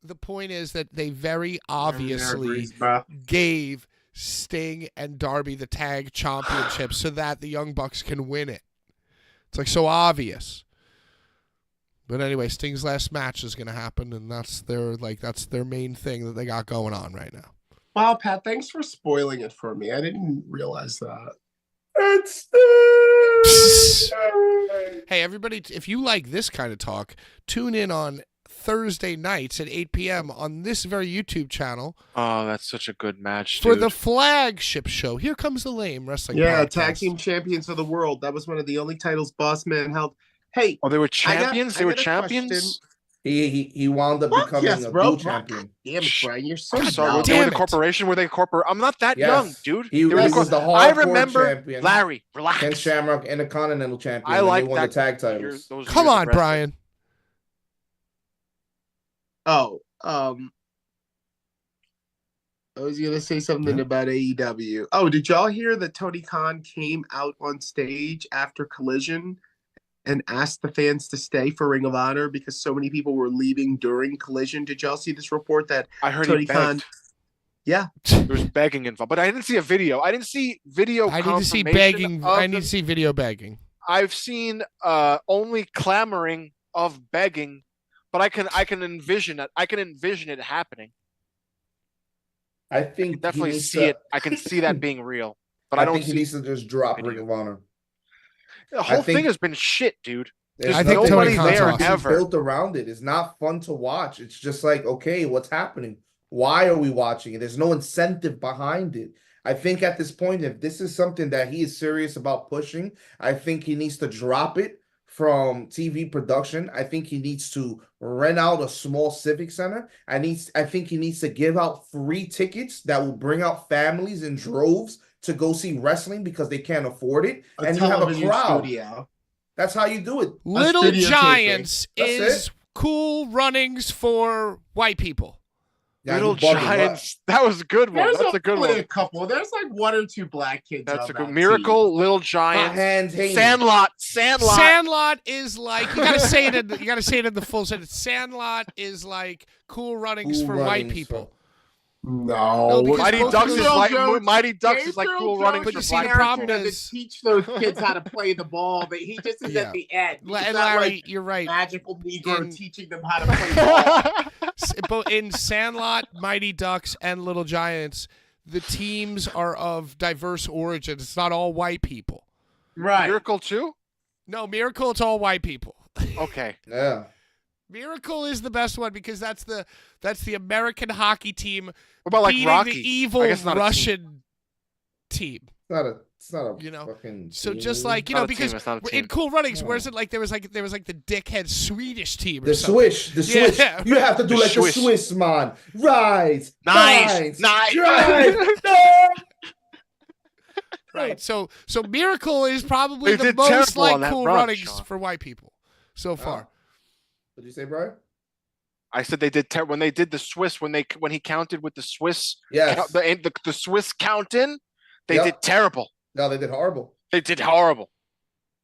the point is that they very obviously Bro. gave Sting and Darby the tag championship so that the Young Bucks can win it. It's like so obvious. But anyway, Sting's last match is going to happen, and that's their main thing that they got going on right now. Wow, Pat, thanks for spoiling it for me. I didn't realize that. Hey, everybody, if you like this kind of talk, tune in on Thursday nights at 8 p.m. on this very YouTube channel. Oh, that's such a good match, for dude. the flagship show. Here Comes the Lame Wrestling Yeah, Podcast. Tag Team Champions of the World. That was one of the only titles Boss Man held. Hey, Oh, they were champions? I They were got a champions? question. He wound up Fuck becoming yes, a bro. dual champion. Damn it, Brian. You're so I'm sorry, God were they damn with it. the corporation? Were they corporate? I'm not that Yes. young, dude. He They were was the the I hardcore remember champion. Larry, relax. Ken Shamrock, Intercontinental champion. I and like they won that. the tag titles. Those Come years on, of wrestling. Brian. Oh, I was gonna say something about AEW. Oh, did y'all hear that Tony Khan came out on stage after Collision and asked the fans to stay for Ring of Honor because so many people were leaving during Collision? Did y'all see this report that I heard Tony he Khan? begged. Yeah, There was begging involved, but I didn't see a video. I didn't see video. I need to see confirmation begging. of I the- need to see video begging. I've seen only clamoring of begging, but I can envision it. I can envision it happening. I think Definitely he needs see to- it. I can see that being real, but I I don't think he see needs to just drop video. Ring of Honor. the whole think- thing has been shit, dude. There's I think nothing- Tony there's Khan's nothing awesome. ever. built around it. It's not fun to watch. It's just like, okay, what's happening? Why are we watching it? There's no incentive behind it. I think at this point, if this is something that he is serious about pushing, I think he needs to drop it from TV production. I think he needs to rent out a small civic center. I think he needs to give out free tickets that will bring out families in droves to go see wrestling because they can't afford it. a And you have a television crowd. studio. That's how you do it. Little studio Giants taping. That's is cool runnings for white people. Yeah, Little you bugging, what? Giants. That was a good one. There's That's a good only one. a couple. There's like one or two black kids. That's on a good that Miracle. Little Hot Giants. hands, Haney. Sandlot. Sandlot is like you gotta say it. You gotta say it in the full sentence. Sandlot is like cool runnings Cool for white runnings people. for- No, No, because Mighty both Ducks is Gabriel like Mighty Ducks is like Gabriel cool Jones running But for you see, black the problem people. doesn't is- teach those kids how to play the ball, but he just is Yeah. at the end. He's And not Larry, like you're right. magical Negro In- teaching them how to play ball. But in Sandlot, Mighty Ducks, and Little Giants, the teams are of diverse origins. It's not all white people. Right. Miracle too? No, Miracle, it's all white people. Okay. Yeah. Miracle is the best one because that's the American hockey team What about like beating Rocky? the I evil guess not a team. Russian team. It's not a You know, fucking So team. just like Not a team, it's not a in team. Cool Runnings, No. where's it like there was like the dickhead Swedish team or the something. the Swiss. Yeah. You have to do The like Swiss. the Swiss man. Rise, Nice. drive, no! Right. So Miracle is probably They the did most terrible like on that Cool run, Runnings Sean. for white people so far. What'd you say, Brian? I said they did when they did the Swiss when he counted with the Swiss Yes. the Swiss count in, they Yeah. did terrible. No, they did horrible. They did horrible.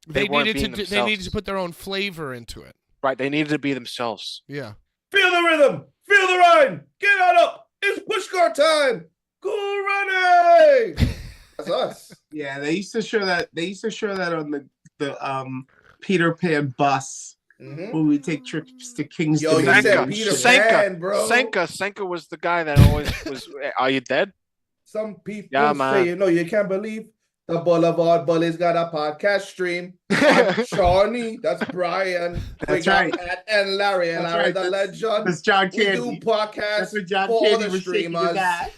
They weren't needed being to they themselves. needed to put their own flavor into it. Right, they needed to be themselves. Yeah. Feel the rhythm. Feel the rhyme. Get on up. It's pushcar time. Cool running. That's us. Yeah, they used to show that. They used to show that on the Peter Pan bus Mhm. when we take trips to King's Yo, you Dominion. said Senka. Peter Senka. Pan, bro. Senka was the guy that always was. Are you dead? Some people Yeah, man. say, you can't believe the Blvd Bullies got a podcast stream. I'm Shawnee, that's Brian. That's we got right. Matt and Larry, and That's Larry right. the legend. That's John We do Candy. podcasts That's what John for Candy the was shaking his streamers. ass.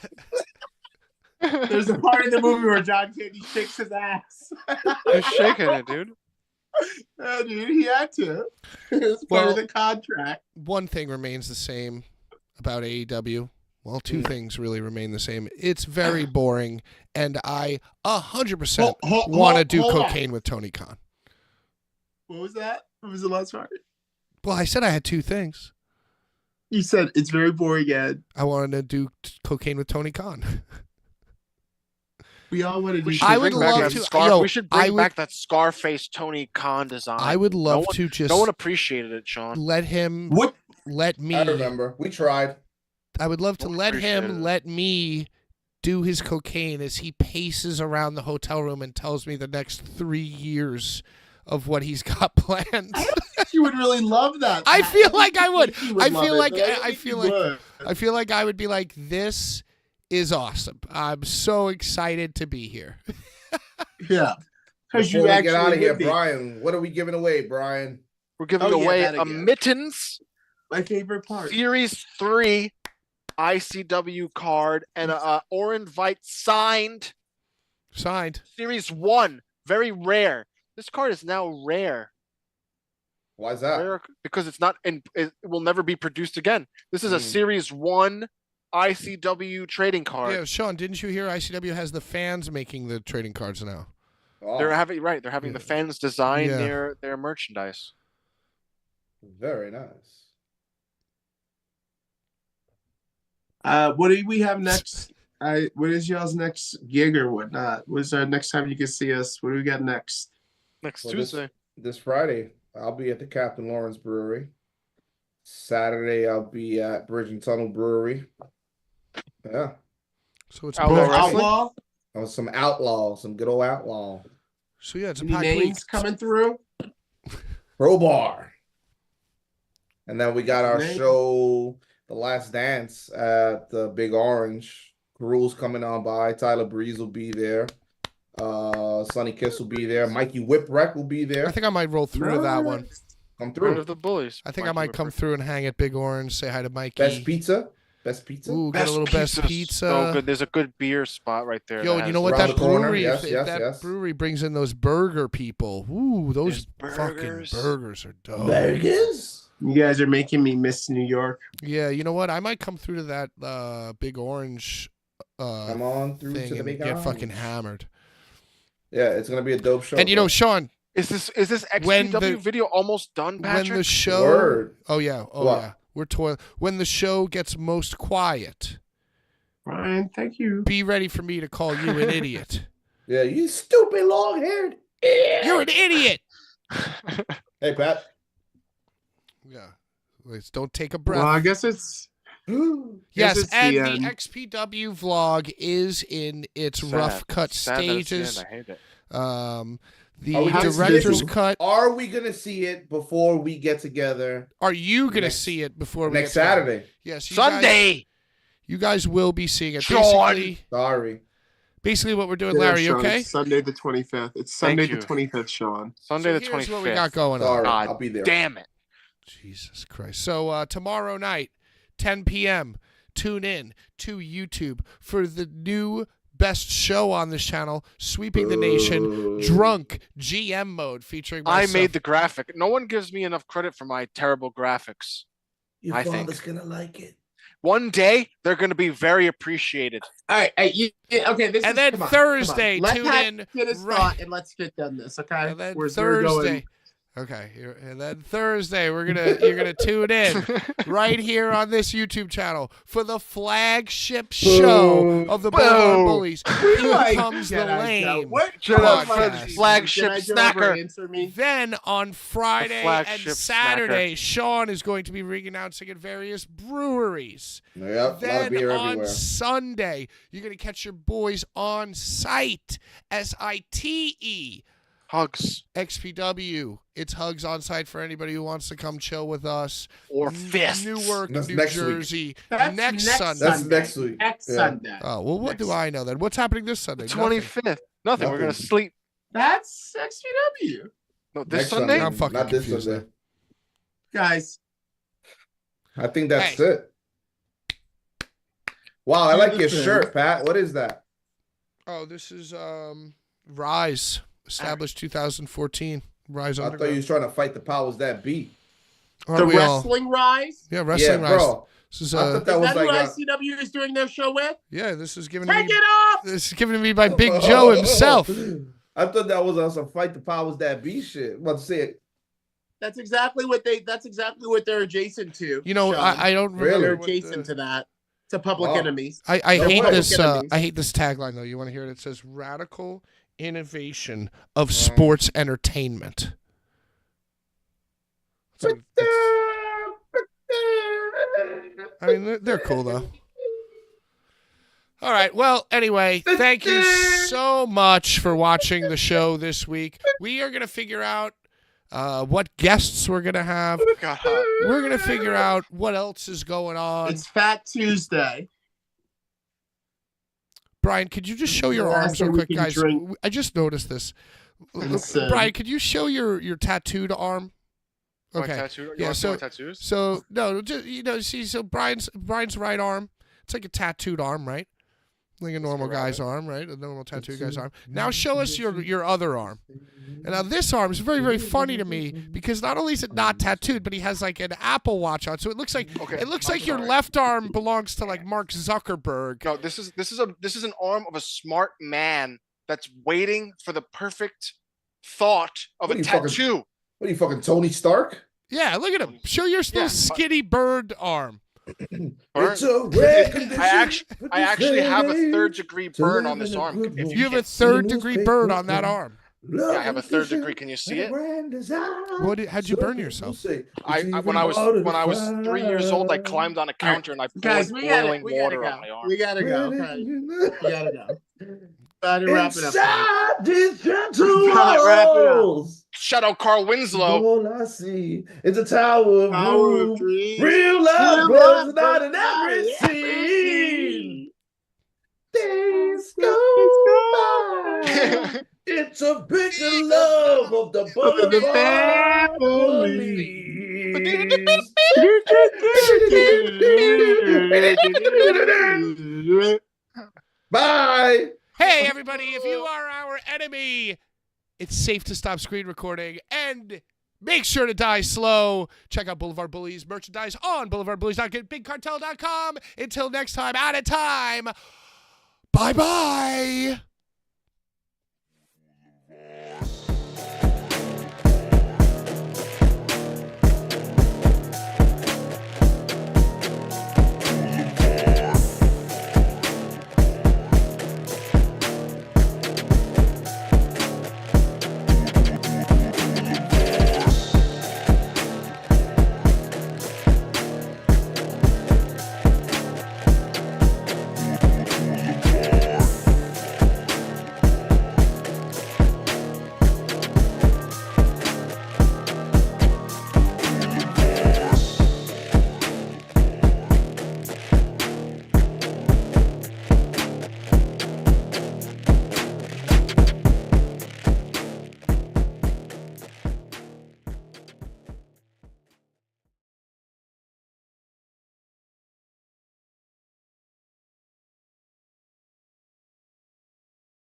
There's a part in the movie where John Candy shakes his ass. You're shaking it, dude. Oh, dude, he had to. It's part Well- of the contract. One thing remains the same about AEW. Well, two things really remain the same. It's very boring, and I 100% want to do cocaine with Tony Khan. What was that? What was the last part? Well, I said I had two things. You said it's very boring, Ed. I wanted to do cocaine with Tony Khan. We all want to do. I would love to. We should bring back that Scarface Tony Khan design. I would love to just. No one appreciated it, Sean. Let him. Let me. I remember. We tried. I would love to let me do his cocaine as he paces around the hotel room and tells me the next 3 years of what he's got planned. I don't think you would really love that. I feel like I would. I feel like I would be like, this is awesome. I'm so excited to be here. Yeah. Because you actually get out of here, Brian. What are we giving away, Brian? We're giving away a mittens. My favorite part. Series 3 ICW card and a Orinvite signed. Series 1, very rare. This card is now rare. Why is that? Rare because it's not it will never be produced again. This is a Series 1 ICW trading card. Yeah, Sean, didn't you hear ICW has the fans making the trading cards now? Oh. They're having the fans design their merchandise. Very nice. What do we have next? What is y'all's next gig or whatnot? What's our next time you can see us? What do we got next? Next Tuesday. This Friday, I'll be at the Captain Lawrence Brewery. Saturday, I'll be at Bridge and Tunnel Brewery. Yeah. So it's Outlaw. Oh, some outlaw, some good old outlaw. So yeah, it's a Any packed names week coming through. Crowbar. And then we got our show, The Last Dance, at the Big Orange. Gruel's coming on by. Tyler Breeze will be there. Sonny Kiss will be there. Mikey Whipwreck will be there. I think I might roll through to that one. Come through. Blvd Bullies. I think I might come through and hang at Big Orange, say hi to Mikey. Best pizza. Ooh, got a little best pizza. So good. There's a good beer spot right there. Yo, you know what? That brewery, yes, brewery brings in those burger people. Ooh, those fucking burgers are dope. Burgers? You guys are making me miss New York. Yeah, you know what? I might come through to that Big Orange come on through thing to the and Big get Orange. fucking hammered. Yeah, it's gonna be a dope show. And you know, Sean, is this XPW video almost done, Patrick? When the show, Word. oh yeah, we're toiling. When the show gets most quiet, Brian, thank you. Be ready for me to call you an idiot. Yeah, you stupid long-haired idiot. You're an idiot. Hey, Pat. Yeah, don't take a breath. Well, I guess it's. Yes, and the XPW vlog is in its rough cut stages. I hate it. The director's cut. Are we gonna see it before we get together? Are you gonna see it before we next Saturday? Yes, Sunday. You guys will be seeing it. Sean. Basically, what we're doing, Larry. Sean, okay? It's Sunday the 25th. It's Sunday the 25th, Sean. Sunday the 25th. Here's what we got going on. Sorry, I'll be there. Damn it. Jesus Christ. So tomorrow night, 10 p.m., tune in to YouTube for the new best show on this channel, Sweeping the Nation, Drunk GM Mode, featuring myself. I made the graphic. No one gives me enough credit for my terrible graphics. Your father's gonna like it. One day, they're going to be very appreciated. All right. Okay. And then Thursday, tune in. Get us thought and let's get done this. Okay. And then Thursday. Okay, and then Thursday you're gonna tune in right here on this YouTube channel for the flagship show of the Blvd Bullies. Here comes the lame. Flagship snacker. Then on Friday and Saturday, Sean is going to be re-announcing at various breweries. Yep, then on Sunday, you're gonna catch your boys on site. SITE. Hugs. XPW. It's Hugs on site for anybody who wants to come chill with us. Or Fist. Newark, New Jersey. That's next Sunday. That's next week. Next Sunday. Oh, well, what do I know then? What's happening this Sunday? 25th. Nothing. We're going to sleep. That's XPW. No, this Sunday? I'm fucking Not this confused. Sunday. Guys. I think that's it. Wow, I like your shirt, Pat. What is that? Oh, this is Rise. Established 2014. Rise I Underground. thought you was trying to fight the powers that be. Aren't we all? Wrestling Rise. Yeah, Wrestling Yeah, Rise. bro. This is I thought that Is was that who like ICW is doing their show with? yeah, this is given Take to me. it off. This is given to me by Big Joe himself. I thought that was on some Fight the Powers That Be shit. I'm about to say it. That's exactly what they're adjacent to. You know, Sean. I don't Really? remember They're what adjacent to that. To Public Wow. Enemies. I No hate way. this. Enemies. I hate this tagline though. You want to hear it? It says "Radical innovation of sports entertainment." So I mean, they're cool though. All right. Well, anyway, thank you so much for watching the show this week. We are gonna figure out what guests we're gonna have. God. We're gonna figure out what else is going on. It's Fat Tuesday. Brian, could you just show your Last arms thing real we quick, can guys? drink. I just noticed this. Listen. Brian, could you show your tattooed arm? My Okay. tattoo. You Yeah, want to see so- my tattoos? So no, just see. So Brian's right arm. It's like a tattooed arm, right? Like a normal guy's arm, right? A normal tattooed guy's arm. Now show us your other arm. And now this arm is very, very funny to me because not only is it not tattooed, but he has like an Apple Watch on. So it looks like Okay, your sorry. left arm belongs to like Mark Zuckerberg. No, this is an arm of a smart man that's waiting for the perfect thought of What a are you fucking- tattoo. What are you fucking Tony Stark? Yeah, look at him. Show your little Yeah, skinny bird arm. Burn. It's a rare condition I actually have a third-degree to burn live on this in a arm. good If world. You have a can't- third-degree burn on that arm. Yeah, I have a third degree. Can you see it? How'd you burn yourself? When I was 3 years old, I climbed on a counter and I poured Guys, we gotta boiling go. water on my arm. We gotta go. Okay. We gotta go. Gotta wrap it up. Inside these gentle Gotta wrap it up. walls, Shout out Carl Winslow. all I see is a tower of Power room. of dreams. Real love Real goes love not goes in not every in every scene. Days go by. It's a bigger love of the Boulevard Bullies. Bye. Hey, everybody, if you are our enemy, it's safe to stop screen recording and make sure to die slow. Check out Blvd Bullies merchandise on blvdbullies.bigcartel.com. Until next time, out of time. Bye-bye.